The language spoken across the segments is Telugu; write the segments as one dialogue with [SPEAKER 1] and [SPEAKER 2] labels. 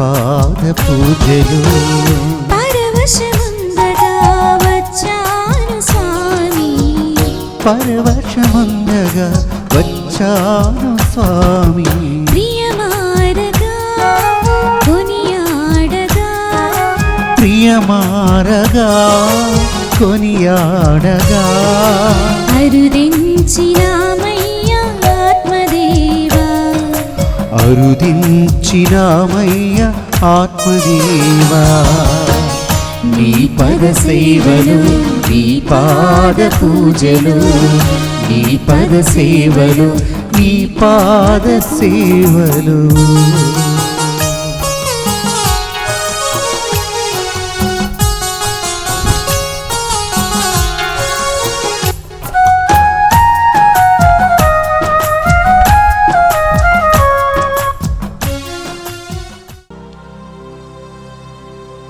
[SPEAKER 1] పాద పూజలు.
[SPEAKER 2] పరవశముందగా వచ్చాను స్వామి,
[SPEAKER 1] పరవశముందగా వచ్చాను స్వామి.
[SPEAKER 2] ప్రియమారగా కొనియాడగా,
[SPEAKER 1] ప్రియమారగా కొనియాడగా,
[SPEAKER 2] అరుదించినామయ్యా ఆత్మదేవా,
[SPEAKER 1] అరుదించినామయ్య ఆత్మదేవా. నీ పద సేవలు, నీ పాద పూజలు, నీ పద సేవలు, నీ పాద సేవలు.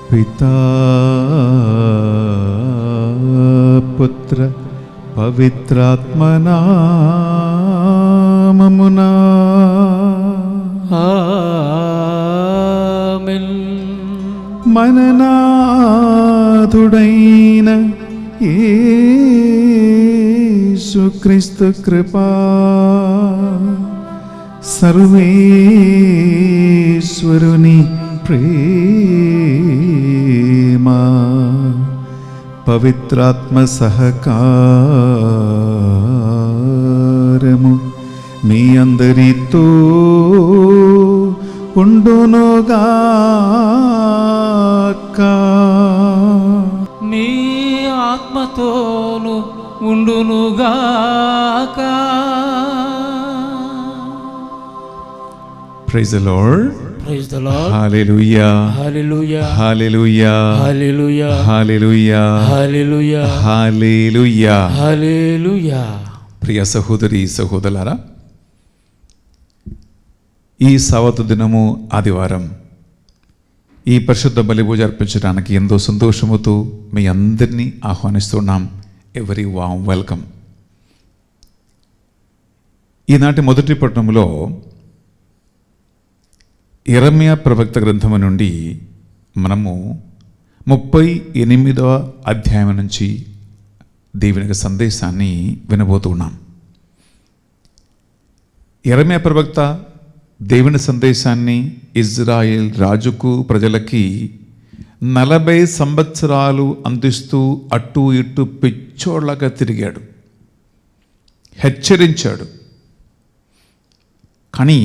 [SPEAKER 1] పితా పుత్ర పవిత్రాత్మనామమునా
[SPEAKER 3] ఆమేన్.
[SPEAKER 1] మననాథుడైన యేసుక్రీస్తు కృపా, సర్వేశ్వరుని ప్రేమ, పవిత్రాత్మ సహకారము మీ అందరితో ఉండునుగాక.
[SPEAKER 3] మీ ఆత్మతోను ఉండునుగాక.
[SPEAKER 1] Praise the Lord.
[SPEAKER 3] Praise the Lord.
[SPEAKER 1] Hallelujah.
[SPEAKER 3] Hallelujah.
[SPEAKER 1] Hallelujah.
[SPEAKER 3] Hallelujah.
[SPEAKER 1] Hallelujah.
[SPEAKER 3] Hallelujah.
[SPEAKER 1] Hallelujah.
[SPEAKER 3] Hallelujah.
[SPEAKER 1] ప్రియ సహోదరి సహోదరులారా, ఈ సవతు దినము ఆదివారం ఈ పరిశుద్ధ బలి పూజ అర్పించడానికి ఎంతో సంతోషముతో మీ అందరినీ ఆహ్వానిస్తున్నాం. Every warm welcome. ఈనాటి మొదటి పట్టణంలో యెరెమయా ప్రవక్త గ్రంథము నుండి మనము 38వ అధ్యాయం నుంచి దేవుని సందేశాన్ని వినబోతున్నాం. యెరెమయా ప్రవక్త దేవుని సందేశాన్ని ఇజ్రాయేల్ రాజుకు ప్రజలకి 40 సంవత్సరాలు అందిస్తూ అటు ఇటు పిచ్చోళ్ళగా తిరిగాడు, హెచ్చరించాడు. కానీ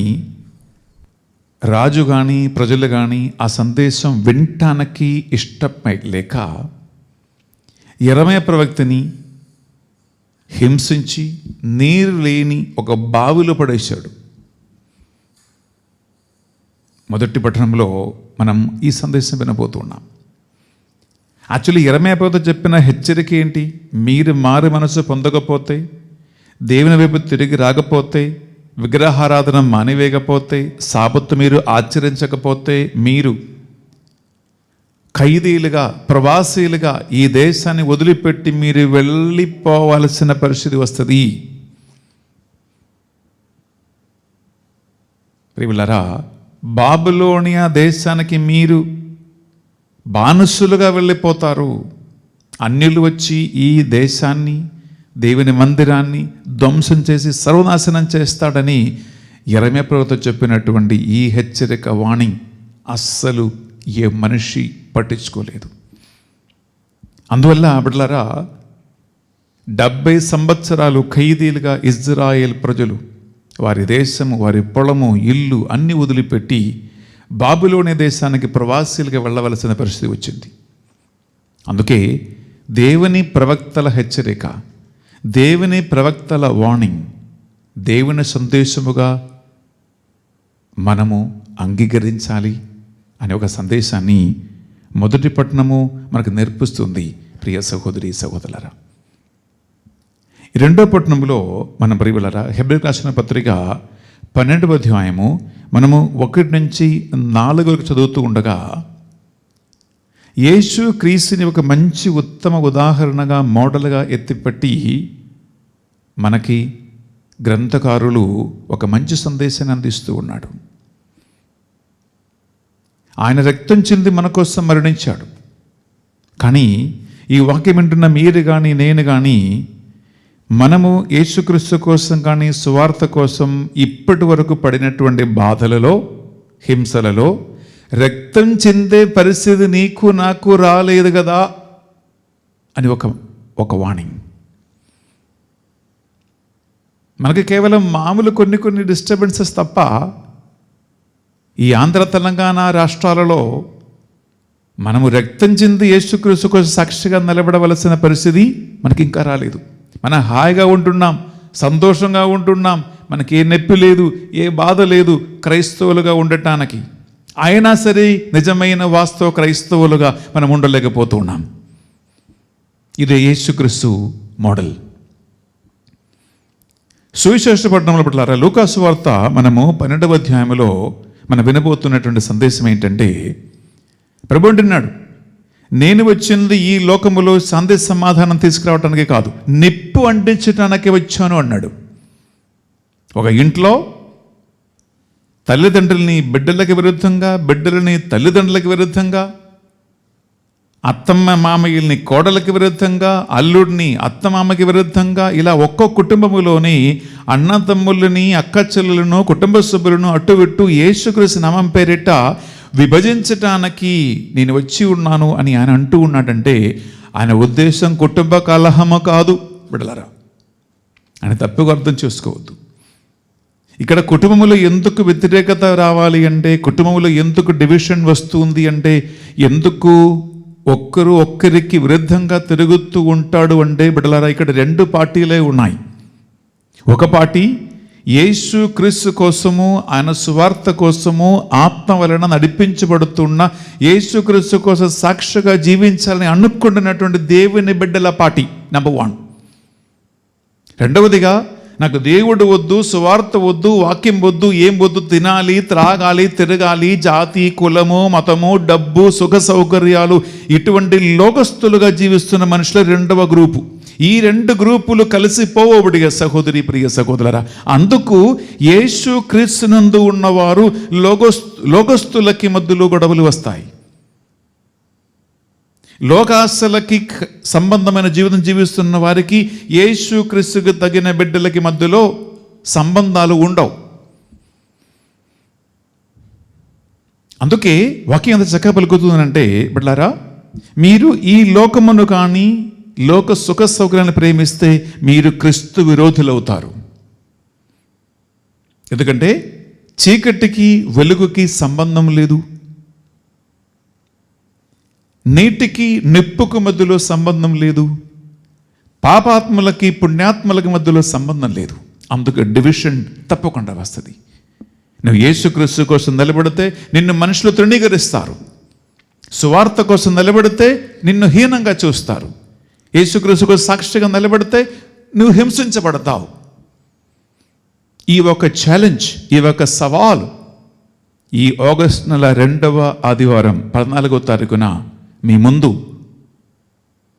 [SPEAKER 1] రాజు కానీ ప్రజలు కానీ ఆ సందేశం వినటానికి ఇష్టమై లేక యెరెమయా ప్రవక్తని హింసించి నీరు లేని ఒక బావిలో పడేశాడు. మొదటి పట్టణంలో మనం ఈ సందేశం వినబోతున్నాం. యాక్చువల్లీ యెరెమయా ప్రవక్త చెప్పిన హెచ్చరిక ఏంటి? మీరు మారు మనసు పొందకపోతే, దేవుని వైపు తిరిగి రాకపోతే, విగ్రహారాధన మానివేయకపోతే, సాబత్తు మీరు ఆచరించకపోతే మీరు ఖైదీలుగా, ప్రవాసీలుగా ఈ దేశాన్ని వదిలిపెట్టి మీరు వెళ్ళిపోవాల్సిన పరిస్థితి వస్తుంది. ప్రియులారా, బాబిలోనియా దేశానికి మీరు బానిసలుగా వెళ్ళిపోతారు. అన్యులు వచ్చి ఈ దేశాన్ని, దేవుని మందిరాన్ని ధ్వంసం చేసి సర్వనాశనం చేస్తాడని యెరెమయా ప్రవక్త చెప్పినటువంటి ఈ హెచ్చరిక వాణి అస్సలు ఏ మనిషి పట్టించుకోలేదు. అందువల్ల బిడ్డలారా, 70 సంవత్సరాలు ఖైదీలుగా ఇజ్రాయేల్ ప్రజలు వారి దేశము, వారి పొలము, ఇల్లు అన్ని వదిలిపెట్టి బాబిలోని దేశానికి ప్రవాసీలుగా వెళ్ళవలసిన పరిస్థితి వచ్చింది. అందుకే దేవుని ప్రవక్తల హెచ్చరిక, దేవుని ప్రవక్తల వార్నింగ్, దేవుని సందేశముగా మనము అంగీకరించాలి అనే ఒక సందేశాన్ని మొదటి పట్టణము మనకు నేర్పిస్తుంది. ప్రియ సహోదరి సహోదరులారా, ఈ రెండో పట్టణంలో మన ప్రియులారా హెబ్రీ రాసిన పత్రిక 12వ అధ్యాయము మనము 1 నుంచి 4 వరకు చదువుతూ ఉండగా, యేసు క్రీస్తుని ఒక మంచి ఉత్తమ ఉదాహరణగా, మోడల్గా ఎత్తిపెట్టి మనకి గ్రంథకారులు ఒక మంచి సందేశాన్ని అందిస్తూ ఉన్నాడు. ఆయన రక్తం చెంది మన కోసం మరణించాడు. కానీ ఈ వాక్యం వింటున్న మీరు కానీ నేను కానీ మనము యేసుక్రీస్తు కోసం కానీ సువార్త కోసం ఇప్పటి వరకు పడినటువంటి బాధలలో, హింసలలో రక్తం చెందే పరిస్థితి నీకు నాకు రాలేదు కదా అని ఒక వార్నింగ్. మనకి కేవలం మామూలు కొన్ని డిస్టర్బెన్సెస్ తప్ప ఈ ఆంధ్ర తెలంగాణ రాష్ట్రాలలో మనము రక్తం చెంది యేసుక్రీస్తు కోసం సాక్షిగా నిలబడవలసిన పరిస్థితి మనకి ఇంకా రాలేదు. మనం హాయిగా ఉంటున్నాం, సంతోషంగా ఉంటున్నాం, మనకి ఏ నొప్పి లేదు, ఏ బాధ లేదు క్రైస్తవులుగా ఉండటానికి. అయినా సరే నిజమైన వాస్తవ క్రైస్తవులుగా మనం ఉండలేకపోతున్నాం. ఇదే యేసుక్రీస్తు మోడల్. సువిశేష పట్టణంలో పట్ల లూకాసు వార్త మనము 12వ అధ్యాయంలో మనం వినబోతున్నటువంటి సందేశం ఏంటంటే, ప్రభు అంటున్నాడు, నేను వచ్చింది ఈ లోకములో శాంతి సమాధానం తీసుకురావటానికి కాదు, నిప్పు అంటించటానికి వచ్చాను అన్నాడు. ఒక ఇంట్లో తల్లిదండ్రులని బిడ్డలకి విరుద్ధంగా, బిడ్డలని తల్లిదండ్రులకి విరుద్ధంగా, అత్తమ్మ మామయ్యల్ని కోడలకి విరుద్ధంగా, అల్లుడిని అత్తమామకి విరుద్ధంగా, ఇలా ఒక్కో కుటుంబములోని అన్నతమ్ములని, అక్క చెల్లెలను, కుటుంబ సభ్యులను అటు ఇటు యేసుక్రీస్తు నామం పేరిట విభజించటానికి నేను వచ్చి ఉన్నాను అని ఆయన అంటూ ఉన్నాడంటే ఆయన ఉద్దేశం కుటుంబ కలహము కాదు బిడ్డలారా. ఆయన తప్పుగా అర్థం చేసుకోవద్దు. ఇక్కడ కుటుంబంలో ఎందుకు వ్యతిరేకత రావాలి అంటే, కుటుంబంలో ఎందుకు డివిజన్ వస్తుంది అంటే, ఎందుకు ఒక్కరు ఒక్కరికి విరుద్ధంగా తిరుగుతూ ఉంటాడు అంటే బిడ్డలారా, ఇక్కడ 2 పార్టీలే ఉన్నాయి. ఒక పార్టీ యేసు క్రీస్తు కోసము, ఆయన సువార్త కోసము ఆత్మ వలన నడిపించబడుతున్న యేసుక్రీస్తు కోసం సాక్షిగా జీవించాలని అనుకుంటున్నటువంటి దేవుని బిడ్డల పార్టీ నెంబర్ 1. రెండవదిగా నాకు దేవుడు వద్దు, సువార్త వద్దు, వాక్యం వద్దు, ఏం వద్దు, తినాలి, త్రాగాలి, తిరగాలి, జాతి, కులము, మతము, డబ్బు, సుఖ సౌకర్యాలు, ఇటువంటి లోకస్తులుగా జీవిస్తున్న మనుషుల 2వ గ్రూపు. ఈ 2 గ్రూపులు కలిసిపోవబడిగా సహోదరి ప్రియ సహోదరులారా, అందుకు యేసు క్రీస్తునందు ఉన్నవారు లోకస్తులకి మధ్యలో గొడవలు వస్తాయి. లోకాశలకి సంబంధమైన జీవితం జీవిస్తున్న వారికి యేసు క్రీస్తుకు తగిన బిడ్డలకి మధ్యలో సంబంధాలు ఉండవు. అందుకే వాక్యం ఎంత చక్కగా పలుకుతుందంటే బిడ్డలారా, మీరు ఈ లోకమును కానీ లోక సుఖ సౌకర్యాన్ని ప్రేమిస్తే మీరు క్రీస్తు విరోధులవుతారు. ఎందుకంటే చీకటికి వెలుగుకి సంబంధం లేదు, నీటికి నిప్పుకు మధ్యలో సంబంధం లేదు, పాపాత్మలకి పుణ్యాత్మలకి మధ్యలో సంబంధం లేదు. అందుకు డివిజన్ తప్పకుండా వస్తుంది. నువ్వు యేసుక్రీస్తు కోసం నిలబడితే నిన్ను మనుషులు తృణీకరిస్తారు, సువార్త కోసం నిలబడితే నిన్ను హీనంగా చూస్తారు, యేసుక్రీస్తు కోసం సాక్షిగా నిలబడితే నువ్వు హింసించబడతావు. ఈ ఒక ఛాలెంజ్, ఈ ఒక సవాల్ ఈ ఆగస్టు నెల 2వ ఆదివారం 14వ తారీఖున మీ ముందు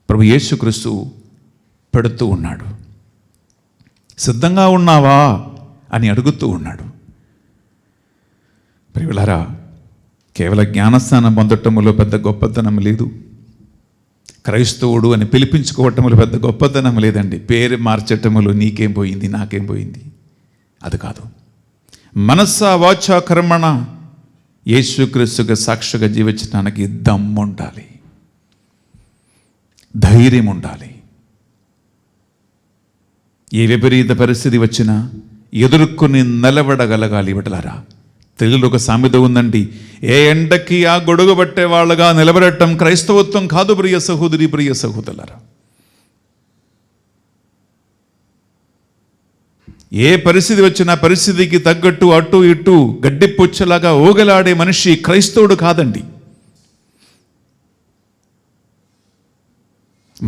[SPEAKER 1] ప్రభు యేసుక్రీస్తు పెడుతూ ఉన్నాడు. సిద్ధంగా ఉన్నావా అని అడుగుతూ ఉన్నాడు. ప్రియులారా, కేవలం జ్ఞానస్నానం పొందటములో పెద్ద గొప్పతనం లేదు, క్రైస్తవుడు అని పిలిపించుకోవటములో పెద్ద గొప్పతనం లేదండి. పేరు మార్చటములో నీకేం పోయింది, నాకేం పోయింది, అది కాదు. మనస్స వాచ కర్మణ యేసుక్రీస్తుగా సాక్షిగా జీవించడానికి దమ్ము ఉండాలి, ధైర్యం ఉండాలి. ఏ విపరీత పరిస్థితి వచ్చినా ఎదుర్కొని నిలబడగలగాలి. బిడ్డలారా, తెలుగులో ఒక సామెత ఉందండి, ఏ ఎండకి ఆ గొడుగు పట్టే వాళ్ళగా నిలబడటం క్రైస్తవత్వం కాదు ప్రియ సహోదరి ప్రియ సహోదరులారా. ఏ పరిస్థితి వచ్చినా పరిస్థితికి తగ్గట్టు అటు ఇటు గడ్డిపుచ్చలాగా ఊగలాడే మనిషి క్రైస్తవుడు కాదండి.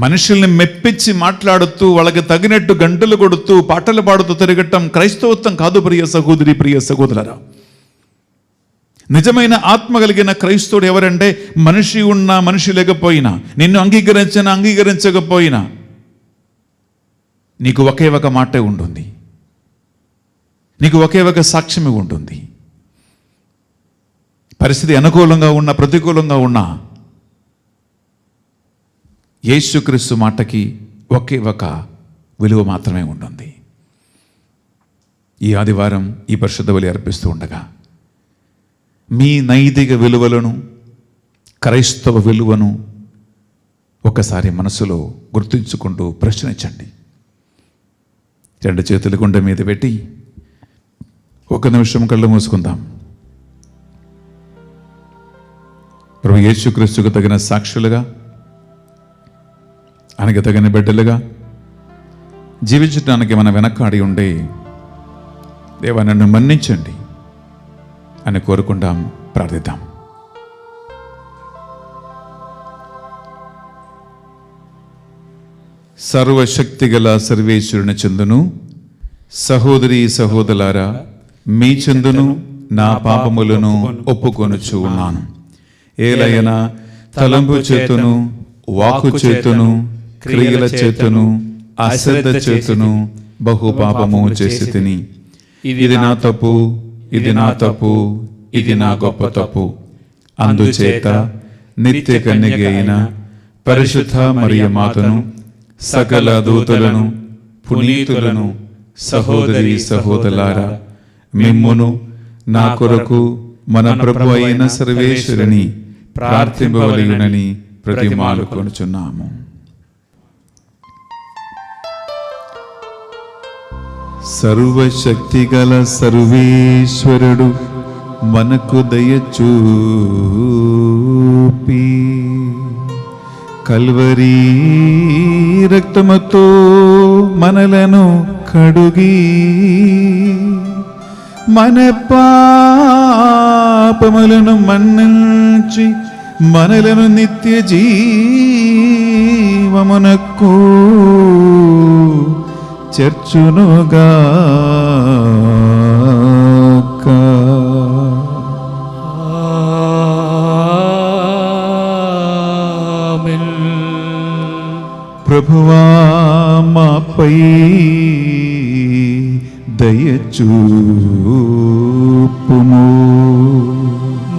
[SPEAKER 1] మనుషుల్ని మెప్పించి మాట్లాడుతూ వాళ్ళకి తగినట్టు గంటలు కొడుతూ పాటలు పాడుతూ తిరగటం క్రైస్తవత్వం కాదు ప్రియ సహోదరి ప్రియ సహోదరులారా. నిజమైన ఆత్మ కలిగిన క్రైస్తవుడు ఎవరంటే, మనిషి ఉన్నా మనిషి లేకపోయినా, నిన్ను అంగీకరించినా అంగీకరించకపోయినా నీకు ఒకే ఒక మాటే ఉంటుంది, నీకు ఒకే ఒక సాక్ష్యమే ఉంటుంది. పరిస్థితి అనుకూలంగా ఉన్నా ప్రతికూలంగా ఉన్నా యేసుక్రీస్తు మాటకి ఒకే ఒక విలువ మాత్రమే ఉంటుంది. ఈ ఆదివారం ఈ పరిశుద్ధ బలి అర్పిస్తూ ఉండగా మీ నైతిక విలువలను, క్రైస్తవ విలువను ఒకసారి మనసులో గుర్తుంచుకుంటూ ప్రశ్నించండి. 2 చేతుల గుండె మీద పెట్టి 1 నిమిషం కళ్ళు మూసుకుందాం. ప్రభు యేసుక్రీస్తుకు తగిన సాక్షులుగా, ఆయనకు తగిన బిడ్డలుగా జీవించడానికి మన వెనకాడి ఉండే దేవా నన్ను మన్నించండి అని కోరుకుందాం, ప్రార్థిద్దాం. సర్వశక్తిగల సర్వేశ్వరుని చెందును సహోదరి సహోదరులారా, మీ చెందును నా పాపములను ఒప్పుకొనుచు ఉన్నాను. ఏలయనా తలంపు చేతును, వాక్కు చేతును, క్రియల చేతును, అశ్రద్ధ చేతును బహు పాపము చేసి తిని, ఇది నా తప్పు, ఇది నా తప్పు, ఇది నా గొప్ప తప్పు. అందుచేత నిత్య కన్యక అయిన పరిశుద్ధ మరియ మాతను, సకల దూతలను, పునీతులను, సహోదరి సహోదరులారా, మిమ్మును నా కొరకు మన ప్రభు అయిన సర్వేశ్వరుని ప్రార్థింపవలెనని ప్రతిమాలుకొనుచున్నాము. సర్వశక్తిగల సర్వేశ్వరుడు మనకు దయచూపి కల్వరీ రక్తముతో మనలను కడుగి మన పాపములను మన్నించి మనలను నిత్య జీవమునకు చేర్చునుగాక.
[SPEAKER 3] ఆమేన్.
[SPEAKER 1] ప్రభువా మాపై దయచూపుము,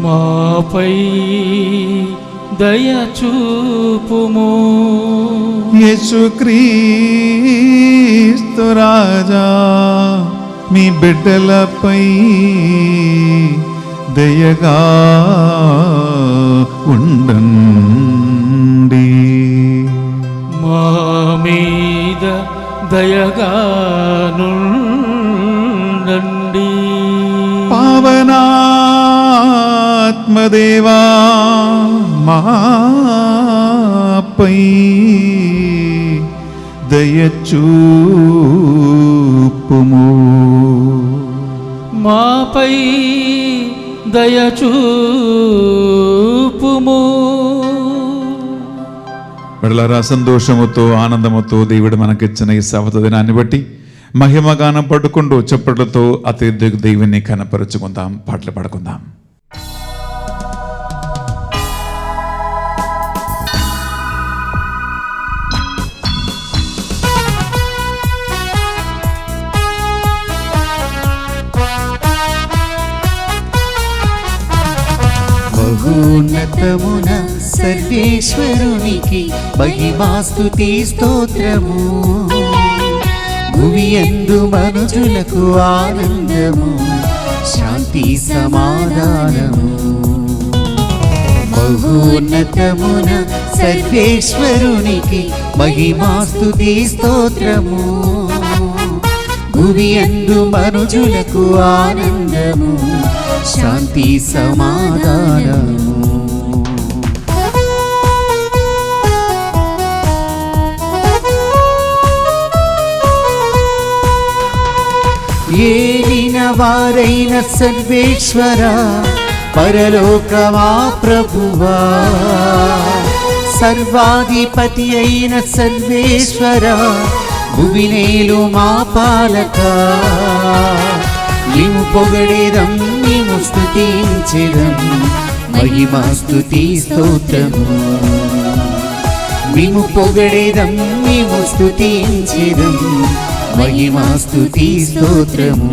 [SPEAKER 3] మాపై దయ చూపుము.
[SPEAKER 1] యేసుక్రీస్తు రాజా, మీ బిడ్డలపై దయగా ఉండండి.
[SPEAKER 3] మా మీద దయగానుండండి.
[SPEAKER 1] పావనాత్మదేవా, మాపై దయచూపుము,
[SPEAKER 3] మాపై దయ చూపుము.
[SPEAKER 1] బిడ్డలారా, సంతోషముతో ఆనందముతో దేవుడు మనకిచ్చిన ఈ సవత దినాన్ని బట్టి మహిమగానం పడుకుంటూ చప్పట్లతో అతి దేవుని కనపరుచుకుందాం, పాటలు పాడుకుందాం.
[SPEAKER 4] మహోన్నతమున సర్వేశ్వరునికి మహిమాస్తుతి స్తోత్రము. భువియందు మనుజులకు ఆనందము, శాంతి సమాధానము. మహోన్నతమున సర్వేశ్వరునికి మహిమాస్తుతి స్తోత్రము. భువియందు మనుజులకు ఆనందము, శాంతి సమాధానము. ఏలిన వారైన సర్వేశ్వర, పరలోకమా ప్రభువా, సర్వాధిపతి అయిన సర్వేశ్వర, భువినేలు మా పాలక. నీవు పొగడేదం, నీవు స్తుతించెదం, మహిమా స్తుతి స్తోత్రము. మేము పొగడేదం, మేము స్తుతించెదం, మహిమా స్తుతి స్తోత్రము.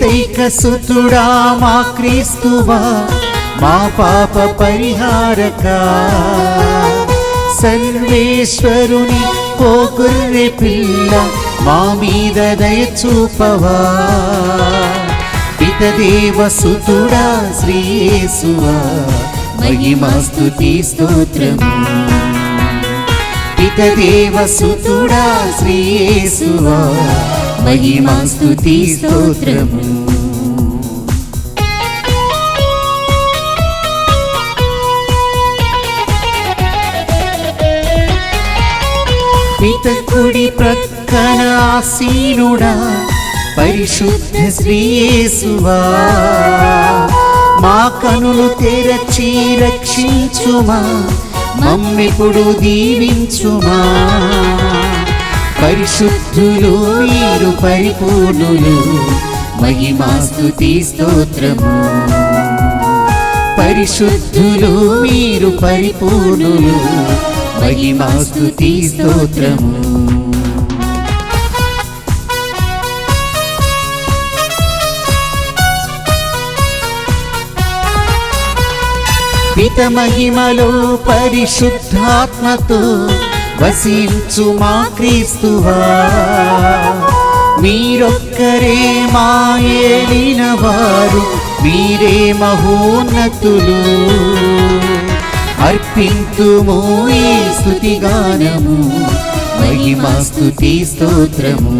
[SPEAKER 4] ఏకైక సుతుడా మా క్రీస్తువా మా పాప పరిహారక సర్వేశ్వరుని ఓ గొర్రె పిల్ల మా మీద దయ చూపవా పితదేవ సుతుడా శ్రీ యేసువా మహిమా స్తుతి స్తోత్రము పితదేవ సుతుడా శ్రీ యేసువా మహిమా స్తుతి స్తోత్రము పిత కుడి ప్రక్కన ఆసీనుడా పరిశుద్ధ శ్రీ యేసువా మా కనులు తెరచి రక్షించుమా మమ్మిప్పుడు దీవించుమా పరిశుద్ధులు మీరు పరిపూర్ణులు మహిమా స్తుతి స్తోత్రము పరిశుద్ధులు మీరు పరిపూర్ణులు మహిమా స్తుతి స్తోత్రము పిత మహిమలో పరిశుద్ధాత్మతో వసించు మా క్రీస్తువా మీరొక్కరే మా ఏలిన వారు మీరే మహోన్నతులు అర్పింతుము ఈ స్తుతి గానము మహిమా స్తుతి స్తోత్రము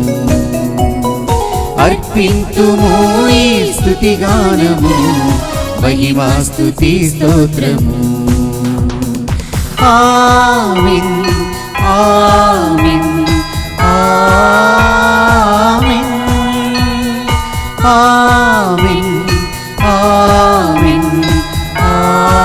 [SPEAKER 4] అర్పింతుము ఈ స్తుతి గానము మహిమా స్తుతి స్తోత్రము ఆమేన్ ఆమేన్ ఆమేన్ ఆమేన్ ఆమేన్ ఆమేన్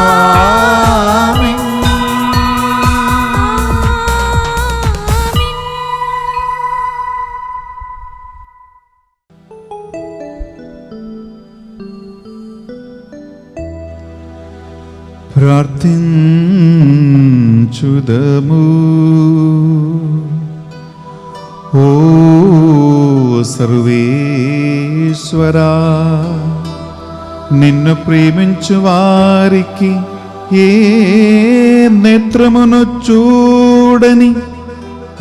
[SPEAKER 1] ప్రార్థించుదము. ఓ సర్వేశ్వరా, నిన్ను ప్రేమించు వారికి ఏ నేత్రమును చూడని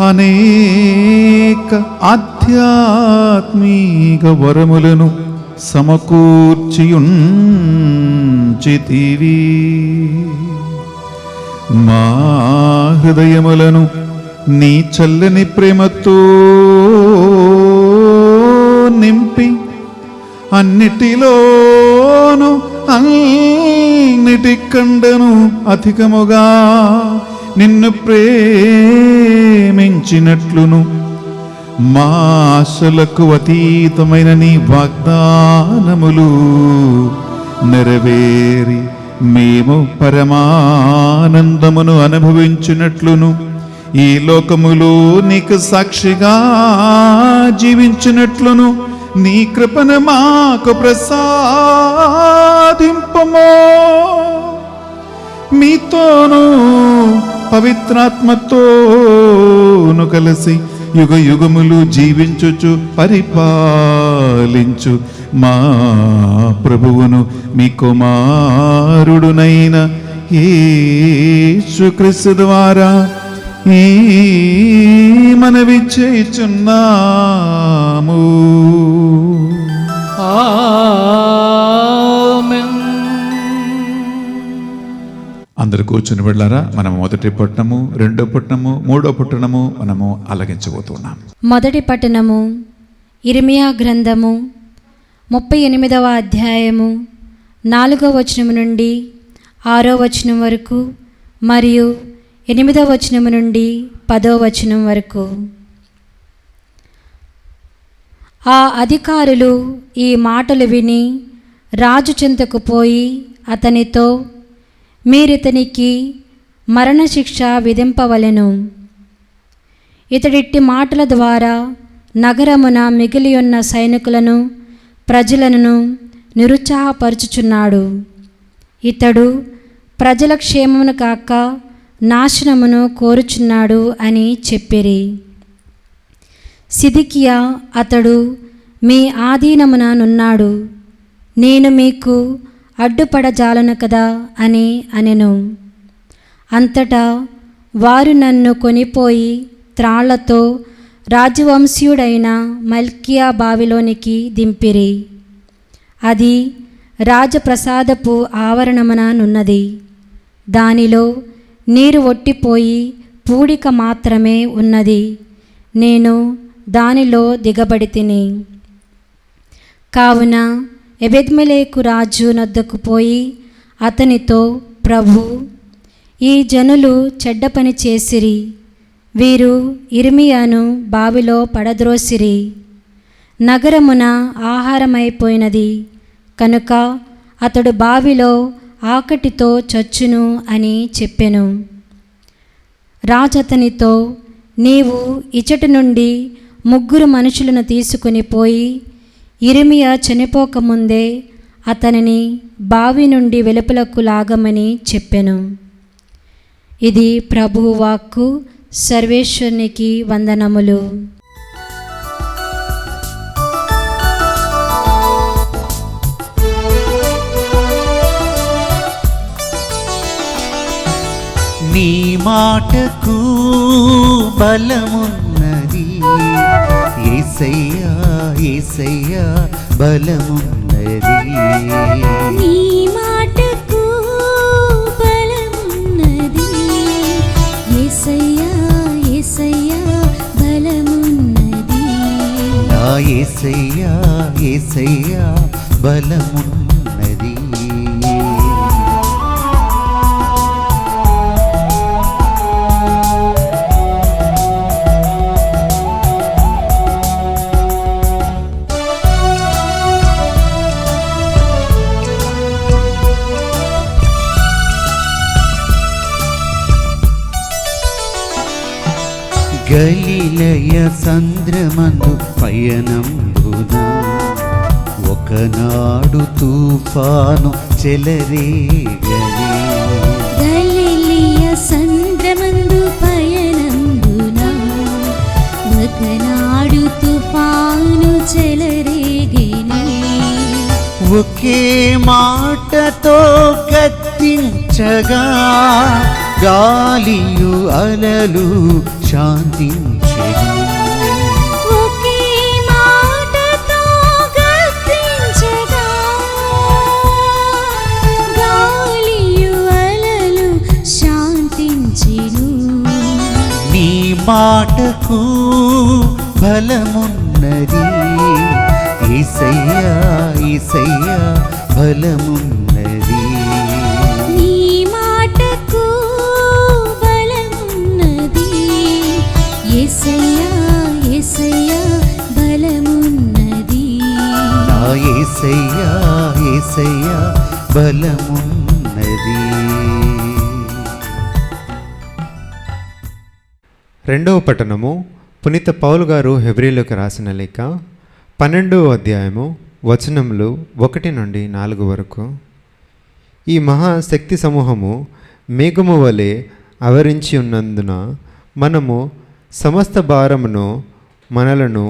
[SPEAKER 1] అనేక ఆధ్యాత్మిక వరములను సమకూర్చియుంచితివి. మా హృదయములను నీ చల్లని ప్రేమతో నింపి అన్నిటిలోను అన్నిటికండను అధికముగా నిన్ను ప్రేమించినట్లును మా ఆశలకు అతీతమైన నీ వాగ్దానములు నెరవేరి మేము పరమానందమును అనుభవించినట్లును ఈ లోకములో నీకు సాక్షిగా జీవించినట్లును నీ కృపను మాకు ప్రసాదింపము. మీతోనూ పవిత్రాత్మతోను కలిసి యుగ యుగములు జీవించుచు పరిపాలించు మా ప్రభువును మీ కుమారుడునైన యేసుక్రీస్తు ద్వారా ఈ మనవి చేయుచున్నాము.
[SPEAKER 3] ఆమేన్.
[SPEAKER 1] అందరు కూర్చుని వెళ్ళారా? మనం మొదటి పట్టణము, రెండో పట్టణము, మూడో పట్టణము మనము ఆలకించబోతున్నాం.
[SPEAKER 2] మొదటి పట్టణము ఇర్మియా గ్రంథము 38వ అధ్యాయము 4వ వచనం నుండి 6వ వచనం వరకు మరియు 8వ వచనం నుండి 10వ వచనం వరకు. ఆ అధికారులు ఈ మాటలు విని రాజు చెంతకు పోయి అతనితో, మీరితనికి మరణశిక్ష విధింపవలెను. ఇతడిట్టి మాటల ద్వారా నగరమున మిగిలియున్న సైనికులను ప్రజలను నిరుత్సాహపరుచుచున్నాడు. ఇతడు ప్రజల క్షేమమును కాక నాశనమును కోరుచున్నాడు అని చెప్పిరి. సిద్కియా అతడు మీ ఆధీనమున నున్నాడు, నేను మీకు అడ్డుపడజాలను కదా అని అనెను. అంతటా వారు నన్ను కొనిపోయి త్రాళ్లతో రాజవంశీయుడైన మల్కియా బావిలోనికి దింపిరి. అది రాజప్రసాదపు ఆవరణమున నున్నది. దానిలో నీరు ఒట్టిపోయి పూడిక మాత్రమే ఉన్నది. నేను దానిలో దిగబడి తిని. కావున ఎబెద్మెలెకు రాజు నొద్దకు పోయి అతనితో, ప్రభు, ఈ జనులు చెడ్డ పని చేసిరి. వీరు ఇర్మియాను బావిలో పడద్రోసిరి. నగరమున ఆహారమైపోయినది కనుక అతడు బావిలో ఆకటితో చచ్చును అని చెప్పెను. రాజతనితో, నీవు ఇచ్చటి నుండి 3 మనుషులను తీసుకుని పోయి ఇర్మియా చనిపోకముందే అతనిని బావి నుండి వెలుపలకు లాగమని చెప్పెను. ఇది ప్రభువు వాక్కు. సర్వేశ్వరునికి వందనములు.
[SPEAKER 4] నీ మాటకు బలమున్నది యేసయ్యా, యేసయ్యా బలమున్నది.
[SPEAKER 5] నీ మాటకు బలమున్నది యేసయ్యా, యేసయ్యా బలమున్నది.
[SPEAKER 4] నా యేసయ్యా, యేసయ్యా బలమున్నది. గలిలయ సంద్రమందు పయనంబున ఒకనాడు తుఫాను చెలరేగని.
[SPEAKER 5] గలిలయ సంద్రమందు పయనంబున ఒకనాడు తుఫాను చెలరేగెను.
[SPEAKER 4] ఒకే మాటతో గద్దించగా గాలియు అలలు శాంతించెను.
[SPEAKER 5] ఒకే మాటతో గద్దించగా గాలియు అలలు శాంతించెను.
[SPEAKER 4] నీ మాటకు బలమున్నది యేసయ్యా, యేసయ్యా బలమున్నది.
[SPEAKER 5] నీ మాటకు బలమున్నది యేసయ్యా, యేసయ్యా బలమున్నది.
[SPEAKER 4] నా యేసయ్యా, యేసయ్యా బలమున్నది.
[SPEAKER 6] రెండవ పట్టణము పునీత పౌలు గారు హెబ్రీలకు రాసిన లేఖ 12వ అధ్యాయము వచనములు 1 నుండి 4 వరకు. ఈ మహాశక్తి సమూహము మేఘము వలె ఆవరించి ఉన్నందున మనము సమస్త భారమును మనలను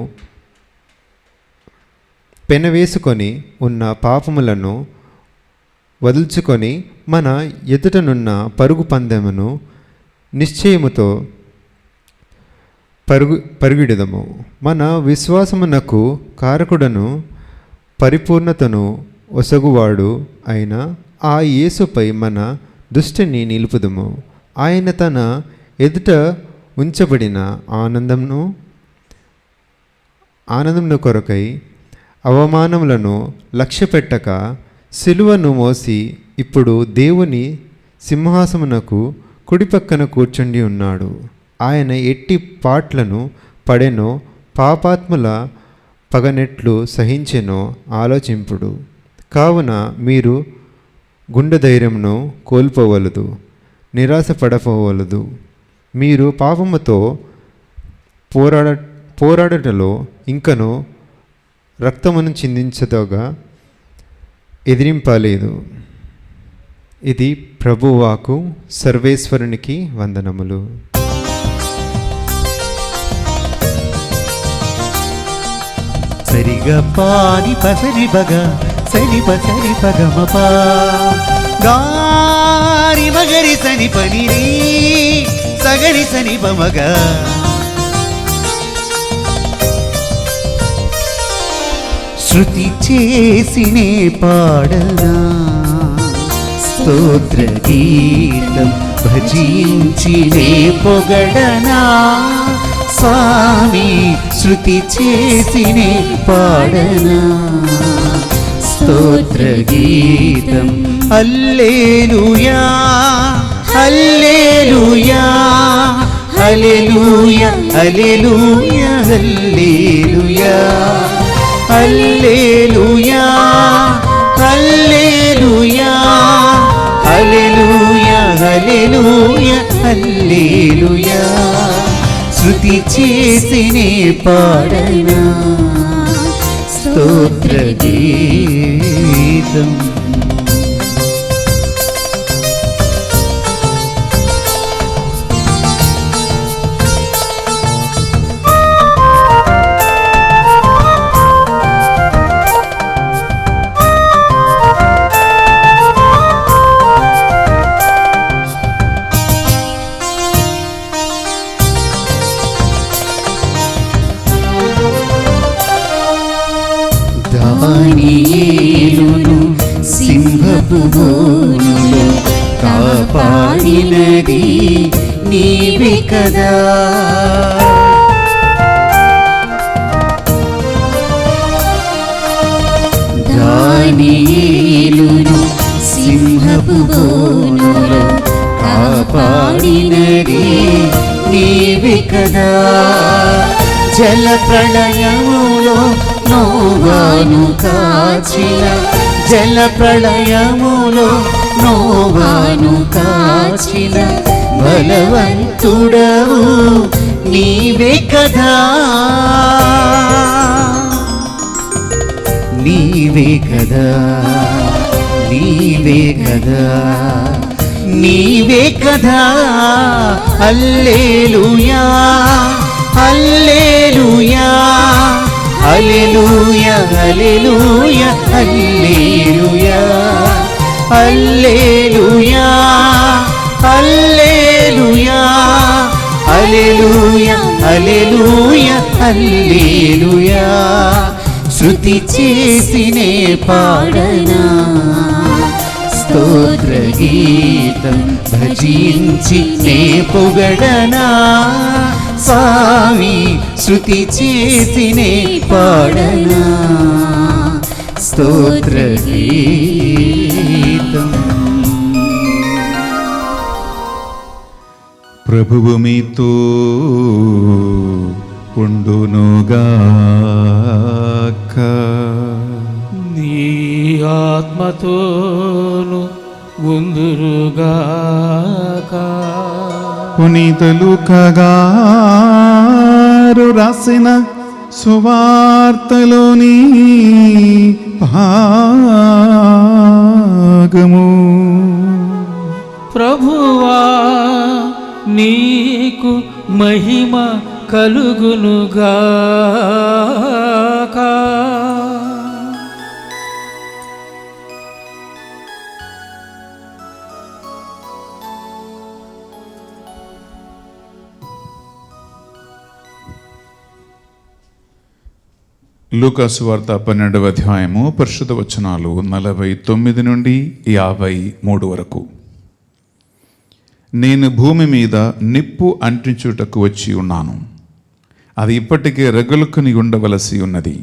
[SPEAKER 6] పెనవేసుకొని ఉన్న పాపములను వదుల్చుకొని మన ఎదుటనున్న పరుగు పందెమును నిశ్చయముతో పరుగుడిదము. మన విశ్వాసమునకు కారకుడను పరిపూర్ణతను ఒసగువాడు అయిన ఆ యేసుపై మన దృష్టిని నిలుపుదము. ఆయన తన ఎదుట ఉంచబడిన ఆనందమును కొరకై అవమానములను లక్ష్యపెట్టక సిలువను మోసి ఇప్పుడు దేవుని సింహాసమునకు కుడిపక్కన కూర్చుండి ఉన్నాడు. ఆయన ఎట్టి పాట్లను పడెనో, పాపాత్ముల పగనెట్లు సహించెనో ఆలోచింపుడు. కావున మీరు గుండె ధైర్యమును కోల్పోవలదు, నిరాశపడపోవలదు. మీరు పాపముతో పోరాడటలో ఇంకను రక్తమును చిందించదగా ఎదిరింపలేదు. ఇది ప్రభువాకు. సర్వేశ్వరునికి వందనములు.
[SPEAKER 4] సరిగ పాని పసరి బగ సరి పసరి పగమప గారి మగరి సని పని రీ సగరి సని పమగ శృతి చేసినే పాడనా స్తోత్ర గీతం భజించినే పొగడనా స్వామి శృతి చేసినే పాడనా స్తోత్ర గీతం హల్లెలూయా hallelujah hallelujah hallelujah hallelujah hallelujah hallelujah hallelujah hallelujah హల్లెలూయా శృతి చేసినే పాడనా స్తోత్ర గీతం దానియేలును సింహపు బోనులో కాపాడినది నీవే కదా దానియేలును సింహపు బోనులో కాపాడినది నీవే కదా జల ప్రళయములో నోవాను కాచిన జల ప్రళయములో నోవాను కాచిన బలవంతుడవు నీవే కదా నీవే కదా నీవే కదా నీవే కదా హల్లెలూయా hallelujah hallelujah hallelujah hallelujah hallelujah hallelujah hallelujah hallelujah హల్లెలూయా శృతి చేసినే పాడనా స్తోత్ర గీతం భజించి నే పొగడనా స్వామి శృతి చేసినే పాడనా స్తోత్ర గీతం
[SPEAKER 1] ప్రభువు మీతో ఉండునుగాక.
[SPEAKER 3] నీ ఆత్మతోను ఉందురుగాక.
[SPEAKER 1] పునీత లూకా గారు రాసిన సువార్తలోని భాగము.
[SPEAKER 3] ప్రభువా నీకు మహిమ కలుగునుగాక.
[SPEAKER 1] లూకా సువార్త 12వ అధ్యాయము పరిశుద్ధ వచనాలు 49 నుండి 53 వరకు. నేను భూమి మీద నిప్పు అంటించుటకు వచ్చి ఉన్నాను, అది ఇప్పటికే రగులుకొని ఉండవలసి ఉన్నది.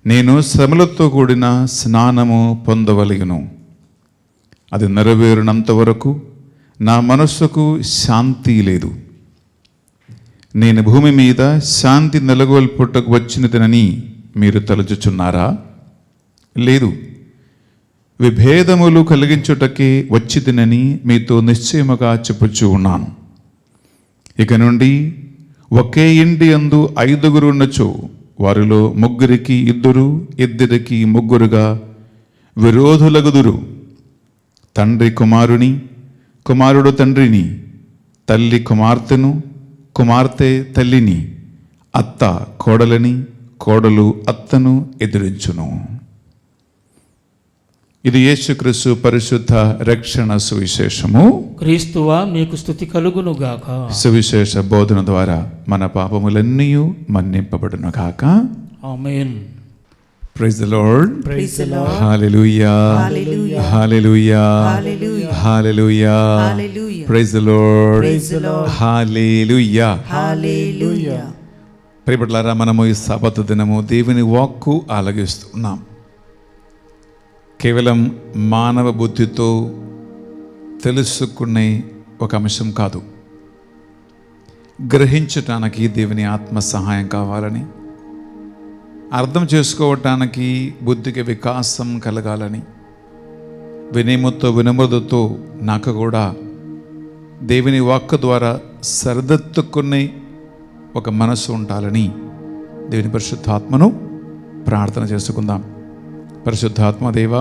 [SPEAKER 1] నేను శ్రమలతో కూడిన స్నానము పొందవలెను. అది నెరవేరినంత వరకు నా మనస్సుకు శాంతి లేదు. నేను భూమి మీద శాంతి నెలకొల్పుటకు వచ్చినదనని మీరు తలుచుచున్నారా? లేదు, విభేదములు కలిగించుటకే వచ్చిదినని మీతో నిశ్చయముగా చెప్పుచూ ఉన్నాను. ఇక నుండి ఒకే ఇంటి యందు 5 ఉన్నచో వారిలో 3 2, 2 3 విరోధులగుదురు. తండ్రి కుమారుని, కుమారుడు తండ్రిని, తల్లి కుమార్తెను, కుమార్తె తల్లిని, అత్త కోడలని, కోడలు అత్తను ఎదిరించును. ఇది యేసుక్రీస్తు పరిశుద్ధ రక్షణ సువిశేషము.
[SPEAKER 3] క్రీస్తువా మీకు స్తుతి కలుగును గాక.
[SPEAKER 1] సువిశేష బోధన ద్వారా మన పాపములన్నీ మన్నింపబడును గాక.
[SPEAKER 3] ఆమేన్.
[SPEAKER 1] Praise the Lord.
[SPEAKER 7] Praise the Lord.
[SPEAKER 1] హల్లెలూయా.
[SPEAKER 7] Hallelujah.
[SPEAKER 1] హల్లెలూయా.
[SPEAKER 7] Hallelujah.
[SPEAKER 1] హల్లెలూయా.
[SPEAKER 7] Hallelujah.
[SPEAKER 1] Praise the Lord.
[SPEAKER 7] Praise the Lord.
[SPEAKER 1] హల్లెలూయా.
[SPEAKER 7] Hallelujah.
[SPEAKER 1] ప్రియపట్లారా, మనము ఈ సబత్ దినము దేవుని వాక్కు ఆలగిస్తున్నాం. కేవలం మానవ బుద్ధితో తెలుసుకునే ఒక అంశం కాదు. గ్రహించటానికి దేవుని ఆత్మ సహాయం కావాలని, అర్థం చేసుకోవటానికి బుద్ధికి వికాసం కలగాలని, వినయముతో వినమ్రతతో నాకు కూడా దేవుని వాక్కు ద్వారా సరిదిద్దుకునే ఒక మనసు ఉండాలని దేవుని పరిశుద్ధాత్మను ప్రార్థన చేసుకుందాం. పరిశుద్ధాత్మ దేవా,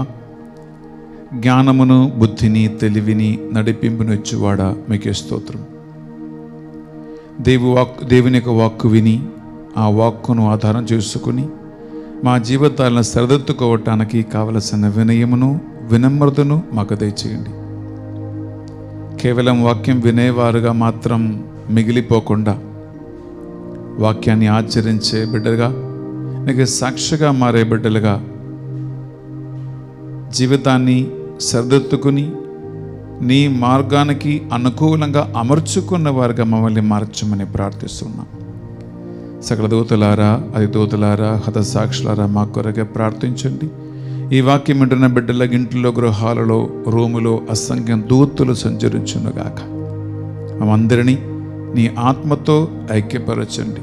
[SPEAKER 1] జ్ఞానమును, బుద్ధిని, తెలివిని, నడిపింపును ఇచ్చువాడా, మీకే స్తోత్రం. దేవుని యొక్క వాక్కు విని ఆ వాక్కును ఆధారం చేసుకుని మా జీవితాలను సరిదిద్దుకోవటానికి కావలసిన వినయమును, వినమ్రతను మాకు దయచేయండి. కేవలం వాక్యం వినేవారుగా మాత్రం మిగిలిపోకుండా వాక్యాన్ని ఆచరించే బిడ్డలుగా, నీకు సాక్షిగా మారే బిడ్డలుగా జీవితాన్ని సరిదిద్దుకుని నీ మార్గానికి అనుకూలంగా అమర్చుకున్న వారుగా మమ్మల్ని మార్చమని ప్రార్థిస్తున్నాం. సకల దూతలారా, అది దూతలారా, హతసాక్షులారా మా కొరకే ప్రార్థించండి. ఈ వాక్యం వింటున్న బిడ్డల ఇంట్లో, గృహాలలో, రూములో అసంఖ్యం దూతలు సంచరించునుగాక. మమ్మందరినీ నీ ఆత్మతో ఐక్యపరచండి.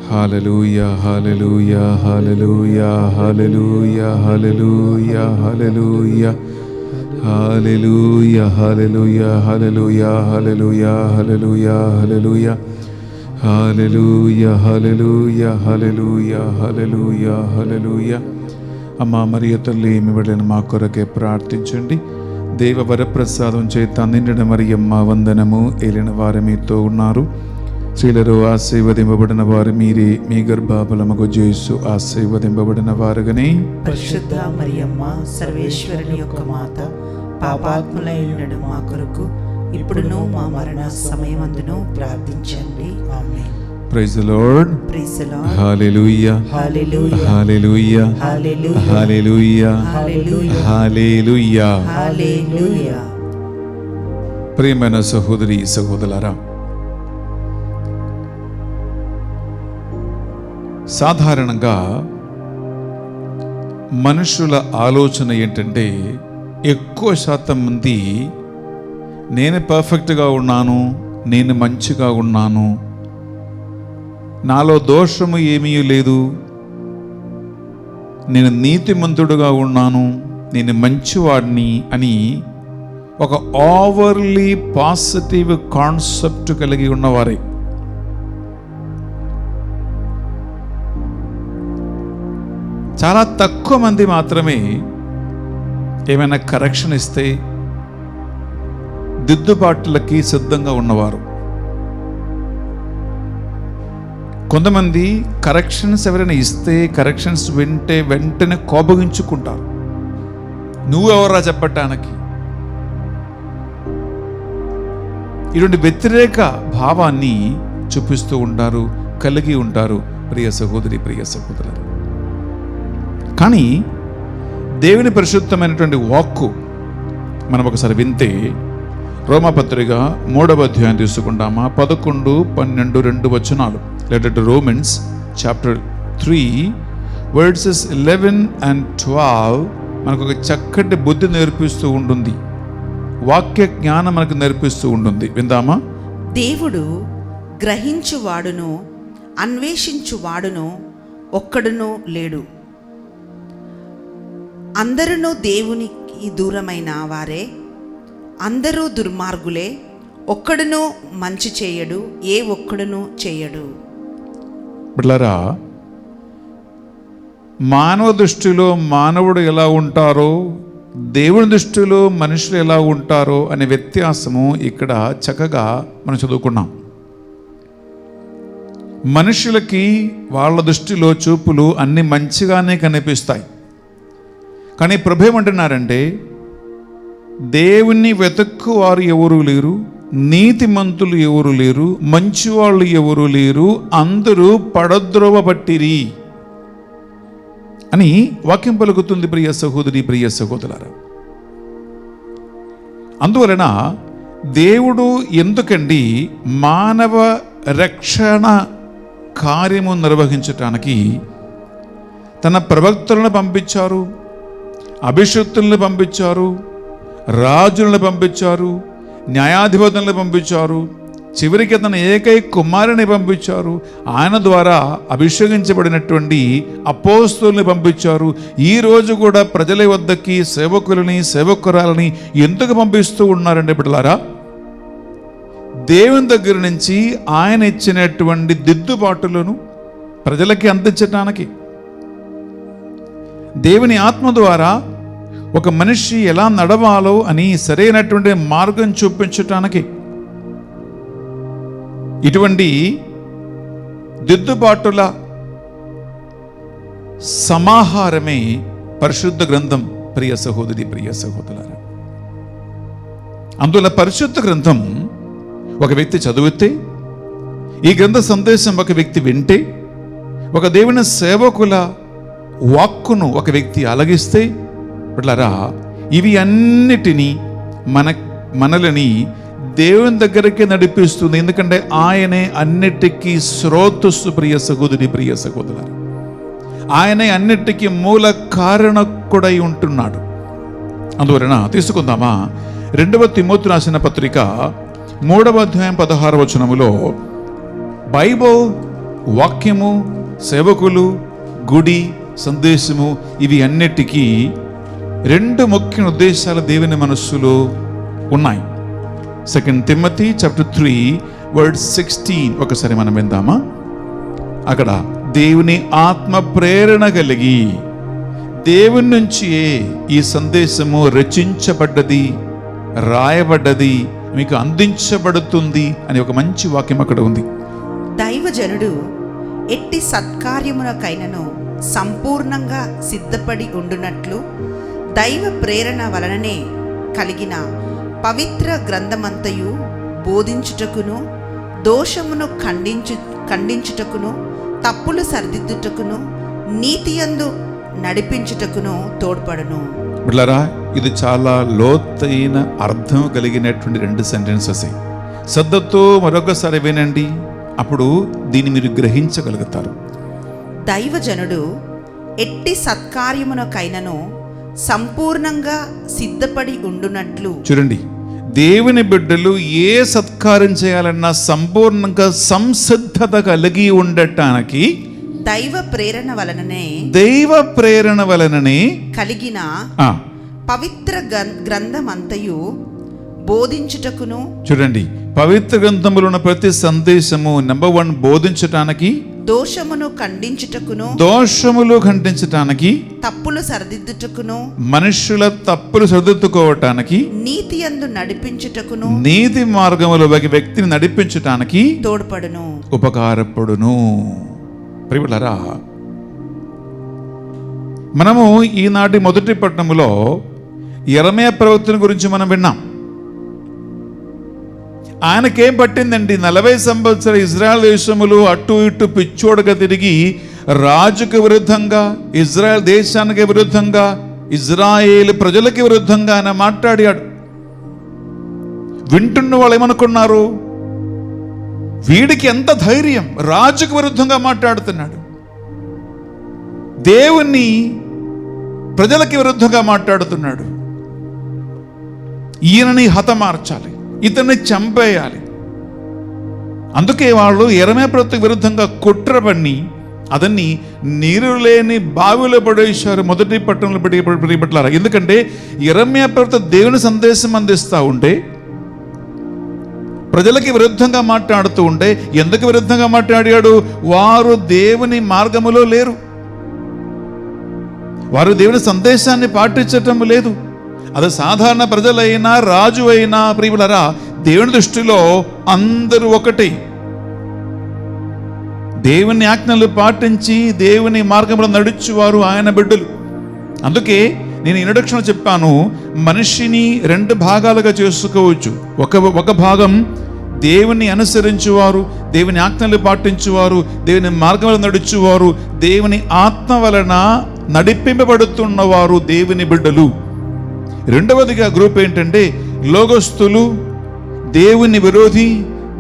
[SPEAKER 1] హల్లెలూయా. Hallelujah. Hallelujah. Hallelujah. Hallelujah. Hallelujah. Hallelujah. Hallelujah. Hallelujah. Hallelujah. Hallelujah. Hallelujah. Hallelujah. Hallelujah. Hallelujah. Hallelujah. హల్లెలూయా. అమ్మా మరియ తల్లి, మీ బిడ్డలను మా కొరకే ప్రార్థించండి. దేవ వరప్రసాదం చేత నిండిన మరియమ్మ వందనము. ఏలిన వారు మీతో ఉన్నారు. స్త్రీలలో ఆశీర్వదింపబడిన వారు మీరే. మీ గర్భఫలమగు యేసు ఆశీర్వదింపబడిన వారుగానే.
[SPEAKER 7] పరిశుద్ధ మరియమ్మ, సర్వేశ్వరుని యొక్క మాత, పాపాత్ములైనడు మా కొరకు ఇప్పుడును మా మరణ సమయమందును ప్రార్థించండి. ఆమేన్.
[SPEAKER 1] Praise the Lord.
[SPEAKER 7] Praise the Lord.
[SPEAKER 1] హల్లెలూయా.
[SPEAKER 7] Hallelujah.
[SPEAKER 1] హల్లెలూయా.
[SPEAKER 7] Hallelujah.
[SPEAKER 1] హల్లెలూయా.
[SPEAKER 7] Hallelujah.
[SPEAKER 1] హల్లెలూయా.
[SPEAKER 7] Hallelujah.
[SPEAKER 1] ప్రియమైన సహోదరి సహోదరులారా, సాధారణంగా మనుషుల ఆలోచన ఏంటంటే, ఎక్కువ శాతం మంది నేను పర్ఫెక్ట్గా ఉన్నాను, నేను మంచిగా ఉన్నాను, నాలో దోషము ఏమీ లేదు, నేను నీతిమంతుడుగా ఉన్నాను, నేను మంచివాడిని అని ఒక ఓవర్లీ పాజిటివ్ కాన్సెప్ట్ కలిగి ఉన్నవారే. చాలా తక్కువ మంది మాత్రమే ఏమైనా కరెక్షన్ ఇస్తే దిద్దుబాట్లకి సిద్ధంగా ఉన్నవారు. కొంతమంది కరెక్షన్స్ ఎవరైనా ఇస్తే, కరెక్షన్స్ వింటే వెంటనే కోపగించుకుంటారు. నువ్వెవరా చెప్పటానికి? ఇటువంటి వ్యతిరేక భావాన్ని చూపిస్తూ ఉంటారు, కలిగి ఉంటారు. ప్రియ సహోదరి, ప్రియ సహోదరులు, కానీ దేవుని పరిశుద్ధమైనటువంటి వాక్కు మనం ఒకసారి వింటే, రోమాపత్రిక 3వ అధ్యాయం తీసుకుంటామా, 11, 12, 2 వచనాలు. Letter to Romans chapter 3 versus 11 and 12 మనకు ఒక చక్కటి బుద్ధి నేర్పిస్తూ ఉంటుంది. వాక్య జ్ఞానం మనకు నేర్పిస్తూ ఉంటుంది. విందామా?
[SPEAKER 8] దేవుడు గ్రహించువాడును అన్వేషించువాడును ఒక్కడునూ లేడు. అందరూ దేవునికి దూరమైన వారే, అందరూ దుర్మార్గులే, ఒక్కడునూ మంచి చేయడు, ఏ ఒక్కడునూ చేయడు.
[SPEAKER 1] బిడ్డలారా, మానవ దృష్టిలో మానవుడు ఎలా ఉంటారో, దేవుని దృష్టిలో మనుషులు ఎలా ఉంటారో అనే వ్యత్యాసము ఇక్కడ చక్కగా మనం చదువుకున్నాం. మనుషులకి వాళ్ళ దృష్టిలో చూపులు అన్ని మంచిగానే కనిపిస్తాయి. కానీ ప్రభు ఏమంటున్నారంటే, దేవుణ్ణి వెతుక్కు వారు ఎవరు లేరు, నీతిమంతులు ఎవరు లేరు, మంచివాళ్ళు ఎవరు లేరు, అందరూ పడద్రోవబట్టిరి అని వాక్యం పలుకుతుంది. ప్రియ సహోదరి, ప్రియ సహోదరులారా, అందువలన దేవుడు ఎందుకండి మానవ రక్షణ కార్యము నిర్వహించటానికి తన ప్రవక్తలను పంపించారు, అభిషక్తులను పంపించారు, రాజులను పంపించారు, న్యాయాధిపతులను పంపించారు, చివరికి తన ఏకైక కుమారుని పంపించారు. ఆయన ద్వారా అభిషేకించబడినటువంటి అపోస్తలుని పంపించారు. ఈ రోజు కూడా ప్రజల వద్దకి సేవకులని, సేవకురాలని ఎందుకు పంపిస్తూ ఉన్నారండి బిడ్డలారా? దేవుని దగ్గర నుంచి ఆయన ఇచ్చినటువంటి దిద్దుబాటులను ప్రజలకి అందించటానికి, దేవుని ఆత్మ ద్వారా ఒక మనిషి ఎలా నడవాలో అని సరైనటువంటి మార్గం చూపించటానికి ఇటువంటి దిద్దుబాటుల సమాహారమే పరిశుద్ధ గ్రంథం. ప్రియ సహోదరి, ప్రియ సహోదరులారా, అందువల్ల పరిశుద్ధ గ్రంథం ఒక వ్యక్తి చదివితే, ఈ గ్రంథ సందేశం ఒక వ్యక్తి వింటే, ఒక దేవుని సేవకుల వాక్కును ఒక వ్యక్తి అలగిస్తే బిడ్డలారా, ఇవి అన్నిటినీ మనలని దేవుని దగ్గరికి నడిపిస్తుంది. ఎందుకంటే ఆయనే అన్నిటికీ స్రోతస్సు. ప్రియ సహోదరి, ప్రియ సహోదరులారా, ఆయనే అన్నిటికీ మూల కారణకుడై ఉంటున్నాడు. అందువలన తీసుకుందామా 2వ తిమోతి రాసిన పత్రిక 3వ అధ్యాయం 16వ వచనములో బైబిల్ వాక్యము, సేవకులు, గుడి, సందేశము, ఇవి అన్నిటికీ 2 ముఖ్య ఉద్దేశాలు దేవుని మనస్సులో ఉన్నాయి. 2 తిమోతి చాప్టర్ 3 వర్డ్ 16 ఒకసారి మనం విందామా? అక్కడ దేవుని ఆత్మ ప్రేరణ కలిగి దేవుని నుంచి ఈ సందేశము రచించబడ్డది, రాయబడ్డది, మీకు అందించబడుతుంది అని ఒక మంచి వాక్యం అక్కడ ఉంది.
[SPEAKER 8] దైవజనుడు ఎట్టి సత్కార్యమునకైనను సంపూర్ణంగా సిద్ధపడి ఉండునట్లు దైవ ప్రేరణ వలననే కలిగిన పవిత్ర గ్రంథమంతయు బోధించుటకును, దోషమును ఖండించుటకును, తప్పులు సరిదిద్దుటకును, నీతియందు నడిపించుటకును తోడ్పడును.
[SPEAKER 1] బిడ్డలారా, ఇది చాలా లోతైన అర్థం కలిగినటువంటి 2 సెంటెన్సెస్. శ్రద్ధతో మరొకసారి వినండి, అప్పుడు దీన్ని మీరు గ్రహించగలుగుతారు.
[SPEAKER 8] దైవజనుడు ఎట్టి సత్కార్యమునకైనను సంపూర్ణంగా సిద్ధపడి ఉండునట్లు.
[SPEAKER 1] చూడండి, దేవుని బిడ్డలు ఏ సత్కార్యం చేయాలన్నా సంపూర్ణంగా సంసిద్ధత కలిగి ఉండటానికి
[SPEAKER 8] దైవ ప్రేరణ వలననే కలిగిన పవిత్ర గ్రంథమంతయు బోధించుటకును.
[SPEAKER 1] చూడండి, పవిత్ర గ్రంథములో ఉన్న ప్రతి సందేశము నెంబర్ 1 బోధించటానికి,
[SPEAKER 8] దోషములు ఖండించటానికి, తప్పులు సరిదిద్దుటకును, మనుషుల తప్పులు
[SPEAKER 1] సరిదిద్దుకోవటానికి,
[SPEAKER 8] నీతియందు నడిపించుటకును,
[SPEAKER 1] నీతి మార్గములో ఒక వ్యక్తిని నడిపించటానికి
[SPEAKER 8] తోడ్పడును,
[SPEAKER 1] ఉపకారపడును. ప్రియులారా, మనము ఈనాటి మొదటి పట్టణములో యెరెమయా ప్రవక్తని గురించి మనం విన్నాం. ఆయనకేం పట్టిందండి? 40 సంవత్సరాలు ఇజ్రాయెల్ దేశములు అటు ఇటు పిచ్చోడుగా తిరిగి రాజుకు విరుద్ధంగా, ఇజ్రాయెల్ దేశానికి విరుద్ధంగా, ఇజ్రాయేల్ ప్రజలకి విరుద్ధంగా ఆయన మాట్లాడాడు. వింటున్న వాళ్ళు ఏమనుకున్నారు? వీడికి ఎంత ధైర్యం, రాజుకు విరుద్ధంగా మాట్లాడుతున్నాడు, దేవుణ్ణి ప్రజలకి విరుద్ధంగా మాట్లాడుతున్నాడు, ఈయనని హతమార్చాలి, ఇతన్ని చంపేయాలి. అందుకే వాళ్ళు యెరెమయా ప్రవక్తకు విరుద్ధంగా కుట్ర పన్ని అతన్ని నీరు లేని బావిలో పడేశారు. మొదటి పట్టణంలో పట్టారు. ఎందుకంటే యెరెమయా ప్రవక్త దేవుని సందేశం అందిస్తూ ఉంటే, ప్రజలకి విరుద్ధంగా మాట్లాడుతూ ఉంటే, ఎందుకు విరుద్ధంగా మాట్లాడాడు? వారు దేవుని మార్గములో లేరు, వారు దేవుని సందేశాన్ని పాటించటం లేదు. అది సాధారణ ప్రజలైనా, రాజు అయినా, ప్రియులరా, దేవుని దృష్టిలో అందరూ ఒకటి. దేవుని ఆజ్ఞలు పాటించి దేవుని మార్గంలో నడుచువారు ఆయన బిడ్డలు. అందుకే నేను ఇంట్రొడక్షన్లో చెప్పాను, మనిషిని రెండు భాగాలుగా చేసుకోవచ్చు. ఒక భాగం దేవుని అనుసరించువారు, దేవుని ఆజ్ఞలు పాటించువారు, దేవుని మార్గంలో నడుచువారు, దేవుని ఆత్మ వలన నడిపింపబడుతున్నవారు దేవుని బిడ్డలు. రెండవదిగా గ్రూప్ ఏంటంటే లోగస్తులు, దేవుని విరోధి,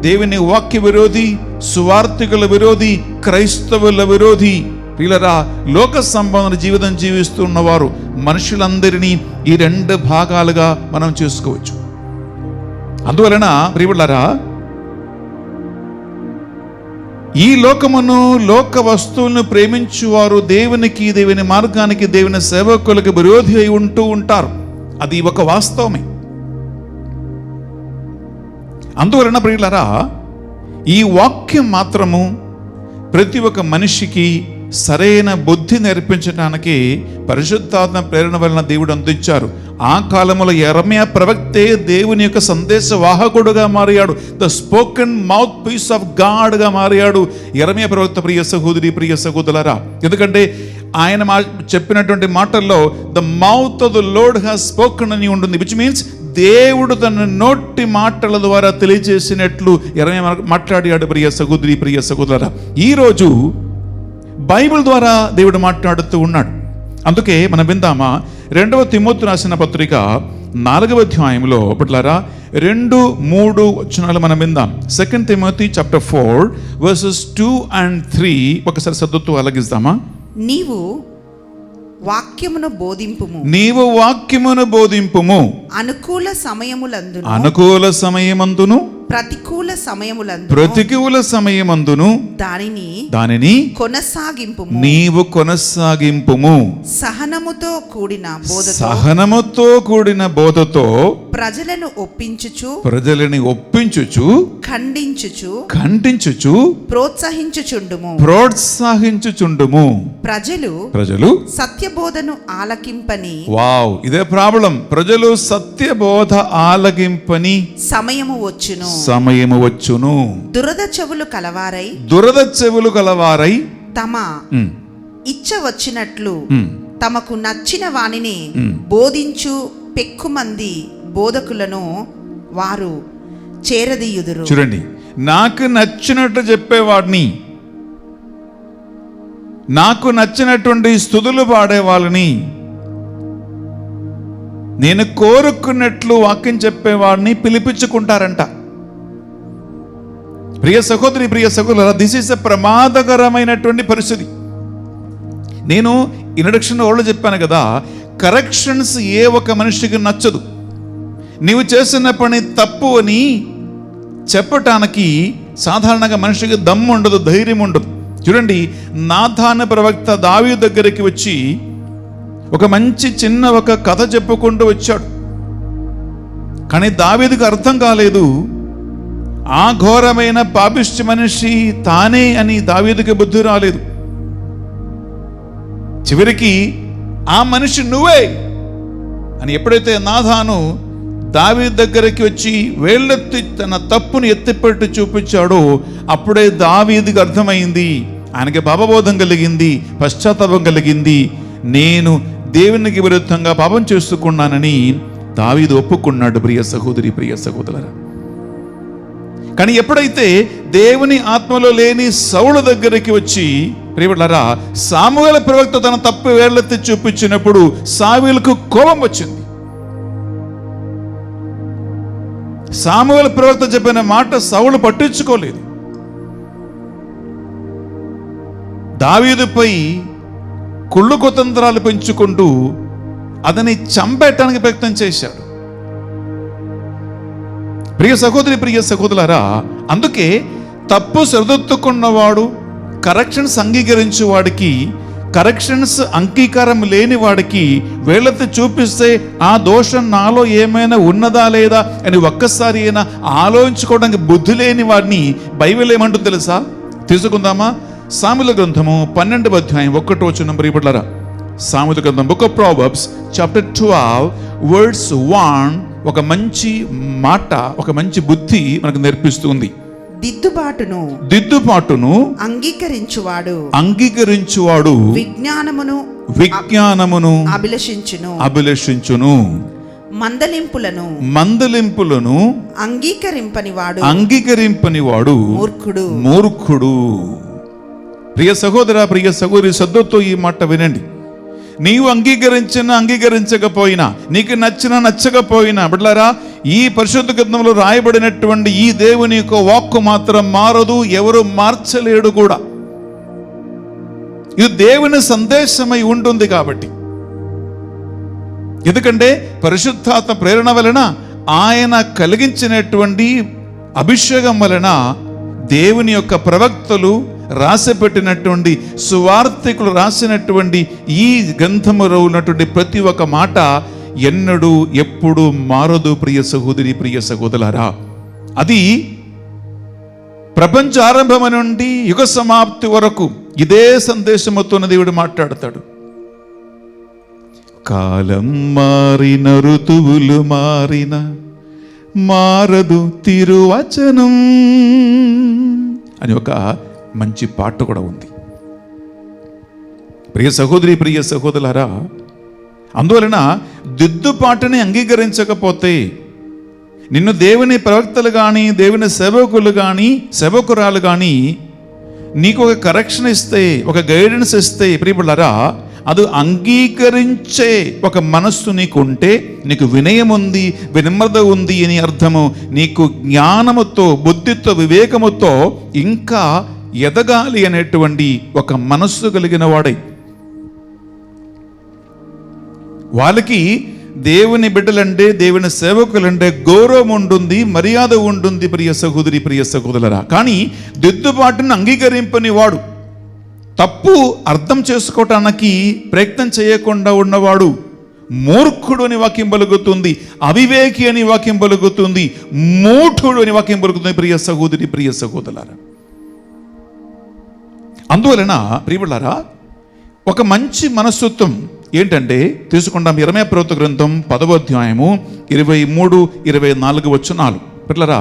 [SPEAKER 1] దేవుని వాక్య విరోధి, సువార్థికుల విరోధి, క్రైస్తవుల విరోధి, పిల్లరా లోక సంబంధ జీవితం జీవిస్తున్నవారు. మనుషులందరినీ ఈ రెండు భాగాలుగా మనం చేసుకోవచ్చు. అందువలన ప్రియులారా, ఈ లోకమును, లోక వస్తువులను ప్రేమించువారు దేవునికి, దేవుని మార్గానికి, దేవుని సేవకులకు విరోధి అయి ఉంటూ ఉంటారు. అది ఒక వాస్తవమే. అందువలన ప్రియులారా, ఈ వాక్యం మాత్రము ప్రతి ఒక్క మనిషికి సరైన బుద్ధి నేర్పించడానికి పరిశుద్ధాత్మ ప్రేరణ వలన దేవుడు అందించారు. ఆ కాలంలో యెరెమయా ప్రవక్తే దేవుని యొక్క సందేశ వాహకుడుగా మారాడు. The spoken mouthpiece of గాడ్గా మారాడు యెరెమయా ప్రవక్త. ప్రియ సహోదరి, ప్రియ సహోదరులారా, ఎందుకంటే ఆయన చెప్పినటువంటి మాటల్లో the mouth of the lord has spoken అని ఉంటుంది, విచ్ మీన్స్ దేవుడు తన నోటి మాటల ద్వారా తెలియజేసినట్లు యెరెమయా మాట్లాడాడు. ప్రియ సహోదరి, ప్రియ సహోదరులారా, ఈరోజు బైబిల్ ద్వారా దేవుడు మాట్లాడుతూ ఉన్నాడు. అందుకే మనం విందామా 2వ తిమోతి రాసిన పత్రిక 4వ అధ్యాయంలో పట్లరా 2-3 వచనాలు మనం విందాం. 2 తిమోతి చాప్టర్ 4 వర్సెస్ 2 and 3 ఒకసారి చదువుతూ అలగిస్తామా.
[SPEAKER 8] నీవు వాక్యమును బోధింపుము,
[SPEAKER 1] నీవు వాక్యమును బోధింపుము,
[SPEAKER 8] అనుకూల సమయములందును,
[SPEAKER 1] అనుకూల సమయమందును, ప్రతికూల సమయమందును దానిని
[SPEAKER 8] కొనసాగింపుము,
[SPEAKER 1] నీవు కొనసాగింపుము.
[SPEAKER 8] సహనముతో కూడిన బోధతో ప్రజలను ఒప్పించుచు ఖండించుచు ప్రోత్సహించుచుండుము. ప్రజలు సత్యబోధను ఆలకింపని,
[SPEAKER 1] వావ్, ఇదే ప్రాబ్లం. ప్రజలు సత్యబోధ ఆలకింపని
[SPEAKER 8] సమయము వచ్చును. దురద చెవులు కలవారై తమ ఇచ్చ వచ్చినట్లు తమకు నచ్చిన వానిని బోధించు పెక్కుమంది బోధకులను వారు చేరదీయుదురు.
[SPEAKER 1] చూడండి, నాకు నచ్చినట్టు చెప్పేవాడిని, నాకు నచ్చినటువంటి స్తుతులు పాడే వాళ్ళని, నేను కోరుకున్నట్లు వాక్యం చెప్పేవాడిని పిలిపించుకుంటారంట. ప్రియ సహోదరి, ప్రియ సహోదరులారా, దిస్ ఈస్ ఎ ప్రమాదకరమైనటువంటి పరిస్థితి. నేను ఇంట్రడక్షన్ వాళ్ళు చెప్పాను కదా, కరెక్షన్స్ ఏ ఒక మనిషికి నచ్చదు. నీవు చేసిన పని తప్పు అని చెప్పటానికి సాధారణంగా మనిషికి దమ్ము ఉండదు, ధైర్యం ఉండదు. చూడండి, నాథాను ప్రవక్త దావీదు దగ్గరికి వచ్చి ఒక మంచి చిన్న ఒక కథ చెప్పుకుంటూ వచ్చాడు. కానీ దావీదుకు అర్థం కాలేదు, ఆ ఘోరమైన పాపిష్టి మనిషి తానే అని దావీదుకి బుద్ధి రాలేదు. చివరికి ఆ మనిషి నువ్వే అని ఎప్పుడైతే నాథాను దావీదు దగ్గరికి వచ్చి వేళ్ళెత్తి తన తప్పును ఎత్తిపెట్టి చూపించాడో అప్పుడే దావీదుకి అర్థమైంది, ఆయనకి పాపబోధం కలిగింది, పశ్చాత్తాపం కలిగింది. నేను దేవునికి విరుద్ధంగా పాపం చేసుకున్నానని దావీదు ఒప్పుకున్నాడు. ప్రియ సహోదరి, ప్రియ సహోదరులారా, కానీ ఎప్పుడైతే దేవుని ఆత్మలో లేని సౌలు దగ్గరికి వచ్చి ప్రియలారా సాముయేలు ప్రవక్త తన తప్పు వేళ్ళెత్తి చూపించినప్పుడు సాముయేలుకు కోపం వచ్చింది. సాముయేలు ప్రవక్త చెప్పిన మాట సౌలు పట్టించుకోలేదు. దావీదుపై కుళ్ళు కుతంత్రాలు పెంచుకుంటూ అతన్ని చంపేయటానికి ప్రయత్నం చేశాడు. ప్రియ సహోదరి, ప్రియ సహోదరులారా, అందుకే తప్పు సరిదిద్దుకున్నవాడు, కరెక్షన్స్ అంగీకరించే వాడికి, కరెక్షన్స్ అంగీకారం లేని వాడికి వేళ్ళతో చూపిస్తే ఆ దోషం నాలో ఏమైనా ఉన్నదా లేదా అని ఒక్కసారి అయినా ఆలోచించుకోవడానికి బుద్ధి లేని వాడిని బైబిల్ ఏమంటుంది తెలుసా? తీసుకుందామా? సామెతల గ్రంథము 12వ అధ్యాయం 1వ వచనం. ప్రియబిడ్డలారా, సామెతల గ్రంథం book of proverbs chapter 12 verse 1 ఒక మంచి మాట, ఒక మంచి బుద్ధి మనకు నేర్పిస్తుంది.
[SPEAKER 8] దిద్దుబాటును అంగీకరించువాడు విజ్ఞానమును
[SPEAKER 1] అభిలషించును. మందలింపులను అంగీకరింపని వాడు మూర్ఖుడు. ప్రియ సహోదర, ప్రియ సహోదరి, శ్రద్ధతో ఈ మాట వినండి. నీవు అంగీకరించకపోయినా, నీకు నచ్చకపోయినా, బిడ్డలారా, ఈ పరిశుద్ధ గ్రంథంలో రాయబడినటువంటి ఈ దేవుని యొక్క వాక్కు మాత్రం మారదు, ఎవరు మార్చలేడు కూడా. ఇది దేవుని సందేశమై ఉంటుంది కాబట్టి. ఎందుకంటే పరిశుద్ధాత్మ ప్రేరణ వలన, ఆయన కలిగించినటువంటి అభిషేకం వలన దేవుని యొక్క ప్రవక్తలు రాసిపెట్టినటువంటి, సువార్తికులు రాసినటువంటి ఈ గ్రంథములో ఉన్నటువంటి ప్రతి ఒక్క మాట ఎన్నడూ ఎప్పుడు మారదు. ప్రియ సహోదరి, ప్రియ సహోదరులారా, అది ప్రపంచ ఆరంభం నుండి యుగ సమాప్తి వరకు ఇదే సందేశముతో దేవుడు మాట్లాడతాడు. కాలం మారిన, ఋతువులు మారిన, మారదు తిరువచనం అని ఒక మంచి పాట కూడా ఉంది. ప్రియ సహోదరి, ప్రియ సహోదరులారా, అందువలన దిద్దుపాటుని అంగీకరించకపోతే, నిన్ను దేవుని ప్రవక్తలు కానీ, దేవుని సేవకులు కానీ, సేవకురాలు కానీ నీకు ఒక కరెక్షన్ ఇస్తే, ఒక గైడెన్స్ ఇస్తే, ప్రియబిడ్డలారా, అది అంగీకరించే ఒక మనస్సు నీకు ఉంటే, నీకు వినయం ఉంది, వినమ్రత ఉంది అని అర్థము. నీకు జ్ఞానముతో, బుద్ధితో, వివేకముతో ఇంకా ఎదగాలి అనేటువంటి ఒక మనస్సు కలిగిన వాడై, వాళ్ళకి దేవుని బిడ్డలంటే, దేవుని సేవకులంటే గౌరవం ఉంటుంది, మర్యాద ఉంటుంది. ప్రియ సహోదరి, ప్రియ సహోదరులారా, కానీ దిద్దుబాటును అంగీకరింపని వాడు, తప్పు అర్థం చేసుకోవటానికి ప్రయత్నం చేయకుండా ఉన్నవాడు మూర్ఖుడు అని వాక్యం పలుకుతుంది, అవివేకి అని వాక్యం పలుకుతుంది, మూఢుడు అని వాక్యం పలుకుతుంది. ప్రియ సహోదరి, ప్రియ సహోదరులారా, అందువలన ప్రియబిడ్డలారా, ఒక మంచి మనస్తత్వం ఏంటంటే తీసుకుంటాం. యెరెమయా ప్రవక్త గ్రంథం 10వ అధ్యాయము 23-24 వచనాలు. పిల్లరా,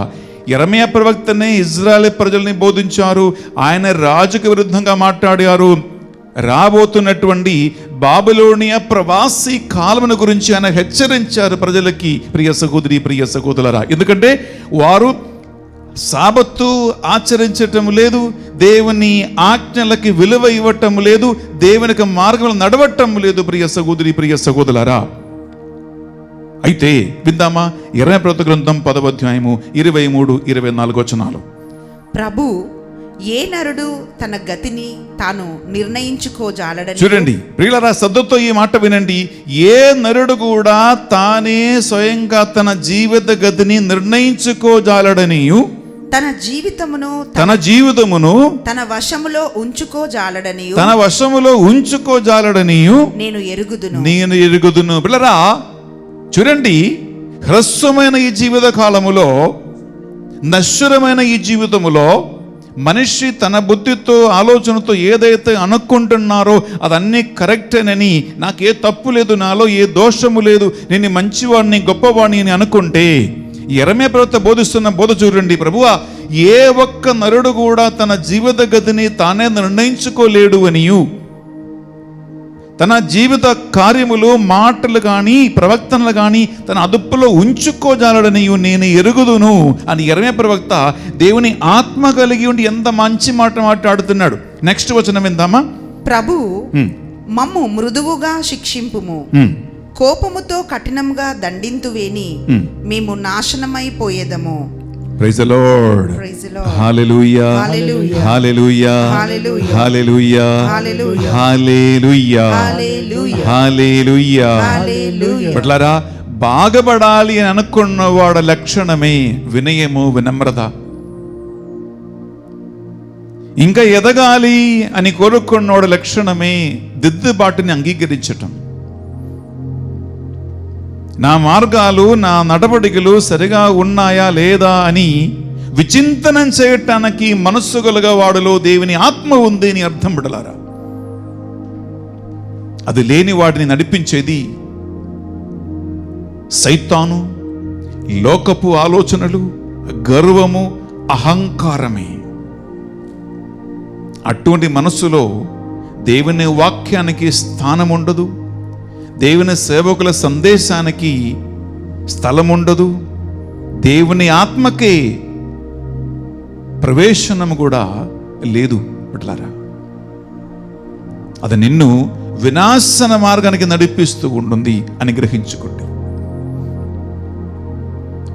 [SPEAKER 1] యెరెమయా ప్రవక్తనే ఇజ్రాయెల్ ప్రజల్ని బోధించారు. ఆయన రాజుకు విరుద్ధంగా మాట్లాడారు. రాబోతున్నటువంటి బాబిలోనియా ప్రవాసీ కాలమును గురించి ఆయన హెచ్చరించారు ప్రజలకి. ప్రియ సహోదరి, ప్రియ సహోదరులారా, ఎందుకంటే వారు సాబత్తు ఆచరించటం లేదు, దేవుని ఆజ్ఞలకి విలువ ఇవ్వటం లేదు, దేవునికి మార్గంలో నడవటం లేదు. ప్రియ సహోదరి, ప్రియ సహోదరులారా, అయితే విందామా యెరెమయా ప్రవక్త గ్రంథం 10వ అధ్యాయము 23-24 వచనాలు.
[SPEAKER 8] ప్రభు ఏ నరుడు తన గతిని తాను నిర్ణయించుకోజాలడని.
[SPEAKER 1] చూడండి ప్రియులారా, శ్రద్ధతో ఈ మాట వినండి. ఏ నరుడు కూడా తానే స్వయంగా తన జీవిత గతిని నిర్ణయించుకోజాలడనియు,
[SPEAKER 8] తన జీవితమును
[SPEAKER 1] తన
[SPEAKER 8] వశములో ఉంచుకోజాలడనియు, నేను
[SPEAKER 1] ఎరుగుదును. పిల్లరా, చూడండి, హ్రస్వమైన ఈ జీవిత కాలములో, నశ్వరమైన ఈ జీవితములో మనిషి తన బుద్ధితో, ఆలోచనతో ఏదైతే అనుకుంటున్నారో అదన్నీ కరెక్టేనని, నాకే తప్పు లేదు, నాలో ఏ దోషము లేదు, నేను మంచివాడిని, గొప్పవాడిని అని అనుకుంటే, యెరెమయా ప్రవక్త బోధిస్తున్న బోధ చూడండి. ప్రభువా, ఏ ఒక్క నరుడు కూడా తన జీవిత గతిని తానే నిర్ణయించుకోలేడు అనియు, తన జీవిత కార్యములు, మాటలు కానీ, ప్రవక్తనలు కానీ తన అదుపులో ఉంచుకోజాలడనియు నేను ఎరుగుదును అని యెరెమయా ప్రవక్త దేవుని ఆత్మ కలిగి ఉండి ఎంత మంచి మాట మాట్లాడుతున్నాడు. నెక్స్ట్ వచనం విందామా.
[SPEAKER 8] ప్రభు మమ్ము మృదువుగా శిక్షింపుము, కోపముతో కఠినంగా దండింతువేని మేము నాశనమైపోయేదము.
[SPEAKER 1] Praise the Lord.
[SPEAKER 8] Praise the Lord.
[SPEAKER 1] Hallelujah.
[SPEAKER 8] Hallelujah.
[SPEAKER 1] Hallelujah.
[SPEAKER 8] Hallelujah.
[SPEAKER 1] Hallelujah.
[SPEAKER 8] Hallelujah.
[SPEAKER 1] Hallelujah.
[SPEAKER 8] Hallelujah.
[SPEAKER 1] Hallelujah.
[SPEAKER 8] Hallelujah.
[SPEAKER 1] పట్లరా, బాగుపడాలి అని అనుకున్నవాడు లక్షణమే వినయము, వినమ్రత. ఇంకా ఎదగాలి అని కోరుకున్నవాడు లక్షణమే దిద్దుబాటుని అంగీకరించటం. నా మార్గాలు, నా నడవడికలు సరిగా ఉన్నాయా లేదా అని విచింతనం చేయటానికి మనస్సు గలగా వాడిలో దేవుని ఆత్మ ఉంది అని అర్థం. బిడ్డలారా, అది లేని వాడిని నడిపించేది సైతాను, లోకపు ఆలోచనలు, గర్వము, అహంకారమే. అటువంటి మనస్సులో దేవుని వాక్యానికి స్థానం ఉండదు, దేవుని సేవకుల సందేశానికి స్థలం ఉండదు, దేవుని ఆత్మకే ప్రవేశనం కూడా లేదు. అట్లారా అది నిన్ను వినాశన మార్గానికి నడిపిస్తూ ఉంటుంది అని గ్రహించుకోండి.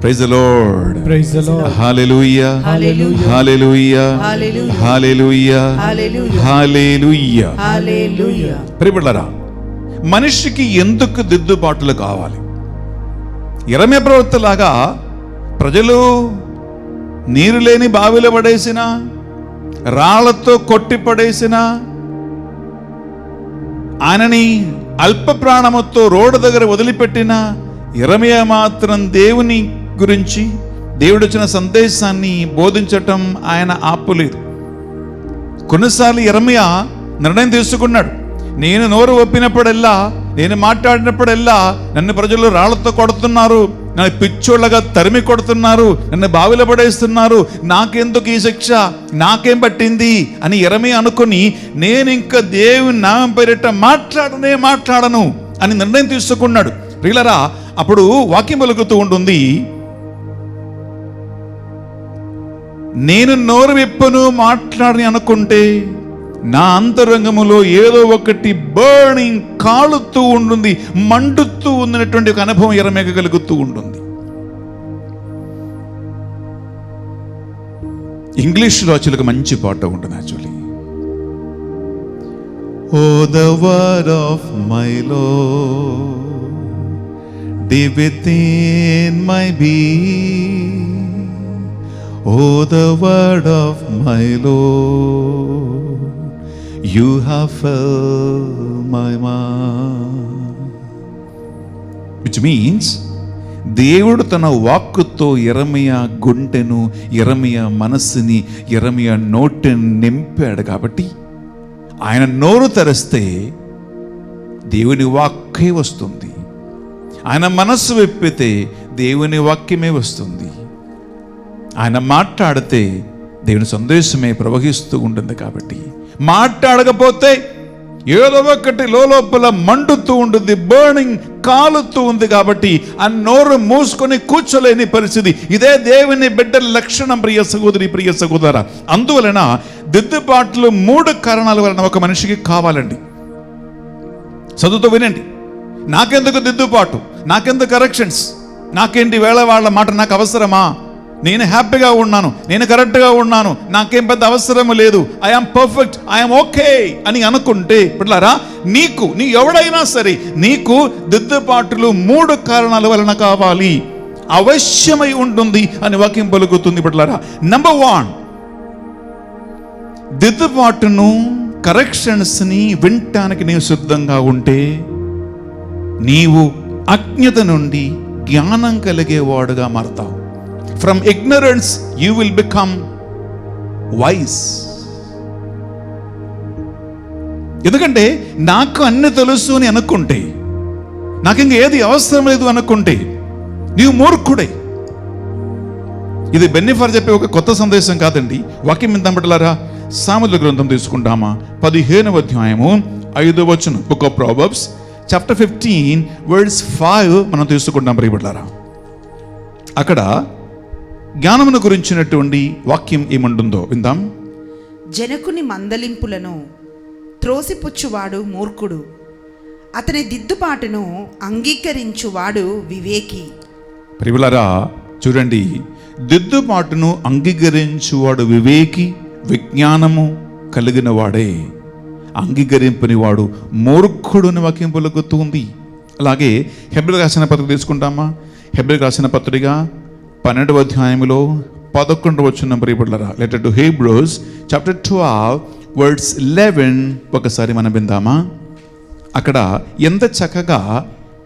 [SPEAKER 1] Praise the Lord.
[SPEAKER 7] Praise the Lord.
[SPEAKER 1] Hallelujah,
[SPEAKER 8] hallelujah,
[SPEAKER 1] hallelujah,
[SPEAKER 8] hallelujah,
[SPEAKER 1] hallelujah,
[SPEAKER 8] hallelujah,
[SPEAKER 1] hallelujah.
[SPEAKER 8] Hallelujah.
[SPEAKER 1] ప్రియబిడ్డలారా, మనిషికి ఎందుకు దిద్దుబాటులు కావాలి? యెరెమయా ప్రవక్తలాగా ప్రజలు నీరు లేని బావిలో పడేసిన, రాళ్లతో కొట్టి పడేసిన, ఆయనని అల్ప ప్రాణముతో రోడ్డు దగ్గర వదిలిపెట్టిన యెరెమయా మాత్రం దేవుని గురించి, దేవుడు వచ్చిన సందేశాన్ని బోధించటం ఆయన ఆపులేదు. కొన్నిసార్లు యెరెమయా నిర్ణయం తీసుకున్నాడు, నేను నోరు ఒప్పినప్పుడల్లా, నేను మాట్లాడినప్పుడల్లా నన్ను ప్రజలు రాళ్లతో కొడుతున్నారు, నన్ను పిచ్చోళ్ళగా తరిమి కొడుతున్నారు, నన్ను బావిలో పడేస్తున్నారు, నాకెందుకు ఈ శిక్ష, నాకేం పట్టింది అని యెరెమయా అనుకుని, నేను ఇంకా దేవుని నామం పేరిట మాట్లాడను అని నిర్ణయం తీసుకున్నాడు. ప్రియులారా, అప్పుడు వాక్యం పలుకుతూ ఉంటుంది, నేను నోరు విప్పను మాట్లాడని అనుకుంటే నా అంతరంగములో ఏదో ఒకటి బర్నింగ్, కాలుతూ ఉంటుంది, మండుతూ ఉన్నటువంటి ఒక అనుభవం యెరెమయాకు కలుగుతూ ఉంటుంది. ఇంగ్లీష్లో యాక్చువల్గా మంచి పాట ఉంటుంది. Actually, O the word of my lord deep within my being, oh the word of my Lord, you have filled my mind. Which means దేవుడు తన వాక్కుతో యెరెమయా గుండెను, యెరెమయా మనస్సుని, యెరెమయా నోటిని నింపాడు. కాబట్టి ఆయన నోరు తెరిస్తే దేవుని వాక్కే వస్తుంది, ఆయన మనస్సు విప్పితే దేవుని వాక్యమే వస్తుంది, ఆయన మాట్లాడితే దేవుని సందేశమే ప్రవహిస్తూ ఉంటుంది. కాబట్టి మాట్లాడకపోతే ఏదో ఒకటి లోపల మండుతూ ఉంటుంది, బర్నింగ్, కాలుతూ ఉంది. కాబట్టి ఆ నోరు మూసుకొని కూర్చోలేని పరిస్థితి. ఇదే దేవుని బిడ్డల లక్షణం. ప్రియ సహోదరి, ప్రియ సహోదర, అందువలన దిద్దుబాట్లు 3 కారణాల వలన ఒక మనిషికి కావాలండి. చదువుతూ వినండి. నాకెందుకు దిద్దుబాటు, నాకెందుకు కరెక్షన్స్, నాకేంటి వేళ వాళ్ళ మాట నాకు అవసరమా, నేను హ్యాపీగా ఉన్నాను, నేను కరెక్ట్గా ఉన్నాను, నాకేం పెద్ద అవసరం లేదు, ఐఆమ్ పర్ఫెక్ట్, ఐఆమ్ ఓకే అని అనుకుంటే, పిల్లరా, నీ ఎవడైనా సరే నీకు దిద్దుబాటులు 3 కారణాల వలన కావాలి, అవశ్యమై ఉంటుంది అని వాక్యం పలుకుతుంది. పిల్లరా, నంబర్ 1, దిద్దుబాటును, కరెక్షన్స్ని వినటానికి నీవు సిద్ధంగా ఉంటే నీవు అజ్ఞత నుండి జ్ఞానం కలిగేవాడుగా మారతావు. From ignorance you will become wise. ఎందుకంటే నాకు అన్ని తెలుసు అని అనుకుంటే, నాకు ఇంక ఏది అవసరం లేదు అనుకుంటే నీవు మూర్ఖుడే. ఇది బెన్నిఫర్ చెప్పే ఒక కొత్త సందేశం కాదండి. వాక్యం ఎంత బిడ్డలారా, సామెతల గ్రంథం తీసుకుంటామా, 15వ అధ్యాయము 5వ వచనం, book of proverbs chapter 15 verse 5 మనం తీసుకుంటాం. ప్రియబిడ్డలారా, అక్కడ జ్ఞానమును గురించినటువంటి వాక్యం ఏమంటుందో విందాం.
[SPEAKER 8] జనకుని మందలింపులను త్రోసిపుచ్చువాడు మూర్ఖుడు, అతని దిద్దుబాటును అంగీకరించువాడు వివేకి.
[SPEAKER 1] ప్రియబిడ్డలారా చూడండి, దిద్దుబాటును అంగీకరించువాడు వివేకి, విజ్ఞానము కలిగిన వాడే. అంగీకరింపని వాడు మూర్ఖుడుని వాక్యం పలుకుతుంది. అలాగే హెబ్రీయులకు రాసిన పత్రిక తీసుకుంటామా, హెబ్రీయులకు రాసిన పత్రిక 12వ అధ్యాయంలో 11వ వచనం. ప్రియబిడ్డలారా, letter to Hebrews chapter 12 verse 11 ఒకసారి మనం విందామా. అక్కడ ఎంత చక్కగా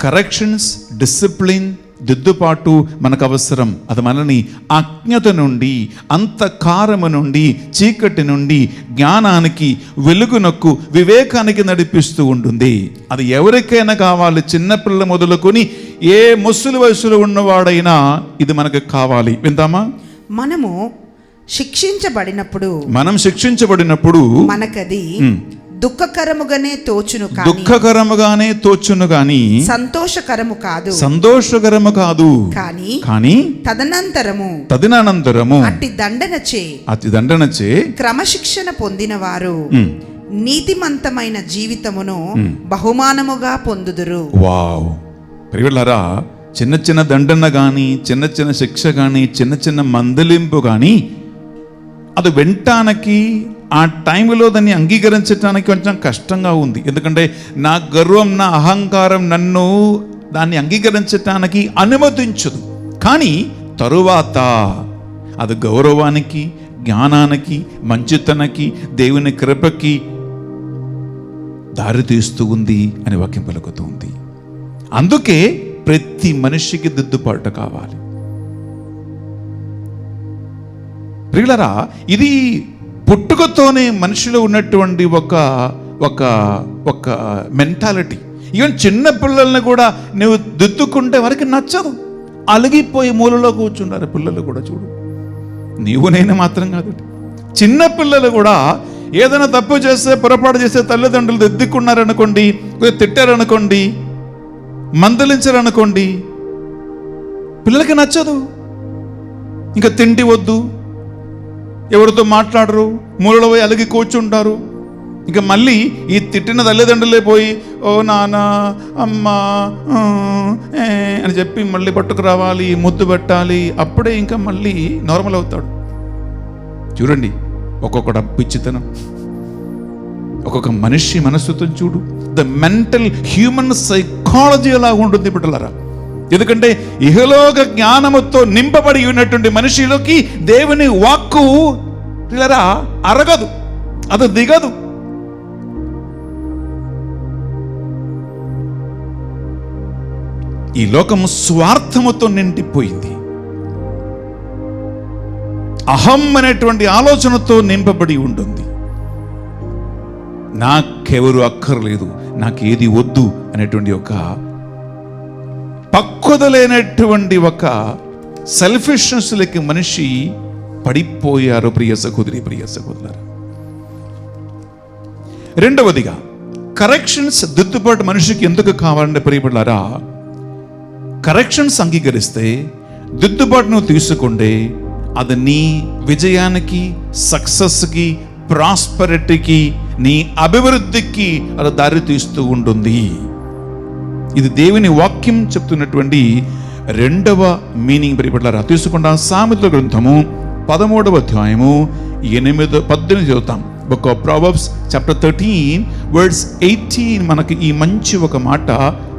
[SPEAKER 1] కరెక్షన్స్, డిసిప్లిన్, దిద్దుబాటు మనకు అవసరం. అది మనల్ని అజ్ఞత నుండి, అంతకారము నుండి, చీకటి నుండి జ్ఞానానికి, వెలుగునకు, వివేకానికి నడిపిస్తూ ఉంటుంది. అది ఎవరికైనా కావాలి, చిన్నపిల్లల మొదలుకొని ఏ ముసలి వయసులో ఉన్నవాడైనా ఇది మనకు కావాలి. విందామా.
[SPEAKER 8] మనము శిక్షించబడినప్పుడు
[SPEAKER 1] మనం శిక్షించబడినప్పుడు
[SPEAKER 8] మనకది
[SPEAKER 1] ఉమ్,
[SPEAKER 8] దుఃఖకరముగానే తోచును కానీ
[SPEAKER 1] దుఃఖకరముగానే తోచును గాని
[SPEAKER 8] సంతోషకరము కాదు.
[SPEAKER 1] సంతోషకరము కాదు.
[SPEAKER 8] కానీ
[SPEAKER 1] కానీ
[SPEAKER 8] తదనంతరము
[SPEAKER 1] అట్టి
[SPEAKER 8] అట్టి
[SPEAKER 1] దండనచే
[SPEAKER 8] క్రమశిక్షణ పొందిన వారు
[SPEAKER 1] ఉమ్,
[SPEAKER 8] నీతిమంతమైన జీవితమును బహుమానముగా పొందుదురు.
[SPEAKER 1] వావ్ ప్రియులారా, చిన్న చిన్న దండన కానీ, చిన్న చిన్న శిక్ష కానీ, చిన్న చిన్న మందలింపు కానీ అది వినటానికి, ఆ టైంలో దాన్ని అంగీకరించడానికి కొంచెం కష్టంగా ఉంది. ఎందుకంటే నా గర్వం, నా అహంకారం నన్ను దాన్ని అంగీకరించటానికి అనుమతించదు. కానీ తరువాత అది గౌరవానికి, జ్ఞానానికి, మంచితనకి, దేవుని కృపకి దారి తీస్తూ ఉంది అని వాక్యం పలుకుతూ ఉంది. అందుకే ప్రతి మనిషికి దిద్దుబాటు కావాలి. ప్రియులరా, ఇది పుట్టుకతోనే మనిషిలో ఉన్నటువంటి ఒక ఒక ఒక మెంటాలిటీ. ఈవెన్ చిన్న పిల్లల్ని కూడా నువ్వు దిద్దుకుంటే వారికి నచ్చదు, అలిగిపోయి మూలలో కూర్చున్నారు పిల్లలు కూడా. చూడు, నీవు నేను మాత్రం కాదు, చిన్న పిల్లలు కూడా ఏదైనా తప్పు చేస్తే, పొరపాటు చేస్తే తల్లిదండ్రులు దిద్దుకున్నారనుకోండి, తిట్టారనుకోండి, మందలించారనుకోండి, పిల్లలకి నచ్చదు. ఇంకా తిండి వద్దు, ఎవరితో మాట్లాడరు, మూలలో పోయి అలిగి కూర్చుంటారు. ఇంకా మళ్ళీ ఈ తిట్టిన తల్లిదండ్రులే పోయి ఓ నాన్న, అమ్మ అని చెప్పి మళ్ళీ పట్టుకు రావాలి, ముద్దు పెట్టాలి. అప్పుడే ఇంకా మళ్ళీ నార్మల్ అవుతాడు. చూడండి, ఒక్కొక్కటి పిచ్చితనం, ఒక్కొక్క మనిషి మనస్తత్వం చూడు. ద మెంటల్ హ్యూమన్ సైకాలజీ ఎలా ఉంటుంది బిడ్డలారా. ఎందుకంటే ఇహలోక జ్ఞానముతో నింపబడి ఉన్నటువంటి మనిషిలోకి దేవుని వాక్కు పిల్లరా అరగదు, అది దిగదు. ఈ లోకము స్వార్థముతో నిండిపోయింది, అహం అనేటువంటి ఆలోచనతో నింపబడి ఉంటుంది. నాకెవరు అక్కర్లేదు, నాకేది వద్దు అనేటువంటి ఒక పక్వత లేనటువంటి ఒక సెల్ఫిష్నెస్లకి మనిషి పడిపోయారు. ప్రియ సహోదరి, ప్రియ సహోదరులారా, రెండవదిగా కరెక్షన్స్, దిద్దుబాటు మనిషికి ఎందుకు కావాలంటే ప్రియబిడ్డలారా, కరెక్షన్స్ అంగీకరిస్తే, దిద్దుబాటును తీసుకుంటే అది నీ విజయానికి, సక్సెస్కి, ప్రాస్పరిటీకి, నీ అభివృద్ధికి అది దారి తీస్తూ ఉంటుంది. ఇది దేవుని వాక్యం చెప్తున్నటువంటి రెండవ మీనింగ్. ప్రియబిడ్డలారా, తీసుకుంటాం సామెతల గ్రంథము 13వ అధ్యాయము 8-18 చదువుతాం. Book of proverbs chapter 13 words 18 మనకి ఈ మంచి ఒక మాట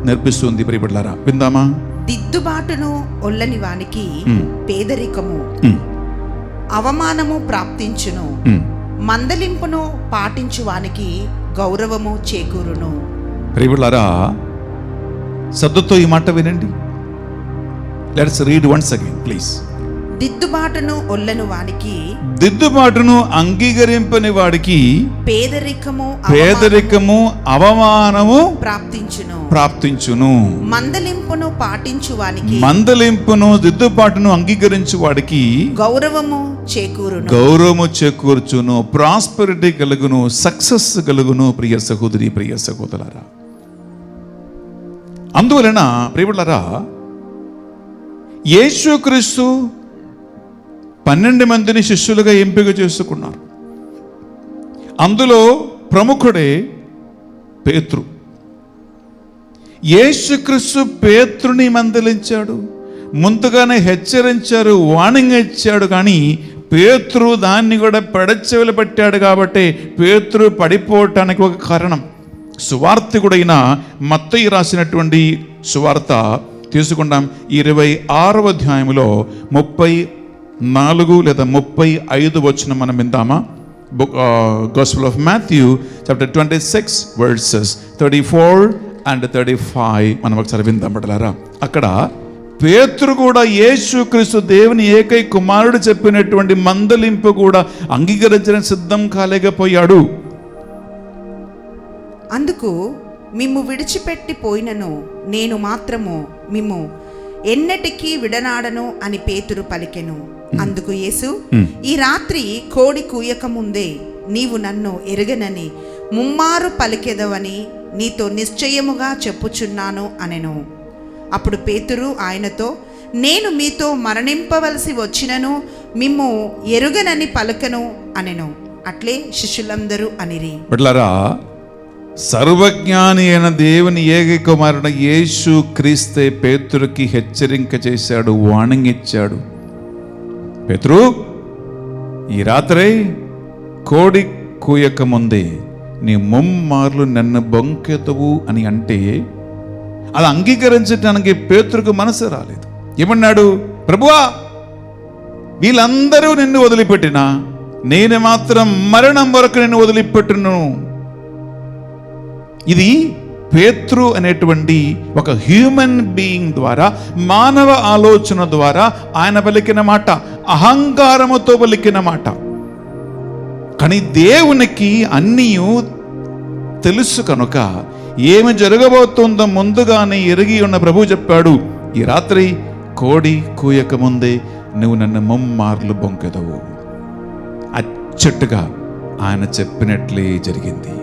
[SPEAKER 1] నేర్పిస్తుంది. ప్రియబిడ్డలారా, విందామా?
[SPEAKER 8] దిద్దుబాటును ఒల్లని వానికి పేదరికము, అవమానము ప్రాప్తించును. మందలింపును పాటించు వానికి గౌరవము చేకూరును.
[SPEAKER 1] ప్రియబిడ్డలారా, శ్రద్ధతో ఈ మాట వినండి. Let's read once again please.
[SPEAKER 8] దిద్దుబాటును ఒల్లని వానికి,
[SPEAKER 1] దిద్దుబాటును అంగీకరింపని వాడికి
[SPEAKER 8] పేదరికము
[SPEAKER 1] అవమానము
[SPEAKER 8] ప్రాప్తించును. మందలింపును పాటించు వానికి,
[SPEAKER 1] మందలింపును దిద్దుబాటును అంగీకరించు వాడికి గౌరవము చేకూర్చును, ప్రాస్పెరిటీ కలుగును, సక్సెస్ కలుగును. ప్రియ సహోదరి, ప్రియ సహోదరులారా, అందువలన ప్రియబిడ్డలారా, యేసుక్రీస్తు 12 మందిని శిష్యులుగా ఎంపిక చేసుకున్నారు. అందులో ప్రముఖుడే పేతురు. యేసుక్రీస్తు పేతురుని మందలించాడు, ముందుగానే హెచ్చరించారు, వార్నింగ్ ఇచ్చాడు. కానీ పేతురు దాన్ని కూడా పెడచెవిలు పెట్టాడు. కాబట్టి పేతురు పడిపోవటానికి ఒక కారణం. సువార్తికుడైన మత్తయి రాసినటువంటి సువార్త తీసుకుంటాం, 26వ అధ్యాయంలో 34 లేదా 35 వచనం మనం విందామా? Gospel of Matthew chapter 26 verses 34 and 35 మనం ఒకసారి విందాం బిడ్డలారా. అక్కడ పేతురు కూడా యేసుక్రీస్తు దేవుని ఏకైక కుమారుడు చెప్పినటువంటి మందలింపు కూడా అంగీకరించడానికి సిద్ధం కాలేకపోయాడు.
[SPEAKER 8] అందుకు మిమ్ము విడిచిపెట్టి పోయినను నేను మాత్రము మిమ్ము ఎన్నటికీ విడనాడను అని పేతురు పలికెను. అందుకు యేసు, ఈ రాత్రి కోడి కూయక ముందే నీవు నన్ను ఎరుగనని ముమ్మారు పలికెదవని నీతో నిశ్చయముగా చెప్పుచున్నాను అనెను. అప్పుడు పేతురు ఆయనతో, నేను మీతో మరణింపవలసి వచ్చినను మిమ్ము ఎరుగనని పలకను అనెను. అట్లే శిష్యులందరూ అనిరి.
[SPEAKER 1] బిడ్డలారా, సర్వజ్ఞాని అయిన దేవుని ఏకైక కుమారుడు యేసు క్రీస్తే పేతురుకి హెచ్చరిక చేశాడు, వార్నింగ్ ఇచ్చాడు. పేతురు, ఈ రాత్రి కోడి కూయక ముందే నీ ముమ్మార్లు నన్ను బొంకెదవు అని అంటే అది అంగీకరించడానికి పేతురుకు మనసు రాలేదు. ఏమన్నాడు? ప్రభువా, వీళ్ళందరూ నిన్ను వదిలిపెట్టినా నేను మాత్రం మరణం వరకు నిన్ను వదిలిపెట్టును. ఇది పేతురు అనేటువంటి ఒక హ్యూమన్ బీయింగ్ ద్వారా, మానవ ఆలోచన ద్వారా ఆయన పలికిన మాట, అహంకారముతో పలికిన మాట. కానీ దేవునికి అన్నీ తెలుసు కనుక ఏమి జరగబోతుందో ముందుగానే ఎరిగి ఉన్న ప్రభువు చెప్పాడు, ఈ రాత్రి కోడి కూయక ముందే నువ్వు నన్ను ముమ్మార్లు బొంకెదవు. అచ్చట్టుగా ఆయన చెప్పినట్లే జరిగింది.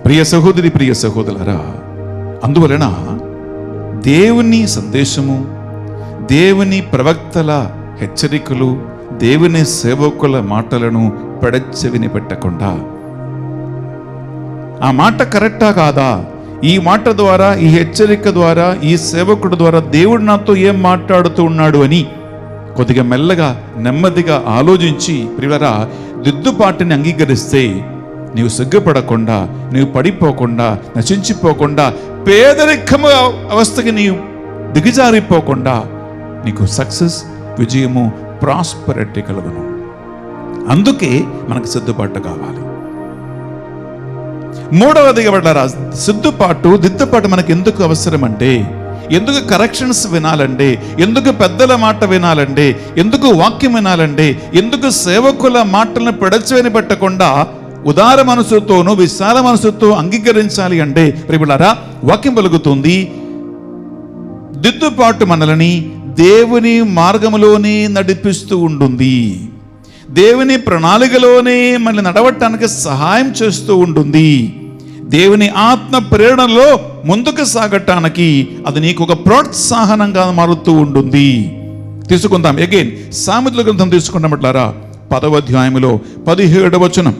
[SPEAKER 1] ప్రియ సహోదరి, ప్రియ సహోదరులారా, అందువలన దేవుని సందేశము, దేవుని ప్రవక్తల హెచ్చరికలు, దేవుని సేవకుల మాటలను పెడచెవిని పెట్టకుండా ఆ మాట కరెక్టా కాదా, ఈ మాట ద్వారా, ఈ హెచ్చరిక ద్వారా, ఈ సేవకుడు ద్వారా దేవుడు నాతో ఏం మాట్లాడుతూ ఉన్నాడు అని కొద్దిగా మెల్లగా నెమ్మదిగా ఆలోచించి ప్రియులారా దిద్దుపాటుని అంగీకరిస్తే నీవు సిగ్గుపడకుండా, నీవు పడిపోకుండా, నశించిపోకుండా, పేదరికము అవస్థకి నీవు దిగజారిపోకుండా నీకు సక్సెస్, విజయము, ప్రాస్పరిటీ కలుగును. అందుకే మనకు సిద్ధపాటు కావాలి. మూడవదిగా బిడ్డలారా, సిద్ధపాటు, దిద్దుపాటు మనకు ఎందుకు అవసరం అంటే, ఎందుకు కరెక్షన్స్ వినాలంటే, ఎందుకు పెద్దల మాట వినాలంటే, ఎందుకు వాక్యం వినాలంటే, ఎందుకు సేవకుల మాటలను పెడచెవిని పెట్టకుండా ఉదార మనసుతోనూ విశాల మనసుతో అంగీకరించాలి అంటే, ప్రియులారా వాక్యం పలుకుతుంది, దిద్దుపాటు మనల్ని దేవుని మార్గములోనే నడిపిస్తూ ఉంటుంది, దేవుని ప్రణాళికలోనే మనల్ని నడవటానికి సహాయం చేస్తూ ఉంటుంది, దేవుని ఆత్మ ప్రేరణలో ముందుకు సాగటానికి అది నీకు ఒక ప్రోత్సాహనంగా మారుతూ ఉంటుంది. తీసుకుందాం అగైన్ సామెతల గ్రంథం తీసుకున్నట్లారా 10వ అధ్యాయములో 17వ వచనం,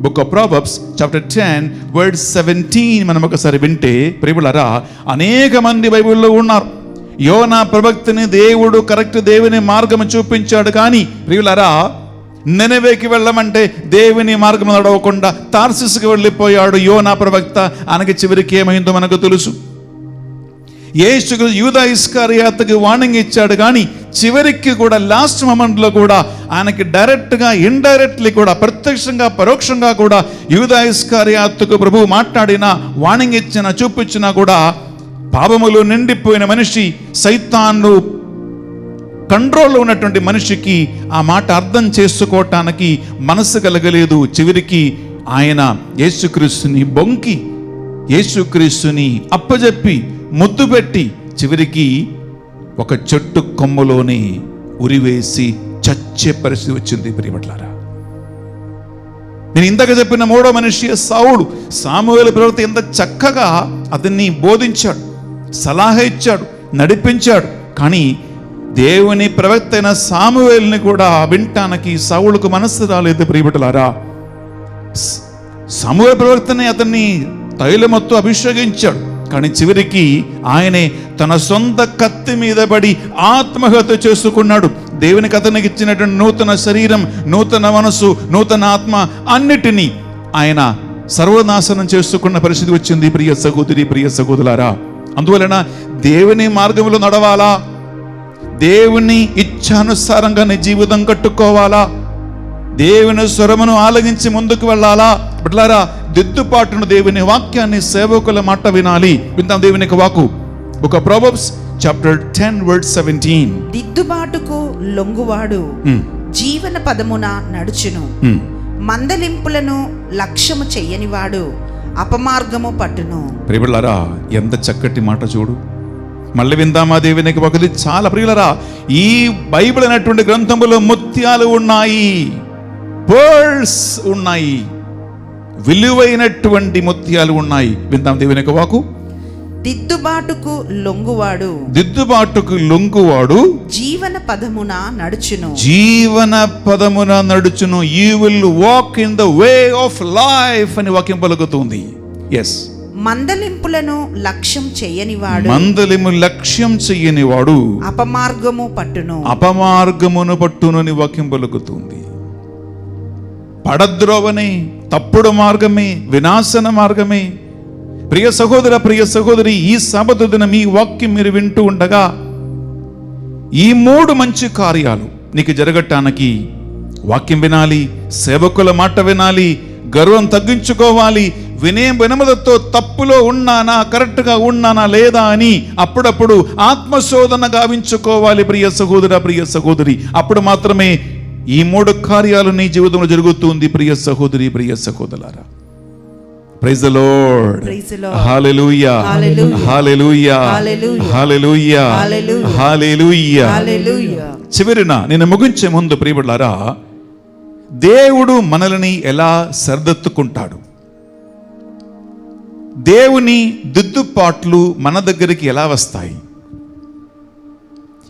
[SPEAKER 1] book of proverbs chapter 10 word 17 మనం ఒకసారి వింటే, ప్రియులారా అనేక మంది బైబిల్లో ఉన్నారు. యోనా ప్రవక్తని దేవుడు కరెక్ట్ దేవుని మార్గం చూపించాడు, కానీ ప్రియులారా నెనెవేకి వెళ్ళమంటే దేవుని మార్గం నడవకుండా తార్సిస్కి వెళ్ళిపోయాడు యోనా ప్రవక్త. ఆయనకి చివరికి ఏమైందో మనకు తెలుసు. యేసు యూదా ఇస్కరియోతుకి వార్నింగ్ ఇచ్చాడు, కానీ చివరికి కూడా లాస్ట్ మొమెంట్లో కూడా ఆయనకి డైరెక్ట్గా, ఇండైరెక్ట్లీ కూడా, ప్రత్యక్షంగా పరోక్షంగా కూడా యూదా ఇస్కరియోతుకు ప్రభువు మాట్లాడినా, వార్నింగ్ ఇచ్చినా, చూపించినా కూడా పాపములు నిండిపోయిన మనిషి, సైతాను కంట్రోల్లో ఉన్నటువంటి మనిషికి ఆ మాట అర్థం చేసుకోవటానికి మనసు కలగలేదు. చివరికి ఆయన యేసుక్రీస్తుని బొంకి, యేసుక్రీస్తుని అప్పజెప్పి, ముద్దు పెట్టి, చివరికి ఒక చెట్టు కొమ్మలోనే ఉరివేసి చచ్చే పరిస్థితి వచ్చింది. ప్రియమట్లారా, నేను ఇందాక చెప్పిన మూడో మనిషి సౌలు. సామువేలు ప్రవక్త ఎంత చక్కగా అతన్ని బోధించాడు, సలహా ఇచ్చాడు, నడిపించాడు. కానీ దేవుని ప్రవక్త అయిన సామువేలుని కూడా వింటానికి సౌలుకు మనస్సు రాలేదు. ప్రియబిడ్డలారా, సామువేలు ప్రవక్తని అతన్ని తైలమొత్తు అభిషేకించాడు, కానీ చివరికి ఆయనే తన సొంత కత్తి మీద పడి ఆత్మహత్య చేసుకున్నాడు. దేవునికి అతనికి ఇచ్చినటువంటి నూతన శరీరం, నూతన మనసు, నూతన ఆత్మ అన్నిటినీ ఆయన సర్వనాశనం చేసుకున్న పరిస్థితి వచ్చింది. ప్రియ సహోదరి, ప్రియ సహోదరులారా, అందువలన దేవుని మార్గంలో నడవాలా, దేవుని ఇచ్ఛానుసారంగా నీ జీవితం కట్టుకోవాలా, దేవుని స్వరమును ఆలగించి ముందుకు వెళ్ళాలా. బిడ్డలారా, దిద్దుపాటును, దేవుని వాక్యాన్ని, సేవకుల మాట వినాలి. విందాం దేవుని వాక్కు. Book of proverbs chapter 10 word 17.
[SPEAKER 8] దిద్దుబాటుకు లొంగువాడు జీవన పదమున నడుచును, మందలింపులను లక్ష్యము చెయ్యనివాడు అపమార్గము పట్టును.
[SPEAKER 1] ప్రియబిడ్డలారా, ఎంత చక్కటి మాట చూడు. మళ్ళీ విందామా దేవునికి ఒకటి చాలా ప్రియులరా, ఈ బైబిల్ అనేటువంటి గ్రంథములో ముత్యాలు ఉన్నాయి, పర్ల్స్ ఉన్నాయి, విలువైనటువంటి ముత్యాలు ఉన్నాయి. విందాం దేవుని యొక్క వాకు.
[SPEAKER 8] దిద్దుబాటుకు లొంగువాడు
[SPEAKER 1] దిద్దుబాటుకు లొంగువాడు
[SPEAKER 8] జీవన పదమున నడుచును.
[SPEAKER 1] జీవన పదమున నడుచును. You will walk in the way of life అని వాక్యం పలుకుతుంది. ఎస్.
[SPEAKER 8] మందలింపులను లక్ష్యం చేయనివాడు
[SPEAKER 1] మందలిము లక్ష్యం చెయ్యనివాడు
[SPEAKER 8] అపమార్గము పట్టును.
[SPEAKER 1] అపమార్గమును పట్టును అని వాక్యం పలుకుతుంది. పడద్రోవనే, తప్పుడు మార్గమే, వినాశన మార్గమే. ప్రియ సహోదర, ప్రియ సహోదరి, ఈ సబతు దినం ఈ వాక్యం మీరు వింటూ ఉండగా ఈ 3 మంచి కార్యాలు నీకు జరగటానికి వాక్యం వినాలి, సేవకుల మాట వినాలి, గర్వం తగ్గించుకోవాలి, వినయముతో తప్పులో ఉన్నానా, కరెక్ట్గా ఉన్నానా లేదా అని అప్పుడప్పుడు ఆత్మశోధన గావించుకోవాలి. ప్రియ సహోదర, ప్రియ సహోదరి, అప్పుడు మాత్రమే ఈ 3 కార్యాలు నీ జీవితంలో జరుగుతుంది. ప్రియ సహోదరి, ప్రియ సహోదరులారా. Praise the Lord.
[SPEAKER 8] Praise the Lord.
[SPEAKER 1] హల్లెలూయా,
[SPEAKER 8] Hallelujah.
[SPEAKER 1] హల్లెలూయా,
[SPEAKER 8] Hallelujah.
[SPEAKER 1] హల్లెలూయా,
[SPEAKER 8] Hallelujah.
[SPEAKER 1] హల్లెలూయా.
[SPEAKER 8] హల్లెలూయా.
[SPEAKER 1] చివరిన నేను ముగించే ముందు ప్రియబిడ్డలారా, దేవుడు మనల్ని ఎలా సరిదిద్దుకుంటాడు, దేవుని దిద్దుపాట్లు మన దగ్గరికి ఎలా వస్తాయి,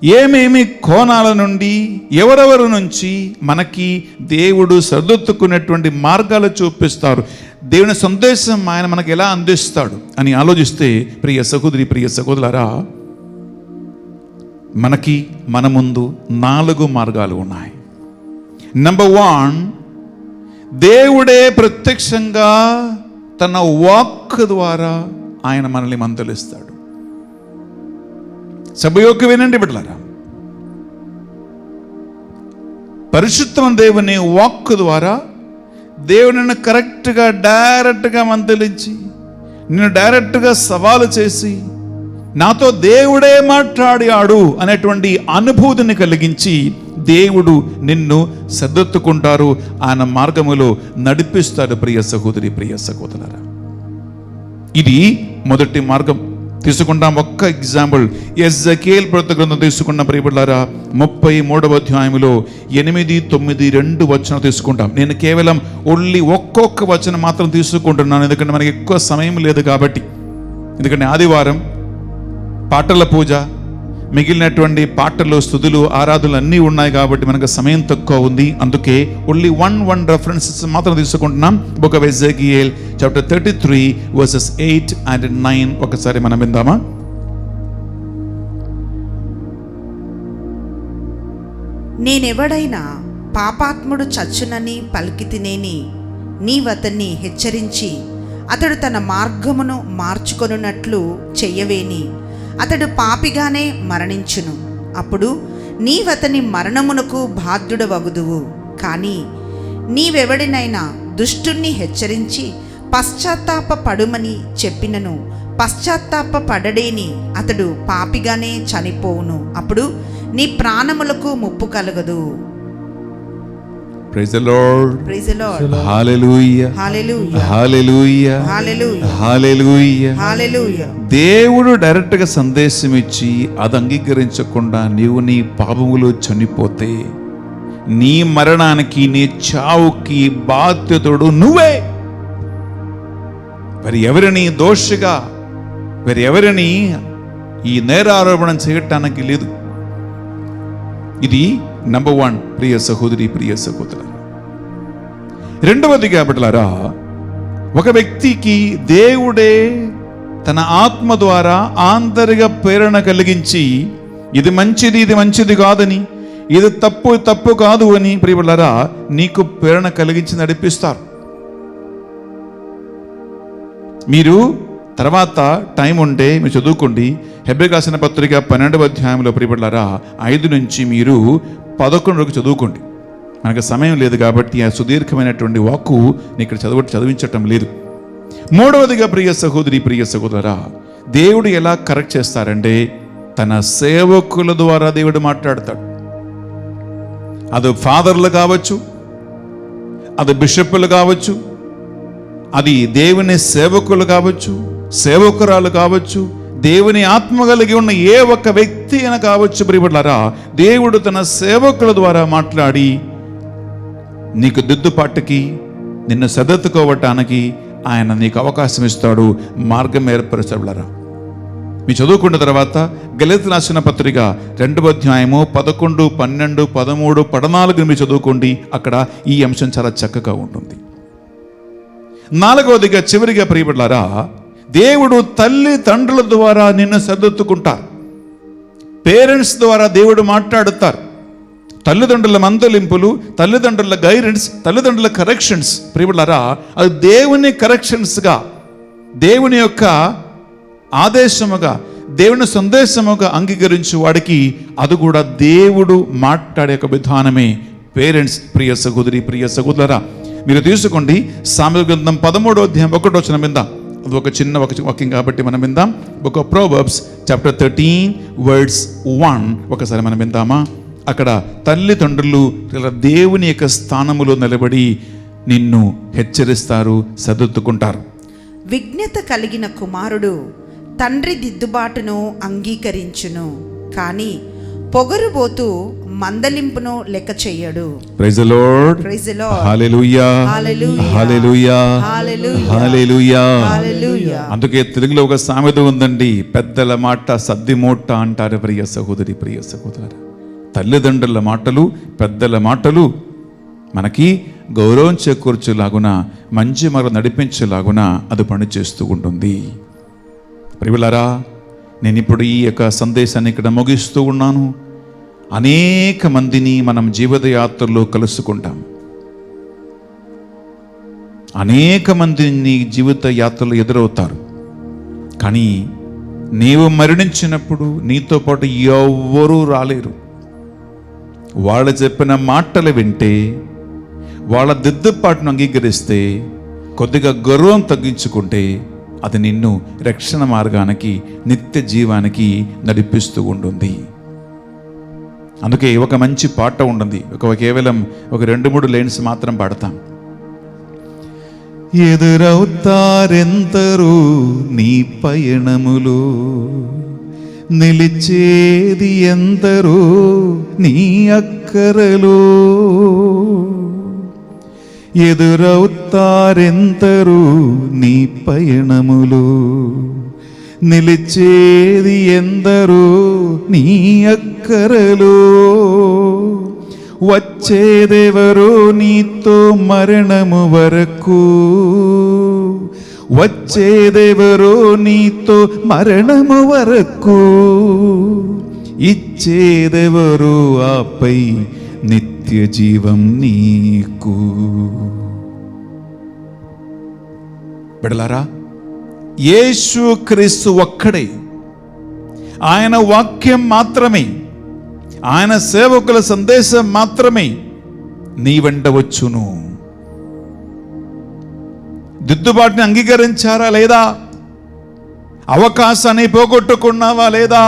[SPEAKER 1] ఏమేమి కోణాల నుండి ఎవరెవరి నుంచి మనకి దేవుడు సరిదిద్దుకునేటువంటి మార్గాలు చూపిస్తారు, దేవుని సందేశం ఆయన మనకు ఎలా అందిస్తాడు అని ఆలోచిస్తే ప్రియ సహోదరి, ప్రియ సహోదరులారా, మనకి మన ముందు 4 మార్గాలు ఉన్నాయి. నంబర్ 1, దేవుడే ప్రత్యక్షంగా తన వాక్ ద్వారా ఆయన మనల్ని మందలిస్తాడు. సభయోకి వినండి బిడ్డలారా, పరిశుద్ధమైన దేవుని వాక్ ద్వారా దేవునిని కరెక్ట్గా డైరెక్ట్గా మందలించి, నిన్ను డైరెక్ట్గా సవాలు చేసి, నాతో దేవుడే మాట్లాడాడు అనేటువంటి అనుభూతిని కలిగించి దేవుడు నిన్ను సరిదిద్దుకుంటారు, ఆయన మార్గములో నడిపిస్తాడు. ప్రియ సహోదరి, ప్రియ సహోదరులారా, ఇది మొదటి మార్గం. తీసుకుంటాం ఒక్క ఎగ్జాంపుల్. ఎజ్జకేల్ ప్రవక్త గ్రంథం తీసుకున్న ప్రియబిడ్డలారా, 33వ అధ్యాయంలో 8, 9, 2 వచనం తీసుకుంటాం. నేను కేవలం ఓన్లీ ఒక్కొక్క వచనం మాత్రం తీసుకుంటున్నాను, ఎందుకంటే మనకి ఎక్కువ సమయం లేదు కాబట్టి. ఎందుకంటే ఆదివారం పాటల పూజ, మిగిలినటువంటి పాటలు, స్తుతులు, ఆరాధనలు అన్నీ ఉన్నాయి కాబట్టి మనకు సమయం తక్కువ ఉంది. అందుకే ఓన్లీ 1 రెఫరెన్సెస్ మాత్రం తీసుకుంటున్నాం. Book of Ezekiel chapter 33 verses 8 and 9 ఒకసారి మనం విందామా?
[SPEAKER 8] నేనెవడైనా పాపాత్ముడు చచ్చునని పలికితినేని నీవతన్ని హెచ్చరించి అతడు తన మార్గమును మార్చుకొనున్నట్లు చెయ్యవేని అతడు పాపిగానే మరణించును. అప్పుడు నీవతని మరణమునకు బాధ్యుడవగుదువు. కానీ నీవెవడినైనా దుష్టుణ్ణి హెచ్చరించి పశ్చాత్తాప పడుమని చెప్పినను పశ్చాత్తాప పడడేని అతడు పాపిగానే చనిపోవును. అప్పుడు నీ ప్రాణములకు ముప్పు కలగదు.
[SPEAKER 1] Praise the Lord.
[SPEAKER 8] Praise the Lord.
[SPEAKER 1] Hallelujah.
[SPEAKER 8] Hallelujah.
[SPEAKER 1] Hallelujah.
[SPEAKER 8] Hallelujah.
[SPEAKER 1] Hallelujah.
[SPEAKER 8] Hallelujah.
[SPEAKER 1] దేవుడు డైరెక్ట్గా సందేశం ఇచ్చి అది అంగీకరించకుండా నీవు నీ పాపములో చనిపోతే నీ మరణానికి, నీ చావుకి బాధ్యతుడు నువ్వే. మరి ఎవరిని దోషిగా, మరి ఎవరిని ఈ నేరారోపణ చేయటానికి లేదు. ఇది నంబర్ 1 ప్రియ సహోదరి, ప్రియ సహోదరు. రెండవదిగా బిడ్డలారా, ఒక వ్యక్తికి దేవుడే తన ఆత్మ ద్వారా ఆంతరిక ప్రేరణ కలిగించి ఇది మంచిది, ఇది మంచిది కాదని, ఇది తప్పు కాదు అని ప్రియబిడ్డలారా నీకు ప్రేరణ కలిగించి నడిపిస్తారు. మీరు తర్వాత టైం ఉంటే మీరు చదువుకోండి. హెబ్రీయులకు రాసిన పత్రిక 12వ అధ్యాయంలో ప్రియబిడ్డలారా 5 నుంచి మీరు 11 వరకు చదువుకోండి. మనకు సమయం లేదు కాబట్టి ఆ సుదీర్ఘమైనటువంటి వాక్కు ఇక్కడ చదివించటం లేదు. మూడవదిగా ప్రియ సహోదరి, ప్రియ సహోదరా, దేవుడు ఎలా కరెక్ట్ చేస్తారంటే తన సేవకుల ద్వారా దేవుడు మాట్లాడతాడు. అది ఫాదర్లు కావచ్చు, అది బిషప్పులు కావచ్చు, అది దేవుని సేవకులు కావచ్చు, సేవకురాలు కావచ్చు, దేవుని ఆత్మ కలిగి ఉన్న ఏ ఒక్క వ్యక్తి అయినా కావచ్చు ప్రియబిడ్డలారా, దేవుడు తన సేవకుల ద్వారా మాట్లాడి నీకు దిద్దుపాటుకి, నిన్ను సరిదిద్దుకోవటానికి ఆయన నీకు అవకాశం ఇస్తాడు, మార్గం ఏర్పరుస్తాడు. మీరు చదువుకున్న తర్వాత గలతీయులకు రాసిన పత్రిక 2వ అధ్యాయము 11, 12, 13, 14 మీరు చదువుకోండి. అక్కడ ఈ అంశం చాలా చక్కగా ఉంటుంది. 4వదిగా చివరిగా ప్రియబిడ్డలారా, దేవుడు తల్లి తండ్రుల ద్వారా నిన్ను సరిదిద్దుకుంటారు. పేరెంట్స్ ద్వారా దేవుడు మాట్లాడుతారు. తల్లిదండ్రుల మందలింపులు, తల్లిదండ్రుల గైడెన్స్, తల్లిదండ్రుల కరెక్షన్స్ ప్రియబిడ్డలారా, అది దేవుని కరెక్షన్స్గా, దేవుని యొక్క ఆదేశముగా, దేవుని సందేశముగా అంగీకరించు వాడికి అది కూడా దేవుడు మాట్లాడే ఒక విధానమే పేరెంట్స్. ప్రియ సహోదరి, ప్రియ సహోదరా, మీరు తీసుకోండి సామెతల గ్రంథం 13వ అధ్యాయం 1వ వచనం విందాం. అది ఒక చిన్న వాక్యం కాబట్టి మనం విందాం. Book of Proverbs chapter 13 words 1 ఒకసారి మనం విందామా? అక్కడ తల్లిదండ్రులు దేవుని యొక్క స్థానములో నిలబడి నిన్ను హెచ్చరిస్తారు, సరిదిద్దుకుంటారు.
[SPEAKER 8] విజ్ఞత కలిగిన కుమారుడు తండ్రి దిద్దుబాటును అంగీకరించును, కానీ పొగరుబోతు మందలింపును లెక్క చెయ్యడు.
[SPEAKER 1] Praise the Lord.
[SPEAKER 8] Praise the Lord.
[SPEAKER 1] Hallelujah.
[SPEAKER 8] Hallelujah.
[SPEAKER 1] Hallelujah.
[SPEAKER 8] Hallelujah.
[SPEAKER 1] Hallelujah.
[SPEAKER 8] Hallelujah.
[SPEAKER 1] అందుకే తెలుగులో ఒక సామెత ఉందండి, పెద్దల మాట సద్ది మూట అంటారు. ప్రియ సహోదరి, ప్రియ సహోదరు, తల్లిదండ్రుల మాటలు, పెద్దల మాటలు మనకి గౌరవం చేకూర్చులాగున, మంచి మార్గం నడిపించేలాగున అది పనిచేస్తూ ఉంటుంది. ప్రియులారా, నేను ఇప్పుడు ఈ యొక్క సందేశాన్ని ఇక్కడ ముగిస్తూ ఉన్నాను. అనేక మందిని మనం జీవితయాత్రలో కలుసుకుంటాం. అనేక మందిని జీవిత యాత్రలో ఎదురవుతారు. కానీ నీవు మరణించినప్పుడు నీతో పాటు ఎవ్వరూ రాలేరు. వాళ్ళు చెప్పిన మాటలు వింటే, వాళ్ళ దిద్దుపాటును అంగీకరిస్తే, కొద్దిగా గౌరవం తగ్గించుకుంటే అది నిన్ను రక్షణ మార్గానికి, నిత్య జీవానికి నడిపిస్తూ ఉంటుంది. అందుకే ఒక మంచి పాట ఉంటుంది, కేవలం ఒక 2-3 లైన్స్ మాత్రం పాడతాం. ఎదురవుతారెంతరూ నీ పయనములు, నిలిచేది ఎందరో నీ అక్కరలో. ఎదురవుతారెంతరూ నీ పయనములు, నిలిచేది ఎందరో నీ అక్కరలో. వచ్చేదెవరో నీతో మరణము వరకు, వచ్చేదెవరో నీతో మరణము వరకు, ఇచ్చేదెవరో ఆపై నిత్య జీవం నీకు. బిడ్డలారా, యేసు క్రీస్తు ఒక్కడే, ఆయన వాక్యం మాత్రమే, ఆయన సేవకుల సందేశం మాత్రమే నీ వెంట వచ్చును. దిద్దుబాటుని అంగీకరించారా లేదా? అవకాశాన్ని పోగొట్టుకున్నావా లేదా?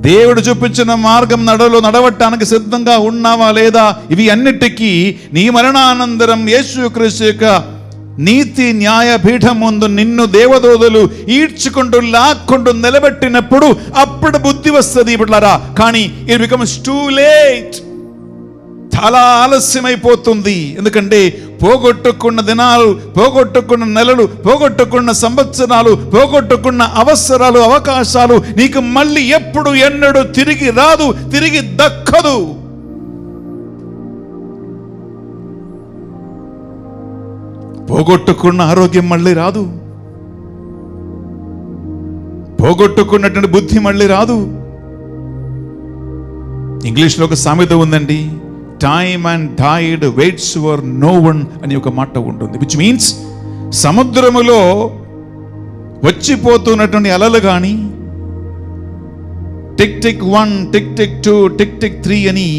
[SPEAKER 1] దేవుడు చూపించిన మార్గం నడవటానికి సిద్ధంగా ఉన్నావా లేదా? ఇవి అన్నిటికీ నీ మరణానంతరం యేసుక్రీస్తు యొక్క నీతి న్యాయ పీఠం ముందు నిన్ను దేవదూతలు ఈడ్చుకుంటూ లాక్కుంటూ నిలబెట్టినప్పుడు అప్పుడు బుద్ధి వస్తుంది బిడ్డలారా. కానీ ఇట్ బికమ్స్ టూ లేట్. చాలా ఆలస్యమైపోతుంది. ఎందుకంటే పోగొట్టుకున్న దినాలు, పోగొట్టుకున్న నెలలు, పోగొట్టుకున్న సంవత్సరాలు, పోగొట్టుకున్న అవసరాలు, అవకాశాలు నీకు మళ్ళీ ఎప్పుడు ఎన్నడూ తిరిగి రాదు, తిరిగి దక్కదు. పోగొట్టుకున్న ఆరోగ్యం మళ్ళీ రాదు, పోగొట్టుకున్నటువంటి బుద్ధి మళ్ళీ రాదు. ఇంగ్లీష్లో ఒక సామెత ఉందండి, time and tide waits for no one అని ఒక మాట ఉంటుంది. విచ్ మీన్స్ సముద్రములో వచ్చిపోతున్నటువంటి అలలు కానీ tick tick 1, tick tick 2, tick tick 3 అని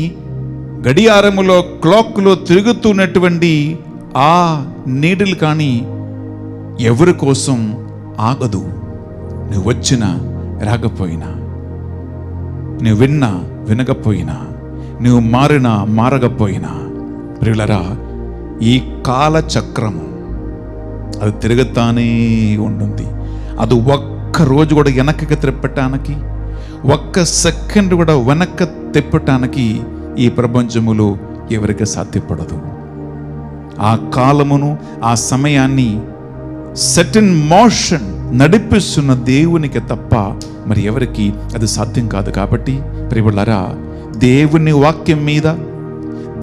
[SPEAKER 1] గడియారములో క్లాక్లో తిరుగుతున్నటువంటి ఆ నీడలు కానీ ఎవరి కోసం ఆగదు. నువ్వు వచ్చినా రాకపోయినా, నువ్వు విన్నా వినకపోయినా, నువ్వు మారినా మారకపోయినా, ప్రియులరా, ఈ కాల చక్రము అది తిరుగుతానే ఉంటుంది. అది ఒక్క ఒక్క రోజు కూడా వెనక్కి తిప్పటానికి, ఒక్క సెకండ్ కూడా వెనక్కి తిప్పటానికి ఈ ప్రపంచములో ఎవరికి సాధ్యపడదు. ఆ కాలమును, ఆ సమయాన్ని సెట్ ఇన్ మోషన్ నడిపిస్తున్న దేవునికి తప్ప మరి ఎవరికి అది సాధ్యం కాదు. కాబట్టి ప్రియులారా, దేవుని వాక్యం మీద,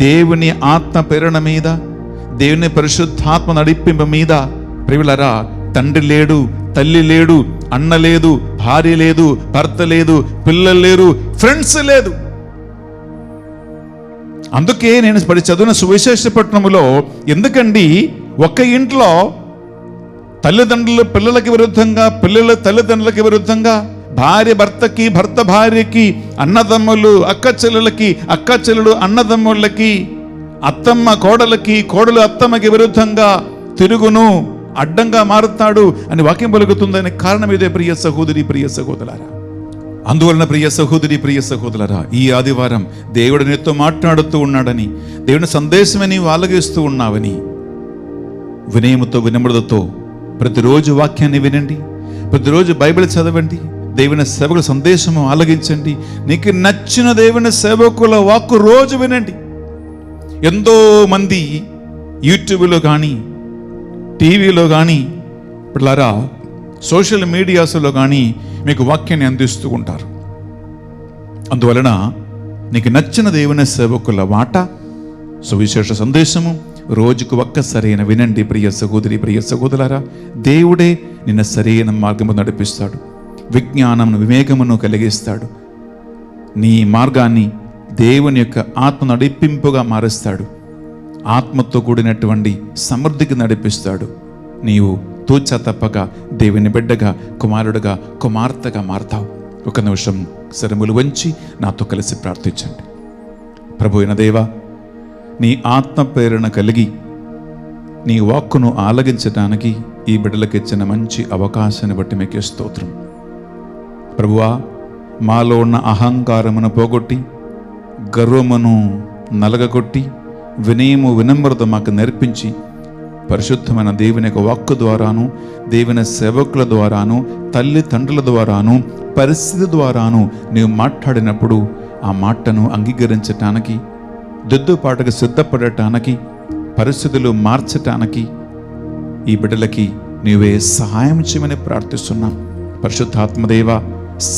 [SPEAKER 1] దేవుని ఆత్మ ప్రేరణ మీద, దేవుని పరిశుద్ధాత్మ నడిపింపు మీద ప్రియులారా, తండ్రి లేడు, తల్లి లేడు, అన్న లేదు, భార్య లేదు, భర్త లేదు, పిల్లలు లేరు, ఫ్రెండ్స్ లేదు. అందుకే నేను చదివిన సువిశేషపట్నములో, ఎందుకండి ఒక్క ఇంట్లో తల్లిదండ్రులు పిల్లలకి విరుద్ధంగా, పిల్లలు తల్లిదండ్రులకి విరుద్ధంగా, భార్య భర్తకి, భర్త భార్యకి, అన్నదమ్ములు అక్క చెల్లెలకి, అక్క చెల్లెలు అన్నదమ్ములకి, అత్తమ్మ కోడలకి, కోడలు అత్తమ్మకి విరుద్ధంగా తిరుగును, అడ్డంగా మారుతాడు అని వాక్యం పలుకుతుందని కారణం ఇదే ప్రియ సహోదరి, ప్రియ సహోదరులారా. అందువలన ప్రియ సహోదరి, ప్రియ సహోదరులారా, ఈ ఆదివారం దేవుడు నీతో మాట్లాడుతూ ఉన్నాడని, దేవుని సందేశమే నీవు ఆలగిస్తూ ఉన్నావని వినయముతో, వినమ్రతతో ప్రతిరోజు వాక్యాన్ని వినండి, ప్రతిరోజు బైబిల్ చదవండి, దేవుని సేవకుల సందేశము ఆలగించండి, నీకు నచ్చిన దేవుని సేవకుల వాక్కు రోజు వినండి. ఎంతో మంది యూట్యూబ్లో కానీ, టీవీలో కానీ, పిల్లరా సోషల్ మీడియాస్లో కానీ మీకు వాక్యాన్ని అందిస్తూ ఉంటారు. అందువలన నీకు నచ్చిన దేవుని సేవకుల మాట, సువిశేష సందేశము రోజుకు ఒక్కసరైన వినండి ప్రియ సహోదరి, ప్రియ సహోదరులారా. దేవుడే నిన్ను సరైన మార్గము నడిపిస్తాడు, విజ్ఞానమును, వివేకమును కలిగిస్తాడు. నీ మార్గాన్ని దేవుని యొక్క ఆత్మ నడిపింపుగా మారుస్తాడు. ఆత్మతో కూడినటువంటి సమృద్ధికి నడిపిస్తాడు. నీవు తూచా తప్పక దేవుని బిడ్డగా, కుమారుడుగా, కుమార్తెగా మారతావు. ఒక నిమిషం శరములు వంచి నాతో కలిసి ప్రార్థించండి. ప్రభు అయిన దేవా, నీ ఆత్మ ప్రేరణ కలిగి నీ వాక్కును ఆలగించడానికి ఈ బిడ్డలకు ఇచ్చిన మంచి అవకాశాన్ని బట్టి మీకే స్తోత్రం. ప్రభువా, మాలో ఉన్న అహంకారమును పోగొట్టి, గర్వమును నలగగొట్టి, వినయము, వినమ్రత మాకు నేర్పించి, పరిశుద్ధమైన దేవుని యొక్క వాక్కు ద్వారాను, దేవుని సేవకుల ద్వారాను, తల్లిదండ్రుల ద్వారాను, పరిస్థితి ద్వారాను నీవు మాట్లాడినప్పుడు ఆ మాటను అంగీకరించటానికి, దిద్దుపాటుకు సిద్ధపడటానికి, పరిస్థితులు మార్చటానికి ఈ బిడ్డలకి నీవే సహాయం చేయమని ప్రార్థిస్తున్నాం. పరిశుద్ధాత్మదేవ,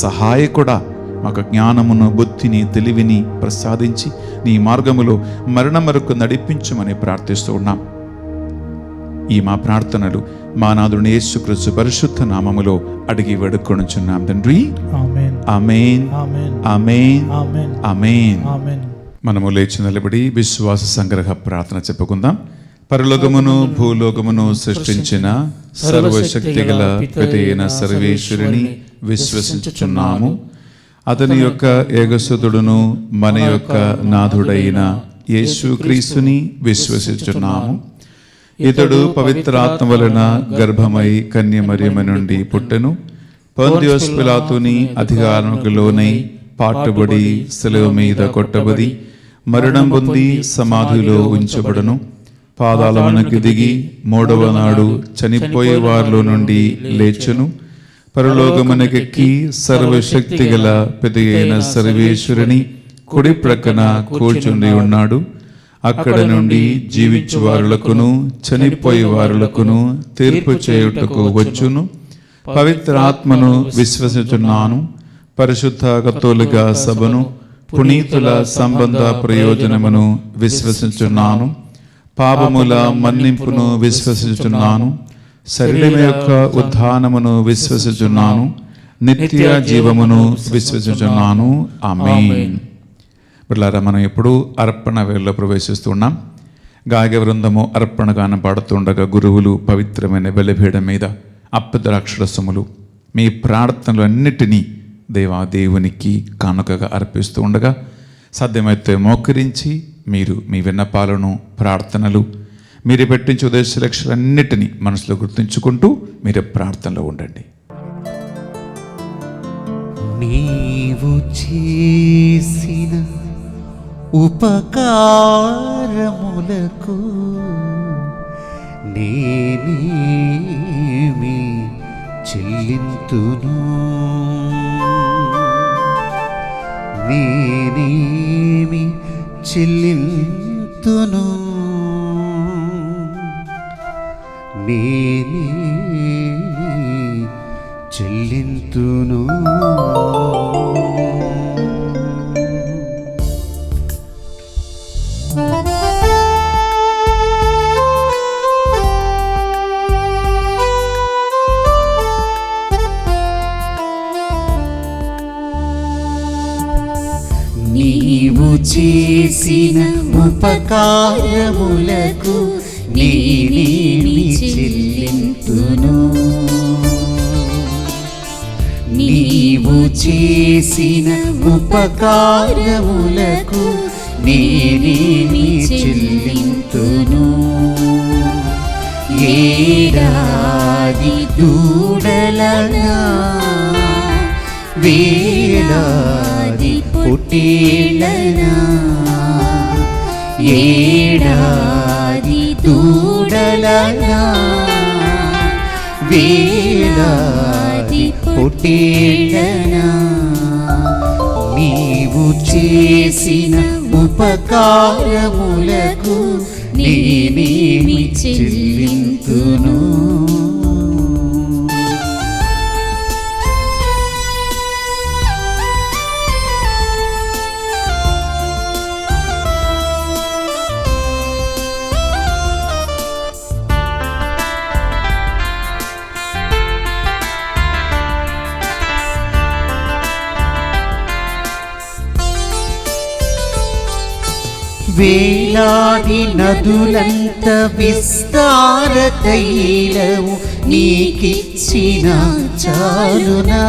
[SPEAKER 1] సహాయకుడా, మాకు జ్ఞానమును, బుద్ధిని, తెలివిని ప్రసాదించి నీ మార్గములో మరణం వరకు నడిపించమని ప్రార్థిస్తూ ఉన్నాం. ఈ మా ప్రార్థనలు మా నాథుని యేసుక్రీస్తు పరిశుద్ధ నామములో అడిగి వేడుకొనుచున్నాం తండ్రి.
[SPEAKER 3] ఆమేన్.
[SPEAKER 1] ఆమేన్,
[SPEAKER 3] ఆమేన్.
[SPEAKER 1] ఆమేన్,
[SPEAKER 3] ఆమేన్.
[SPEAKER 1] ఆమేన్.
[SPEAKER 3] ఆమేన్.
[SPEAKER 1] మనము లేచి నిలబడి విశ్వాస సంగ్రహ ప్రార్థన చెప్పుకుందాం. పరలోకమును భూలోకమును సృష్టించిన సర్వశక్తి గల పితైన సర్వేశ్వరుని విశ్వసించుచున్నాము. అతని యొక్క ఏకసుతుడును మన యొక్క నాథుడైన యేసుక్రీస్తుని విశ్వసించున్నాము. ఇతడు పవిత్రాత్మ వలన గర్భమై కన్యమరియమ నుండి పుట్టెను. పొంతియోస్ పిలాతుని అధికారముకు లోనై పాటుబడి శిలువ మీద కొట్టబడి మరణం పొంది సమాధిలో ఉంచబడను. పాదాళమునకు దిగి మూడవ నాడు చనిపోయే వారిలో నుండి లేచును. పరలోకమునకెక్కి సర్వశక్తి గల పితయైన సర్వేశ్వరుని కుడి ప్రక్కన కూర్చుండి ఉన్నాడు. అక్కడ నుండి జీవించు వారులకును చనిపోయే వారులకును తీర్పు చేయుటకు వచ్చును. పవిత్రాత్మను విశ్వసించున్నాను. పరిశుద్ధ కథోలిక సభను, పునీతుల సంబంధ ప్రయోజనమును విశ్వసించున్నాను. పాపముల మన్నింపును విశ్వసించున్నాను. శరీరం యొక్క ఉత్థానమును విశ్వసించున్నాను. నిత్య జీవమును విశ్వసించున్నాను. ఆమేన్. బిడ్డలారా, మనం ఇప్పుడు అర్పణ వేళలో ప్రవేశిస్తున్నాం. గాయక బృందము అర్పణ గానం పాడుతుండగా గురువులు పవిత్రమైన బలిపీఠం మీద అప్పద్రాక్షరసములు మీ ప్రార్థనలు అన్నిటినీ దేవునికి కానుకగా అర్పిస్తూ ఉండగా సాధ్యమైతే మోకరించి మీరు మీ విన్నపాలను, ప్రార్థనలు, మీరు పెట్టించే ఉద్దేశ లక్ష్యాలన్నిటినీ మనసులో గుర్తుంచుకుంటూ మీరు ప్రార్థనలో ఉండండి.
[SPEAKER 4] నీవు చేసిన ఉపకారములకు నేనేమి చెల్లింతును నేనేమి చెల్లింతును నేనే చెల్లింతును నీవు చేసిన ఉపకారములకు నేనేమి చెల్లింతును నీవు చేసిన ఉపకారములకు నేనేమి చెల్లింతును ఏడాది దూడలనా వేలాది పొట్టేళ్ళనా ఏడాది దూడలనా వేలాది పొట్టేళ్ళనా నీవు చేసిన ఉపకారములకు నేనేమి చెల్లింతును వేలాది నదులంత విస్తార తైలము నీకిచ్చిన చాలునా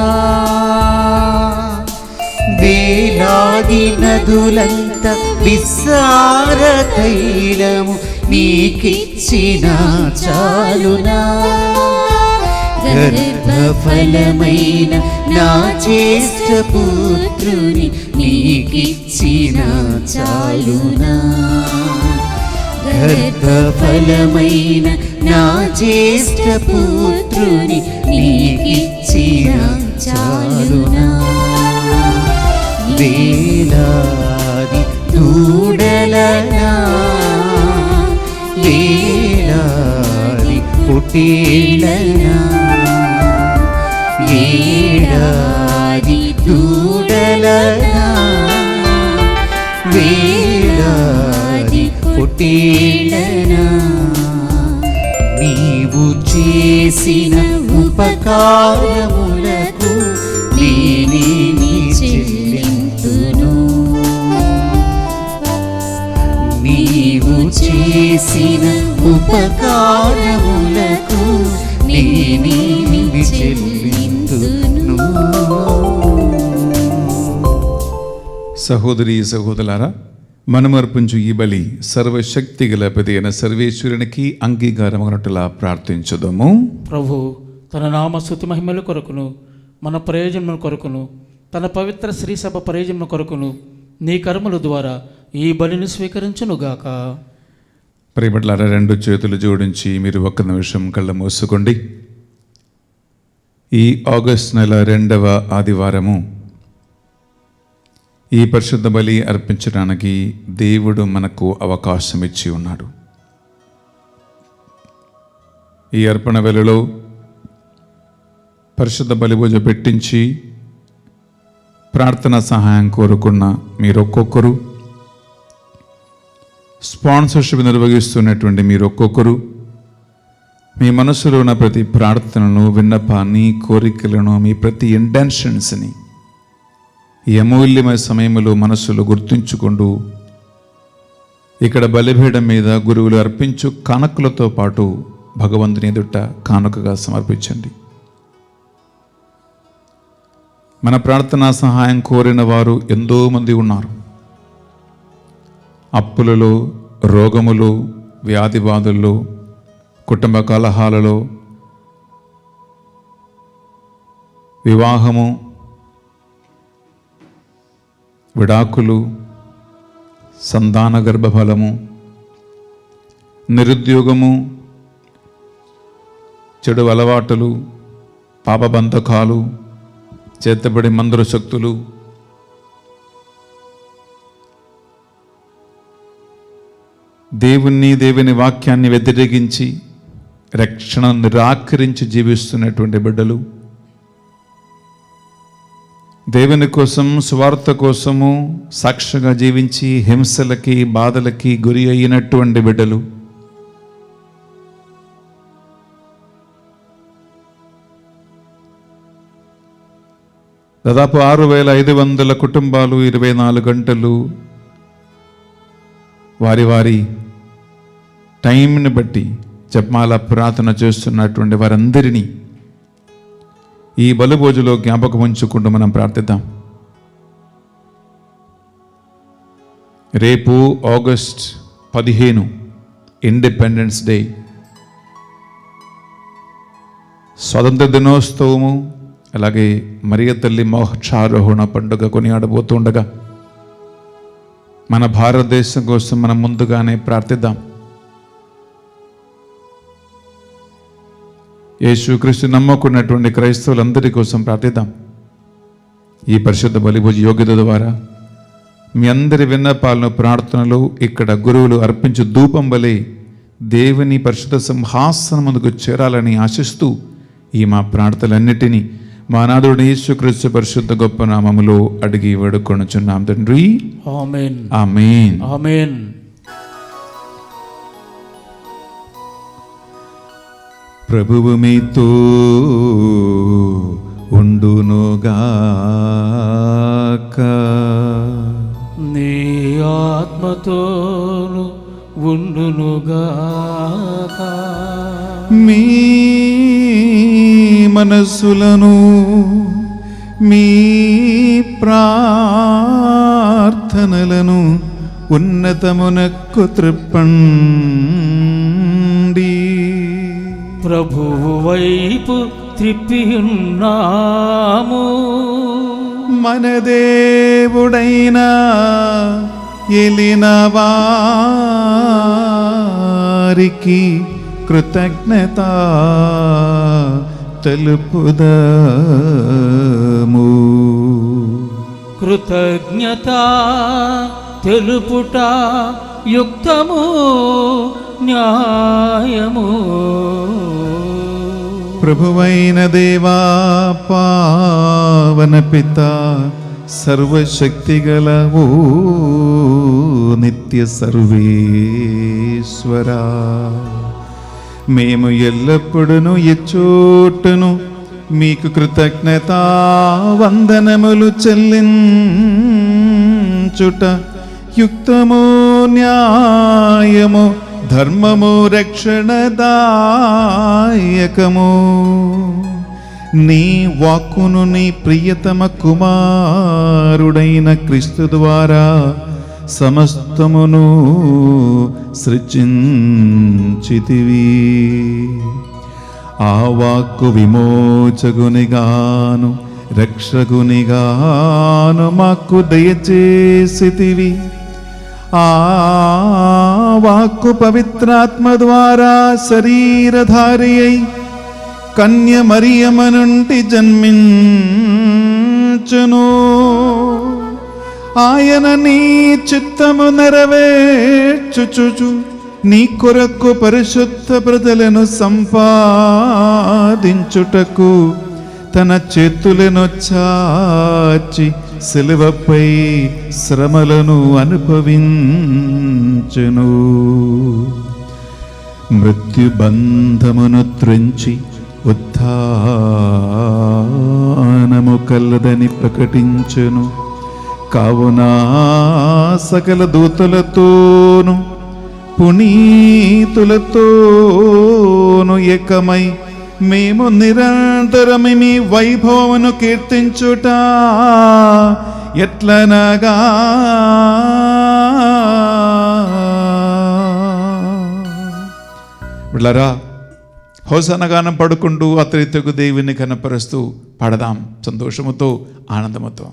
[SPEAKER 4] వేలాది నదులంత విస్తార తైలము నీకిచ్చిన చాలునా గర్భఫలమైన నా జ్యేష్ఠ పుత్రుని నీకిచ్చిన చాలునా గర్భఫలమైన నా జ్యేష్ఠ పుత్రుని నీకిచ్చిన చాలునా వేలాది దూడలనా వేలాది పొట్టేళ్ళనా ఏడాది దూడలనా వేలాది పొట్టేళ్ళనా నీవు చేసిన ఉపకారములకు నేనేమి చెల్లింతును నీవు చేసిన ఉపకారములకు నేనేమి చెల్లింతును
[SPEAKER 1] సహోదరి సహోదరులారా, మనమర్పించు ఈ బలి సర్వశక్తి గల ప్రతి అయిన సర్వేశ్వరునికి అంగీకారమగినట్టులా ప్రార్థించుదాము.
[SPEAKER 3] ప్రభు తన నామ స్తుతి మహిమల కొరకును మన ప్రయోజనం కొరకును తన పవిత్ర శ్రీ సభ ప్రయోజనం కొరకును నీ కర్మల ద్వారా ఈ బలిని స్వీకరించునుగాక.
[SPEAKER 1] ప్రియబట్లారా, రెండు చేతులు జోడించి మీరు ఒక్క నిమిషం కళ్ళ మూసుకోండి. ఈ ఆగస్ట్ నెల 2వ ఆదివారము ఈ పరిశుద్ధ బలి అర్పించడానికి దేవుడు మనకు అవకాశం ఇచ్చి ఉన్నాడు. ఈ అర్పణ వేళలో పరిశుద్ధ బలి పూజ పెట్టించి ప్రార్థన సహాయం కోరుకున్న మీరొక్కొక్కరు, స్పాన్సర్షిప్ నిర్వహిస్తున్నటువంటి మీరొక్కొక్కరు మీ మనసులో ఉన్న ప్రతి ప్రార్థనను, విన్నపాన్ని, కోరికలను, మీ ప్రతి ఇంటెన్షన్స్ని ఈ అమూల్యమైన సమయంలో మనసులో గుర్తుంచుకుంటూ ఇక్కడ బలిపీఠం మీద గురువులు అర్పించు కానుకలతో పాటు భగవంతుని ఎదుట కానుకగా సమర్పించండి. మన ప్రార్థనా సహాయం కోరిన వారు ఎంతో మంది ఉన్నారు. అప్పులలో, రోగములు, వ్యాధి బాధల్లో, కుటుంబ కలహాలలో, వివాహము, విడాకులు, సంతాన గర్భఫలము, నిరుద్యోగము, చెడు అలవాటులు, పాపబంధకాలు, చేతబడి మందుల శక్తులు, దేవుని వాక్యాన్ని వ్యతిరేకించి రక్షణ నిరాకరించి జీవిస్తున్నటువంటి బిడ్డలు, దేవుని కోసం సువార్త కోసము సాక్షిగా జీవించి హింసలకి బాధలకి గురి అయినటువంటి బిడ్డలు, దాదాపు 6500 కుటుంబాలు 24 గంటలు వారి వారి టైంని బట్టి జపమాల ప్రార్థన చేస్తున్నటువంటి వారందరినీ ఈ బలుభోజులో జ్ఞాపకం ఉంచుకుంటూ మనం ప్రార్థిద్దాం. రేపు ఆగస్ట్ 15 ఇండిపెండెన్స్ డే, స్వాతంత్ర దినోత్సవము, అలాగే మరియ తల్లి మోక్షారోహణ పండుగ కొనియాడబోతుండగా మన భారతదేశం కోసం మనం ముందుగానే ప్రార్థిద్దాం. యేసుక్రీస్తు నమ్మకున్నటువంటి క్రైస్తవులందరి కోసం ప్రార్థిద్దాం. ఈ పరిశుద్ధ బలిభోజి యోగ్యత ద్వారా మీ అందరి విన్నపాలను, ప్రార్థనలు ఇక్కడ గురువులు అర్పించు ధూపం వలె దేవుని పరిశుద్ధ సింహాసనం ముందుకు చేరాలని ఆశిస్తూ ఈ మా ప్రార్థనలన్నిటినీ మా నాథుడు యేసుక్రీస్తు పరిశుద్ధ గొప్ప నామములో అడిగి వేడుకొనుచున్నాం తండ్రి.
[SPEAKER 3] ఆమేన్.
[SPEAKER 1] ఆమేన్.
[SPEAKER 3] ఆమేన్.
[SPEAKER 1] ప్రభువు మీతో ఉండునుగాక.
[SPEAKER 3] నీ ఆత్మతోను ఉండునుగాక.
[SPEAKER 1] మీ మనస్సులను మీ ప్రార్థనలను ఉన్నతమునకు త్రిప్పండి.
[SPEAKER 3] ప్రభువు వైపు త్రిప్పియున్నాము.
[SPEAKER 1] మన దేవుడైన ఏలిన వారికి కృతజ్ఞత తెలుపుదము.
[SPEAKER 3] కృతజ్ఞత తెలుపుట యుక్తము, న్యాయము.
[SPEAKER 1] ప్రభువైన దేవా, పావన పిత, సర్వశక్తిగల ఓ నిత్య సర్వేశ్వరా, మేము ఎల్లప్పుడూ ఎచ్చోటను మీకు కృతజ్ఞతా వందనములు చెల్లించుట యుక్తము, న్యాయము, ధర్మము, రక్షణదాయకము. నీ వాక్కును నీ ప్రియతమ కుమారుడైన క్రీస్తు ద్వారా సమస్తమును సృజించితివి. ఆ వాక్కు విమోచకునిగాను రక్షకునిగాను మాకు దయచేసితివి. ఆ వాక్కు పవిత్రాత్మ ద్వారా శరీరధారి అయి కన్య మరియమ్మ నుండి జన్మించును. ఆయన నీ చిత్తము నెరవేర్చుచు నీ కొరకు పరిశుద్ధ ప్రజలను సంపాదించుటకు తన చేతులను చాచి సిలువపై శ్రమలను అనుభవించును. మృత్యుబంధమును త్రుంచి ఉత్థానము కలదని ప్రకటించును. కావున సకల దూతలతోను పునీతులతోను ఏకమై మేము నిరంతరము మీ వైభవమును కీర్తించుట ఎట్లనగా బిడ్డలారా, హోసన్న గానం పడుకుంటూ అత్రితకు దేవుని కనపరుస్తూ పాడదాం సంతోషముతో, ఆనందముతో.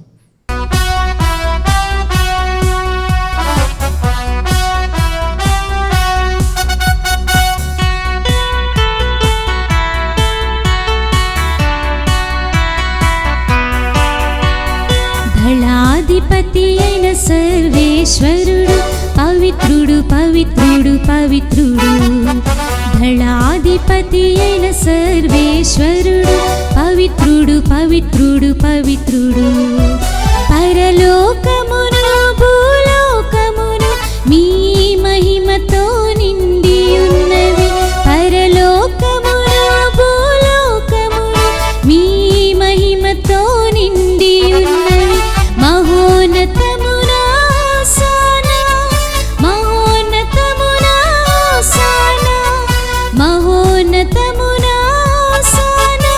[SPEAKER 5] దళాధిపతి అయిన సర్వేశ్వరుడు పవిత్రుడు పవిత్రుడు పవిత్రుడు దళాధిపతి అయిన సర్వేశ్వరుడు పవిత్రుడు పవిత్రుడు పవిత్రుడు పరలోకమును భూలోకమును మీ మహిమతో నిండి ఉన్నవి పరలోకమును భూలోకమును మీ మహిమతో నిండి ఉన్నవి మహోన్నతమునా సానా మహోన్నతమునా సానా మహోన్నతమునా సానా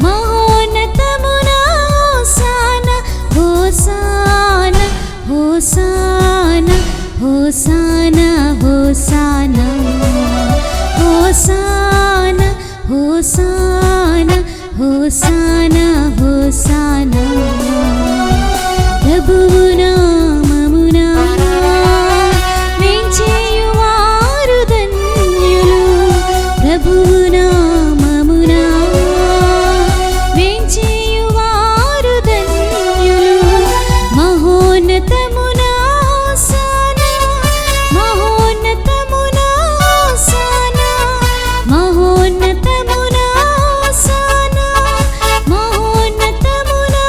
[SPEAKER 5] మహోన్నతమునా సానా hosanna hosanna hosanna hosanna hosanna hosanna hosanna hosanna ప్రభువు నామమునా వేంచేయువారు ధన్యులు ప్రభువు నామమునా వేంచేయువారు ధన్యులు మహోన్నతమునా సానా మహోన్నతమునా సానా మహోన్నతమునా సానా మహోన్నతమునా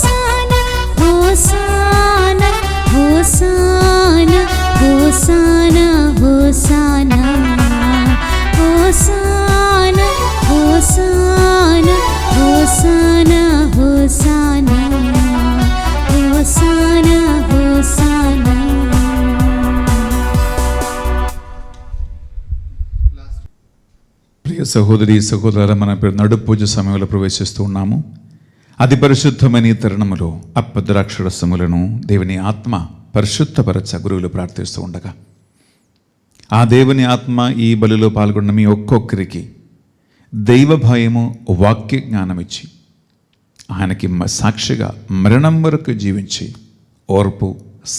[SPEAKER 5] సానా hosanna hosanna hosanna hosanna hosanna hosanna hosanna hosanna hosanna hosanna
[SPEAKER 1] ప్రియ సహోదరి సహోదరుల మన పేరు నడు పూజ సమయంలో ప్రవేశిస్తూ ఉన్నాము. అతి పరిశుద్ధమైన ఈ తరుణములో అప్పద్రాక్షరసములను దేవుని ఆత్మ పరిశుద్ధపరచ గురువులు ప్రార్థిస్తూ ఉండగా ఆ దేవుని ఆత్మ ఈ బలిలో పాల్గొన్న మీ ఒక్కొక్కరికి దైవ భయము వాక్య జ్ఞానం ఇచ్చి ఆయనకి సాక్షిగా మరణం వరకు జీవించి ఓర్పు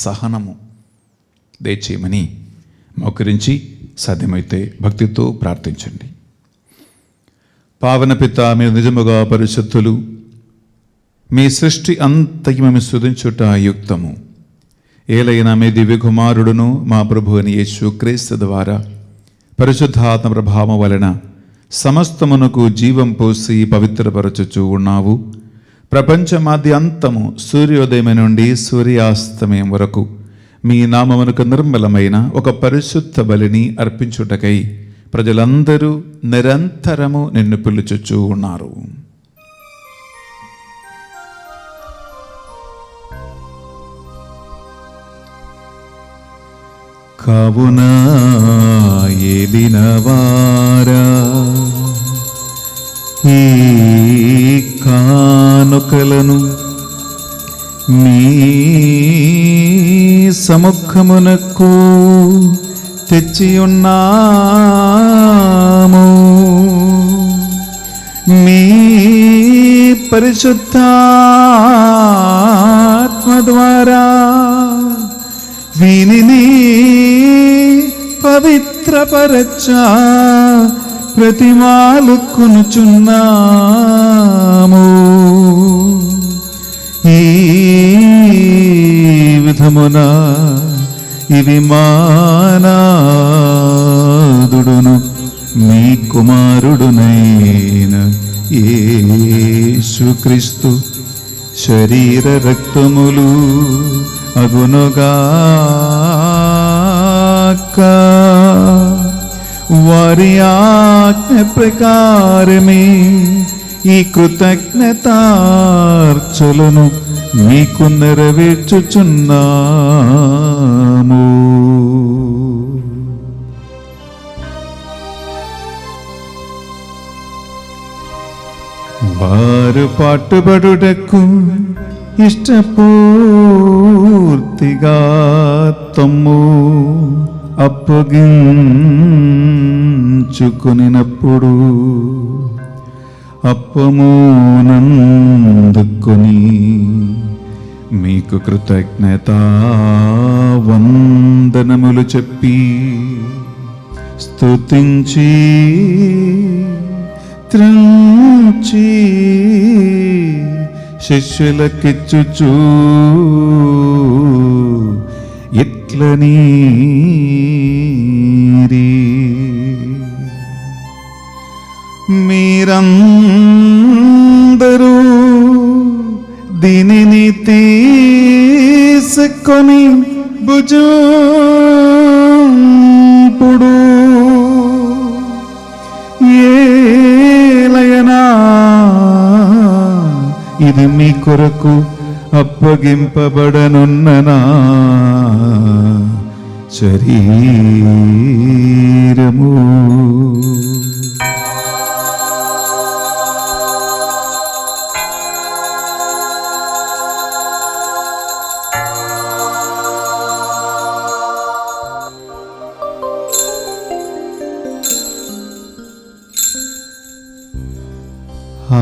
[SPEAKER 1] సహనము దయచేయమని మోకరించి సాధ్యమైతే భక్తితో ప్రార్థించండి. పావన పిత మీరు నిజముగా పరిశుద్ధులు, మీ సృష్టి అంతకి మేము స్తుతించుట యుక్తము. ఏలైనా మీ దివ్య కుమారుడును మా ప్రభు అని యేసు క్రీస్తు ద్వారా పరిశుద్ధాత్మ ప్రభావం వలన సమస్తమునకు జీవం పోసి పవిత్రపరచుచూ ఉన్నావు. ప్రపంచమాది అంతము సూర్యోదయం నుండి సూర్యాస్తమయం వరకు మీ నామమునకు నిర్మలమైన ఒక పరిశుద్ధ బలిని అర్పించుటకై ప్రజలందరూ నిరంతరము నిన్ను పిలుచుచూ ఉన్నారు. కావున ఏలినవారా ఈ కానుకలను మీ సముఖమునకు తెచ్చియున్నాము. మీ పరిశుద్ధాత్మ ద్వారా వీనిని పవిత్రపరచ ప్రతిమాలుకొనుచున్నాము. ఈ విధమున ఇవి మానాదుడును మీ కుమారుడునైన యేసుక్రీస్తు శరీర రక్తములు అగునుగాక. వారి ఆజ్ఞ ప్రకారమే ఈ కృతజ్ఞతార్చలను మీకు నెరవేర్చుచున్నాము. వారు పాటుపడుటకు ఇష్టపూర్తిగా తమ్ము అప్పగించుకొనినప్పుడు అప్పమునందుకొని మీకు కృతజ్ఞతా వందనములు చెప్పి స్తుతించి త్రుంచి శిష్యులకిచ్చుచూ ఇట్లని మీరందరూ దీనిని తీసుకొని భుజంపుడు, ఏలయనా ఇది మీ కొరకు అప్పగింపబడనున్ననా శరీరము. ఆ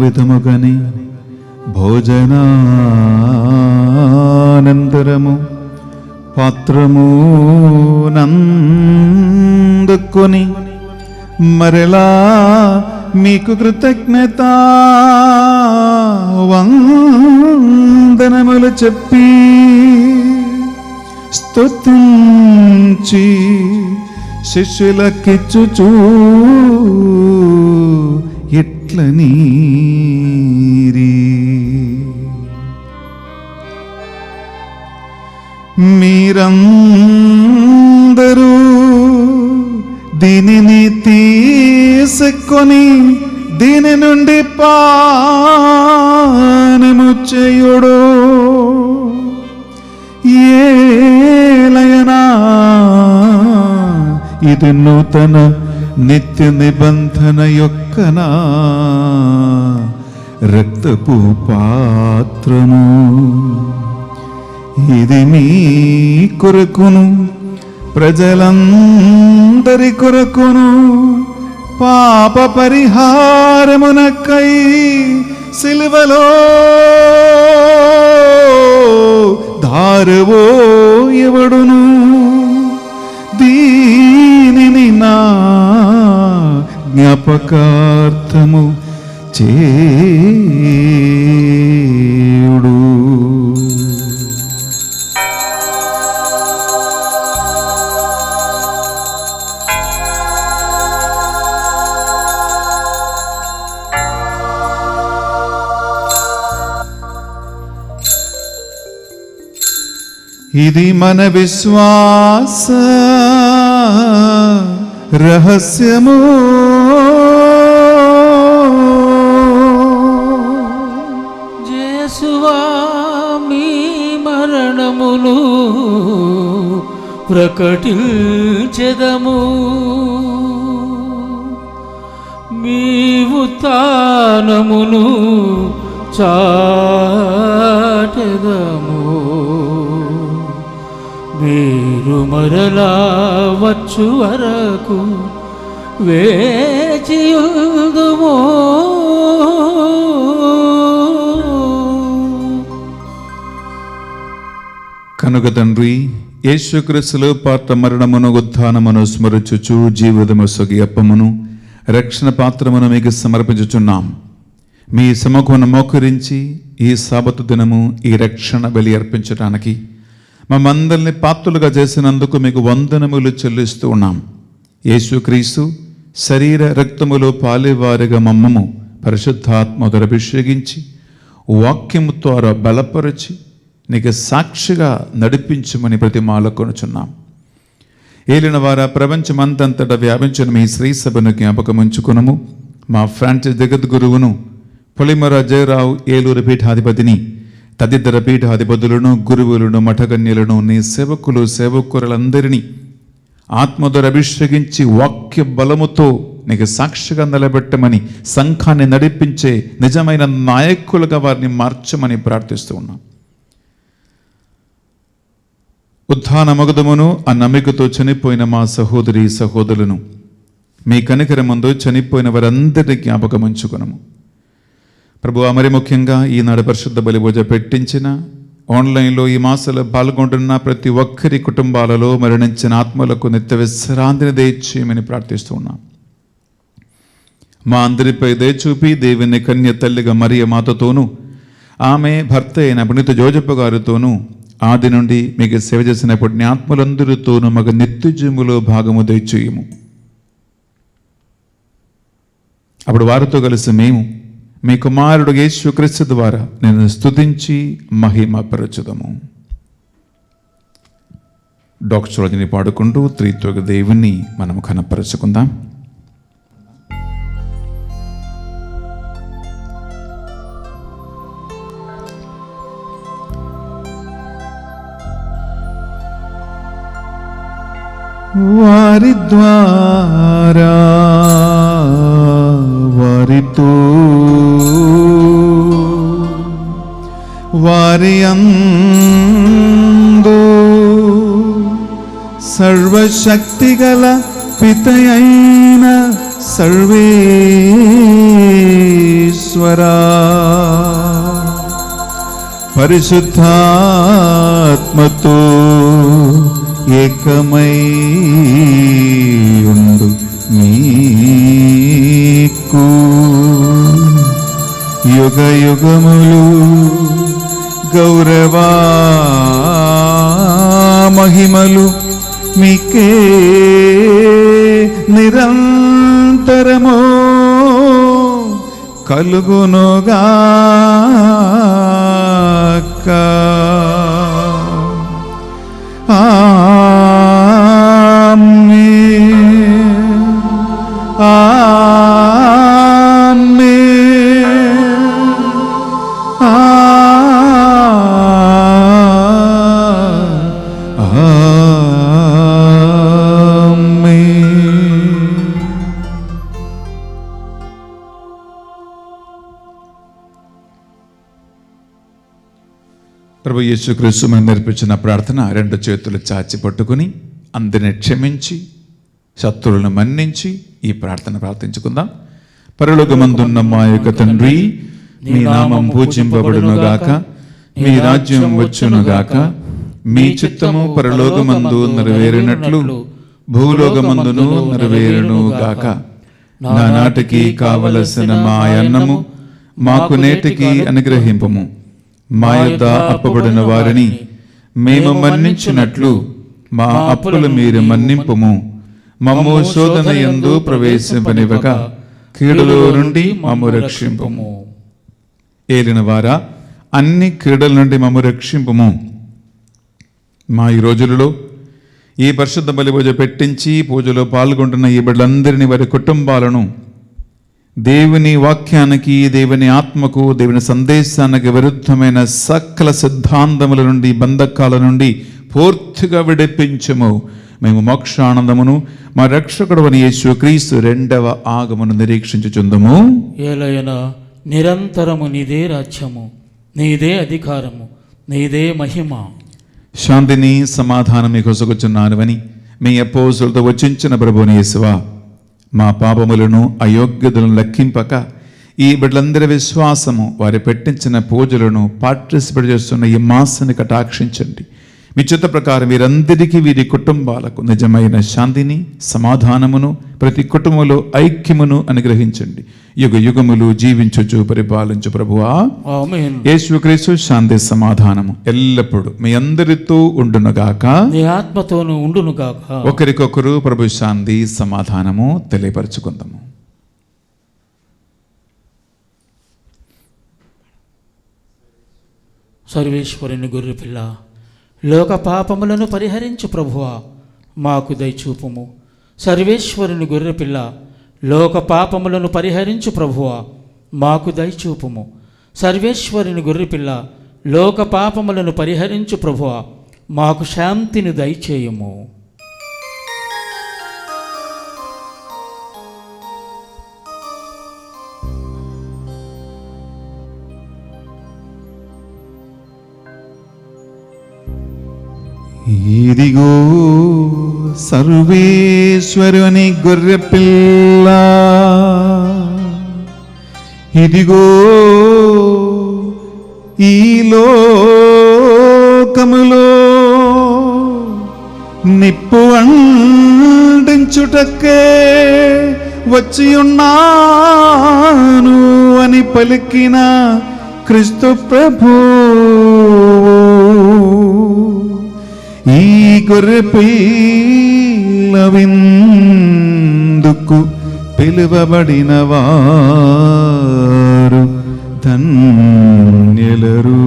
[SPEAKER 1] విధముగని భోజనానంతరము పాత్రము నందుకొని మరలా మీకు కృతజ్ఞత వందనములు చెప్పి స్తుతించి శిష్యులకిచ్చుచూ ఇట్లని మీరందరూ దీనిని తీసుకొని దీని నుండి పానము చేయుడు, ఏలయనా ఇది నూతన నిత్య నిబంధన యొక్కనా రక్తపు పాత్రము. ఇది మీ కొరకును ప్రజలందరి కొరకును పాప పరిహారమునకై సిలువలో ధారవో ఎవడును దీనిని నా జ్ఞాపకార్థము చేయుడు. ఇది మన విశ్వాస రహస్యము.
[SPEAKER 3] యేసువా మీ మరణమును ప్రకటించెదము, మీ ఉత్థానమును చాటెదము. మీరు మరలా వచ్చు వరకు వేచియుందుము.
[SPEAKER 1] కనుక తండ్రి, యేసుక్రీస్తులో పాత్ర మరణమును ఉత్థానమును స్మరించుచు జీవితము సొగి అప్పమును రక్షణ పాత్రమును మీకు సమర్పించుచున్నాం. మీ సముఖమును మోకరించి ఈ సాబతు దినము ఈ రక్షణ బలి అర్పించడానికి మమ్మందరిని పాత్రులుగా చేసినందుకు మీకు వందనములు చెల్లిస్తూ ఉన్నాం. యేసుక్రీస్తు శరీర రక్తములో పాలేవారిగా మమ్మము పరిశుద్ధాత్మతో అభిషేకించి వాక్యము ద్వారా బలపరిచి నీకు సాక్షిగా నడిపించమని ప్రతిమాలకొనుచున్నాం. ఏలిన వారా ప్రపంచమంతంతటా వ్యాపించిన మీ శ్రీ సభను జ్ఞాపకముంచుకునము. మా ఫ్రాన్సిస్ జగద్గురువును, పొలిమర జయరావు ఏలూరు పీఠాధిపతిని, తదితర పీఠాధిపతులను, గురువులను, మఠకన్యలను, నీ సేవకులు సేవకులందరినీ ఆత్మధర అభిషేకించి వాక్య బలముతో నీకు సాక్షిగా నిలబెట్టమని, సంఘాన్ని నడిపించే నిజమైన నాయకులుగా వారిని మార్చమని ప్రార్థిస్తూ ఉన్నాం. ఉత్థాన మగధమును ఆ నమ్మికతో చనిపోయిన మా సహోదరి సహోదరులను మీ కనికరమందు చనిపోయిన వారందరినీ జ్ఞాపకం ఉంచుకునము. ప్రభువా, మరి ముఖ్యంగా ఈనాడు పరిశుద్ధ బలి పూజ పెట్టించిన ఆన్లైన్లో ఈ మాసంలో పాల్గొంటున్న ప్రతి ఒక్కరి కుటుంబాలలో మరణించిన ఆత్మలకు నిత్య విశ్రాంతిని దయచేయమని ప్రార్థిస్తూ ఉన్నాం. మా అందరిపై దయచూపి దేవుని కన్య తల్లిగా మరియ మాతతోనూ ఆమె భర్త అయిన పునీత జోజప్ప గారితోనూ ఆది నుండి మీకు సేవ చేసిన పుణ్యాత్ములందరితోనూ మగ నిత్యజీములో భాగము దయచేయము. అప్పుడు వారితో కలిసి మేము మీ కుమారుడు యేసుక్రీస్తు ద్వారా నేను స్తుతించి మహిమపరచుదము. డాక్టర్ పాడుకుంటూ త్రిత్వక దేవుని మనం కనపరచుకుందాం. వారి ద్వారా వారితో వారి అందు సర్వశక్తిగల పితయైన సర్వేశ్వరా పరిశుద్ధాత్మతో ఏకమై ఉండు నీకు యుగ యుగములు గౌరవా మహిమలు మీకే నిరంతరము కలుగునుగాక. ప్రభు యేసుక్రీస్తు మనం నేర్పించిన ప్రార్థన రెండు చేతులు చాచి పట్టుకుని అందరిని క్షమించి శత్రువులను మన్నించి ఈ ప్రార్థన ప్రార్థించుకుందాం. పరలోకమందున్న మా యొక్క తండ్రి, మీ నామం పూజింపబడునుగాక, మీ రాజ్యం వచ్చునుగాక, మీ చిత్తము పరలోకమందు నెరవేరినట్లు భూలోకమందును నెరవేరునుగాక. నానాటికి కావలసిన మా అన్నము మాకు నేటికి అనుగ్రహింపము. మా యొద్ద అప్పబడిన వారిని మేము మన్నించినట్లు మా అప్పులు మీరు మన్నింపుము. మమ్ము శోధన యందు ప్రవేశింపనివ్వక కీడులో నుండి మమ్ము రక్షింపుము. ఏలిన వారా, అన్ని కీడుల నుండి మమ్ము రక్షింపుము. మా ఈ రోజులలో ఈ పరిశుద్ధ బలి పూజ పెట్టించి పూజలో పాల్గొంటున్న ఈ బిడ్డలందరినీ, వారి కుటుంబాలను దేవుని వాక్యానికి, దేవుని ఆత్మకు, దేవుని సందేశానికి విరుద్ధమైన సకల సిద్ధాంతముల నుండి, బంధకాల నుండి పూర్తిగా విడిపించము. మేము మోక్షానందమును మా రక్షకుడు అని యేసుక్రీస్తు రెండవ ఆగమను నిరీక్షించుచుందుము.
[SPEAKER 3] ఏలయనా నిరంతరము నీదే రాజ్యము, నీదే అధికారము, నీదే మహిమ.
[SPEAKER 1] శాంతిని సమాధానం మీకు కొసగుచున్నానువని మీ అపోస్తులతో వచించిన ప్రభువుని యేసువా, మా పాపములను అయోగ్యతలను లెక్కింపక ఈ బిడ్డలందరి విశ్వాసము, వారి పెట్టించిన పూజలను పార్టిసిపేట్ చేస్తున్న ఈ మాసాన్ని కటాక్షించండి. మీ చిత్త ప్రకారం వీరందరికీ, వీరి కుటుంబాలకు నిజమైన శాంతిని, సమాధానమును, ప్రతి కుటుంబంలో ఐక్యమును అనుగ్రహించండి. యుగ యుగములు జీవించుచు పరిపాలించు ప్రభువా.
[SPEAKER 3] ఆమేన్.
[SPEAKER 1] యేసుక్రీస్తు శాంతి సమాధానము ఎల్లప్పుడూ మీ అందరితో ఉండునుగాక,
[SPEAKER 3] నీ ఆత్మతోను ఉండునుగాక.
[SPEAKER 1] ఒకరికొకరు ప్రభు శాంతి సమాధానము తెలియపరచుకుందాము.
[SPEAKER 3] సర్వేశ్వరుని గొర్రెపిల్ల, లోక పాపములను పరిహరించు ప్రభువా, మాకు దయచూపుము. సర్వేశ్వరుని గొర్రెపిల్ల, లోక పాపములను పరిహరించు ప్రభువా, మాకు దయచూపుము. సర్వేశ్వరుని గొర్రెపిల్ల, లోక పాపములను పరిహరించు ప్రభువా, మాకు శాంతిని దయచేయము.
[SPEAKER 1] ఇదిగో సర్వేశ్వరుని గొర్రెపిల్ల, ఇదిగో ఈ లోకములో నిప్పు అంటించుటకే వచ్చి ఉన్నాను అని పలికిన క్రీస్తు ప్రభు ఈ గొర్రె పిల్ల విందుకు పిలువబడిన వారు ధన్యులరు.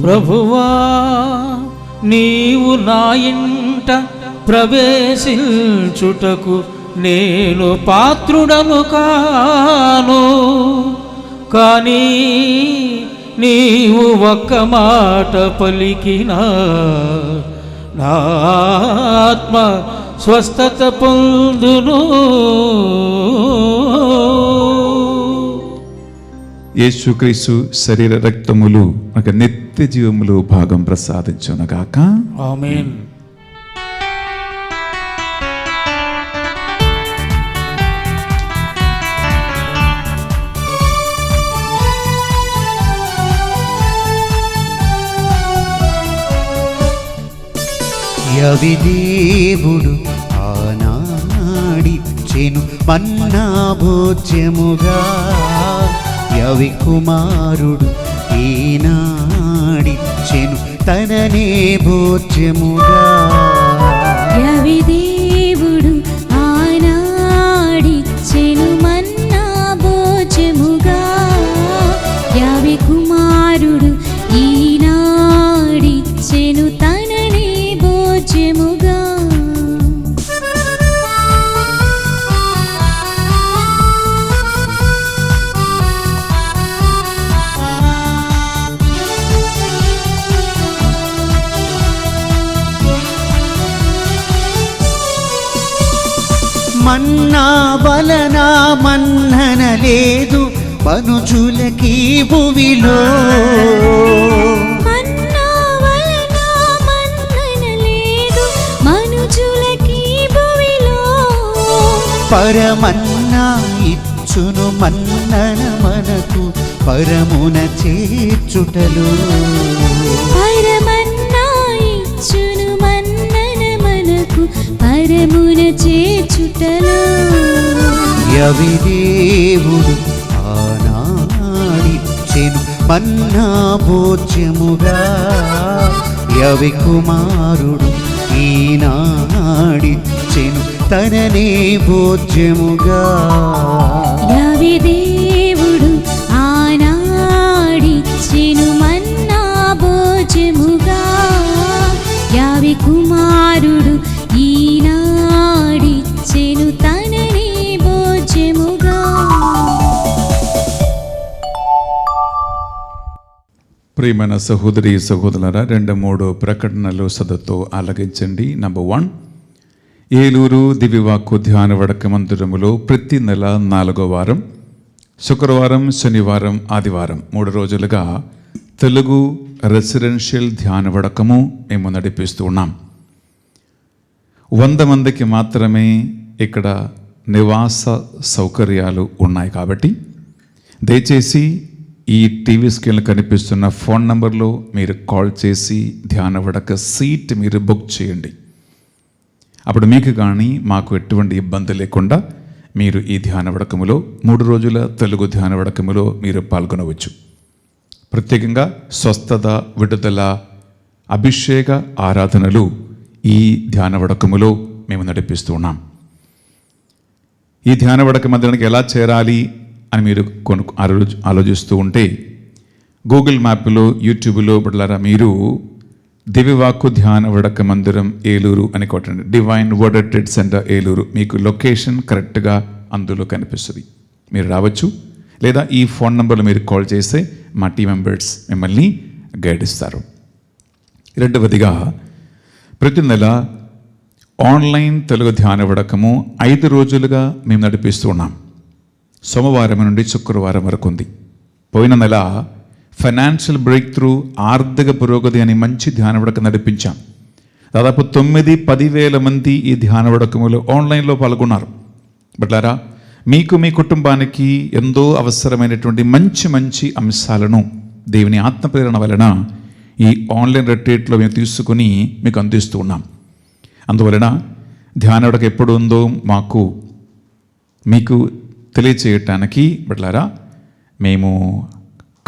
[SPEAKER 3] ప్రభువా నీవు నా ఇంట ప్రవేశించుటకు నేను పాత్రుడను కాను, కానీ నీవు ఒక్క మాట పలికినా నా ఆత్మ స్వస్థత పొందును.
[SPEAKER 1] యేసుక్రీస్తు శరీర రక్తములు మనకు నిత్య జీవములు భాగం ప్రసాదించునగాక.
[SPEAKER 3] ఆమేన్.
[SPEAKER 4] యవి దేవుడు ఆనాడిచ్చెను మన్నా భోజ్యముగా, యవి కుమారుడు ఈనాడిచ్చెను తననే భోజ్యముగా.
[SPEAKER 5] యవి దేవుడు ఆనాడిచ్చెను మన్నా భోజముగా, యవి కుమారుడు ఈనాడిచ్చెను తననే భోజముగా.
[SPEAKER 4] మన్నా వలన మన్నన లేదు మనుజులకి భువిలో,
[SPEAKER 5] మన్నా వలన మన్నన లేదు మనుజులకి భువిలో,
[SPEAKER 4] పరమన్నా ఇచ్చును మన్నన మనకు పరమున చేర్చుటలో.
[SPEAKER 5] పరమన్నా ఇచ్చును మన్నన మనకు పరమున చేర్చుటలో.
[SPEAKER 4] యవి దేవుడు ఆనాడిచ్చెను మన్నా భోజ్యముగా, యవి కుమారుడు ఈనాడిచ్చెను తననే భోజ్యముగా.
[SPEAKER 5] యవి దేవుడు ఆనాడిచ్చెను మన్నా భోజముగా, యవి కుమారుడు ఈనాడిచ్చెను తననే భోజముగా.
[SPEAKER 1] ప్రియమైన సహోదరి సహోదరులారా, 2-3 ప్రకటనలు సదతో ఆలకించండి. నంబర్ 1, ఏలూరు దివ్యవాక్కు ధ్యాన వడక మందిరములో ప్రతి నెల 4వ వారం శుక్రవారం, శనివారం, ఆదివారం 3 రోజులుగా తెలుగు రెసిడెన్షియల్ ధ్యాన వడకము మేము నడిపిస్తూ ఉన్నాం. 100 మందికి మాత్రమే ఇక్కడ నివాస సౌకర్యాలు ఉన్నాయి. కాబట్టి దయచేసి ఈ టీవీ స్క్రీన్లో కనిపిస్తున్న ఫోన్ నంబర్లో మీరు కాల్ చేసి ధ్యాన వడక సీట్ మీరు బుక్ చేయండి. అప్పుడు మీకు కానీ మాకు ఎటువంటి ఇబ్బంది లేకుండా మీరు ఈ ధ్యాన వడకములో 3 రోజుల తెలుగు ధ్యాన వడకములో మీరు పాల్గొనవచ్చు. ప్రత్యేకంగా స్వస్థత, విడుదల, అభిషేక ఆరాధనలు ఈ ధ్యాన వడకములో మేము నడిపిస్తూ ఉన్నాం. ఈ ధ్యాన వడక మందిరానికి ఎలా చేరాలి అని మీరు ఆలోచిస్తూ ఉంటే గూగుల్ మ్యాప్లో, యూట్యూబ్లో బిడ్డలారా మీరు దివ్యవాక్కు ధ్యాన వడక మందిరం ఏలూరు అని కొట్టండి. Divine word trade centre Eluru. మీకు లొకేషన్ కరెక్ట్గా అందులో కనిపిస్తుంది. మీరు రావచ్చు. లేదా ఈ ఫోన్ నంబర్లో మీరు కాల్ చేస్తే మా టీం మెంబర్స్ మిమ్మల్ని గైడ్ ఇస్తారు. రెండవదిగా ప్రతి నెల ఆన్లైన్ తెలుగు ధ్యాన వడకము 5 రోజులుగా మేము నడిపిస్తూ ఉన్నాం. సోమవారం నుండి శుక్రవారం వరకు ఉంది. పోయిన నెల ఫైనాన్షియల్ బ్రేక్ త్రూ, ఆర్థిక పురోగతి అని మంచి ధ్యాన వడక నడిపించాం. దాదాపు 9-10 వేల మంది ఈ ధ్యాన వడకములో ఆన్లైన్లో పాల్గొన్నారు. బట్లారా మీకు మీ కుటుంబానికి ఎంతో అవసరమైనటువంటి మంచి మంచి అంశాలను దేవుని ఆత్మప్రేరణ వలన ఈ ఆన్లైన్ రిట్రీట్లో మేము తీసుకుని మీకు అందిస్తూ ఉన్నాం. అందువలన ధ్యానం ఎప్పుడు ఉందో మీకు తెలియచేయటానికి బిడ్డలారా మేము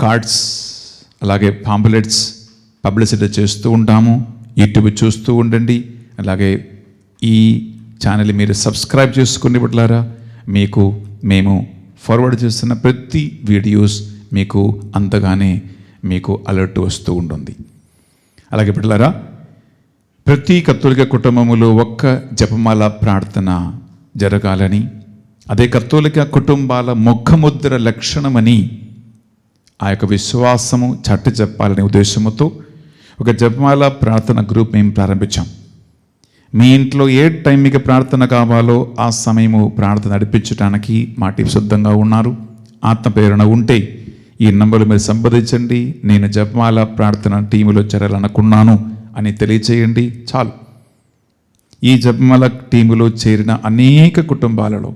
[SPEAKER 1] కార్డ్స్ అలాగే పాంప్లెట్స్ పబ్లిసిటీ చేస్తూ ఉంటాము. యూట్యూబ్ చూస్తూ ఉండండి. అలాగే ఈ ఛానల్ మీరు సబ్స్క్రైబ్ చేసుకుని బిడ్డలారా మేము ఫార్వర్డ్ చేస్తున్న ప్రతి వీడియోస్ మీకు అంతగానే మీకు అలర్ట్ వస్తూ ఉంటుంది. అలాగే బిడ్డలారా, ప్రతి కత్తోలిక కుటుంబములో ఒక్క జపమాల ప్రార్థన జరగాలని, అదే కత్తోలిక కుటుంబాల ముఖముద్ర లక్షణమని ఆ యొక్క విశ్వాసము చాటి చెప్పాలనే ఉద్దేశంతో ఒక జపమాల ప్రార్థన గ్రూప్ మేము ప్రారంభించాం. మీ ఇంట్లో ఏ టైం మీకు ప్రార్థన కావాలో ఆ సమయము ప్రార్థన నడిపించడానికి మా టీం సిద్ధంగా ఉన్నారు. ఆత్మ ప్రేరణ ఉంటే ఈ నంబర్లు మీరు సంప్రదించండి. నేను జపమాల ప్రార్థన టీములో చేరాలనుకున్నాను అని తెలియచేయండి, చాలు. ఈ జపమాల టీములో చేరిన అనేక కుటుంబాలలో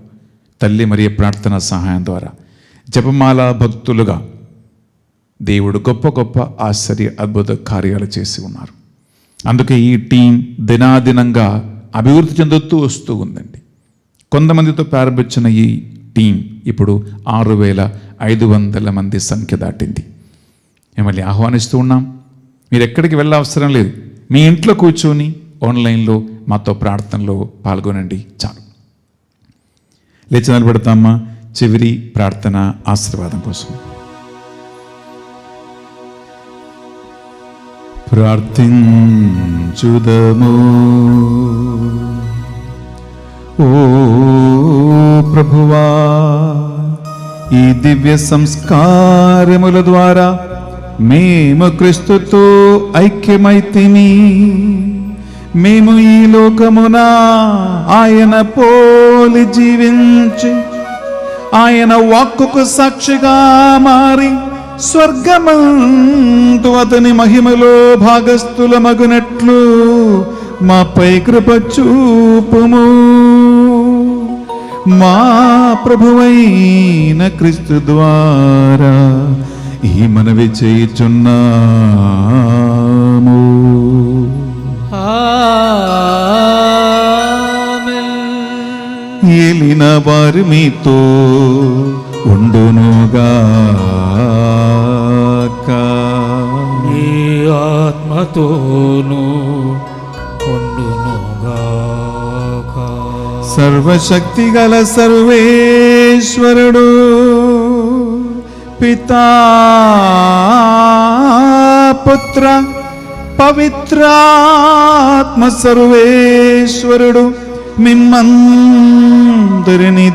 [SPEAKER 1] తల్లి మరియ ప్రార్థన సహాయం ద్వారా జపమాల భక్తులుగా దేవుడు గొప్ప గొప్ప ఆశ్చర్య అద్భుత కార్యాలు చేసి ఉన్నారు. అందుకే ఈ టీం దినాదినంగా అభివృద్ధి చెందుతూ వస్తూ ఉందండి. కొంతమందితో ప్రారంభించిన ఈ టీం ఇప్పుడు 6,500 మంది సంఖ్య దాటింది. మిమ్మల్ని ఆహ్వానిస్తూ ఉన్నాం. మీరు ఎక్కడికి వెళ్ళవసరం లేదు. మీ ఇంట్లో కూర్చొని ఆన్లైన్లో మాతో ప్రార్థనలో పాల్గొనండి, చాలు. లేచి నిలబడతామా చివరి ప్రార్థన ఆశీర్వాదం కోసం. ప్రార్థించుదము. ఓ ప్రభువా, ఈ దివ్య సంస్కారముల ద్వారా మేము క్రీస్తుతో ఐక్యమైతిమి. మేము ఈ లోకమున ఆయన పోలి జీవించి ఆయన వాక్కుకు సాక్షిగా మారి స్వర్గమందు అతని మహిమలో భాగస్థులమగునట్లు మాపై కృప చూపుము. మా ప్రభువైన క్రీస్తు ద్వారా ఈ మనవి చేయుచున్నాము. ఏలిన వారు మీతో ఉండునుగాక,
[SPEAKER 3] నీ ఆత్మతోను ఉండునుగాక.
[SPEAKER 1] సర్వశక్తి గల సర్వేశ్వరుడు పితా పుత్ర పవిత్రాత్మ సర్వేశ్వరుడు మిమ్మందరిని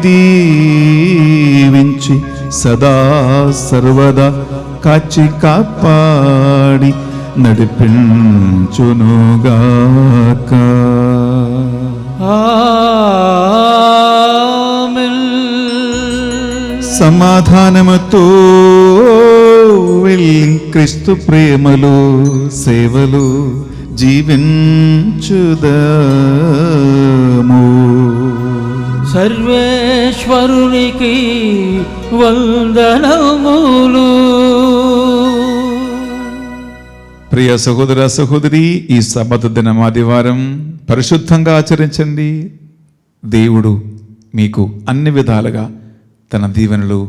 [SPEAKER 1] దీవించి సదా సర్వదా కాచి కాపాడి నడిపించునుగాక. సమాధానముతో వెళ్ళి క్రీస్తు ప్రేమలు సేవలు జీవించుదము.
[SPEAKER 3] సర్వేశ్వరునికి వందనములు.
[SPEAKER 1] ప్రియ సహోదర సహోదరి, ఈ సబ్బతు దినం ఆదివారం పరిశుద్ధంగా ఆచరించండి. దేవుడు మీకు అన్ని విధాలుగా తన దీవెనలు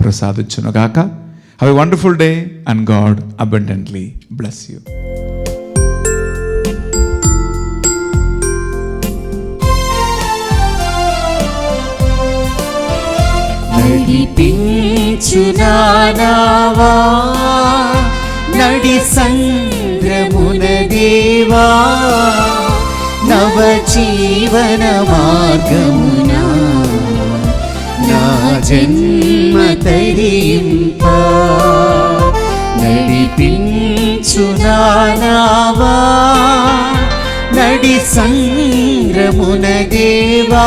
[SPEAKER 1] ప్రసాదించునుగాక. Have a wonderful day and God abundantly bless you.
[SPEAKER 4] నడిపించునావా నడి సంద్రమున దేవా, నవ జీవన మార్గమున నా జన్మ తరింప. నడిపించునావా నడి సంద్రమున దేవా,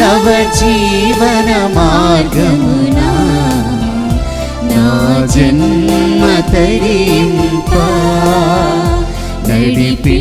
[SPEAKER 4] నవ జీవన మార్గమున నా జన్మ తరింప. నడిపించునావా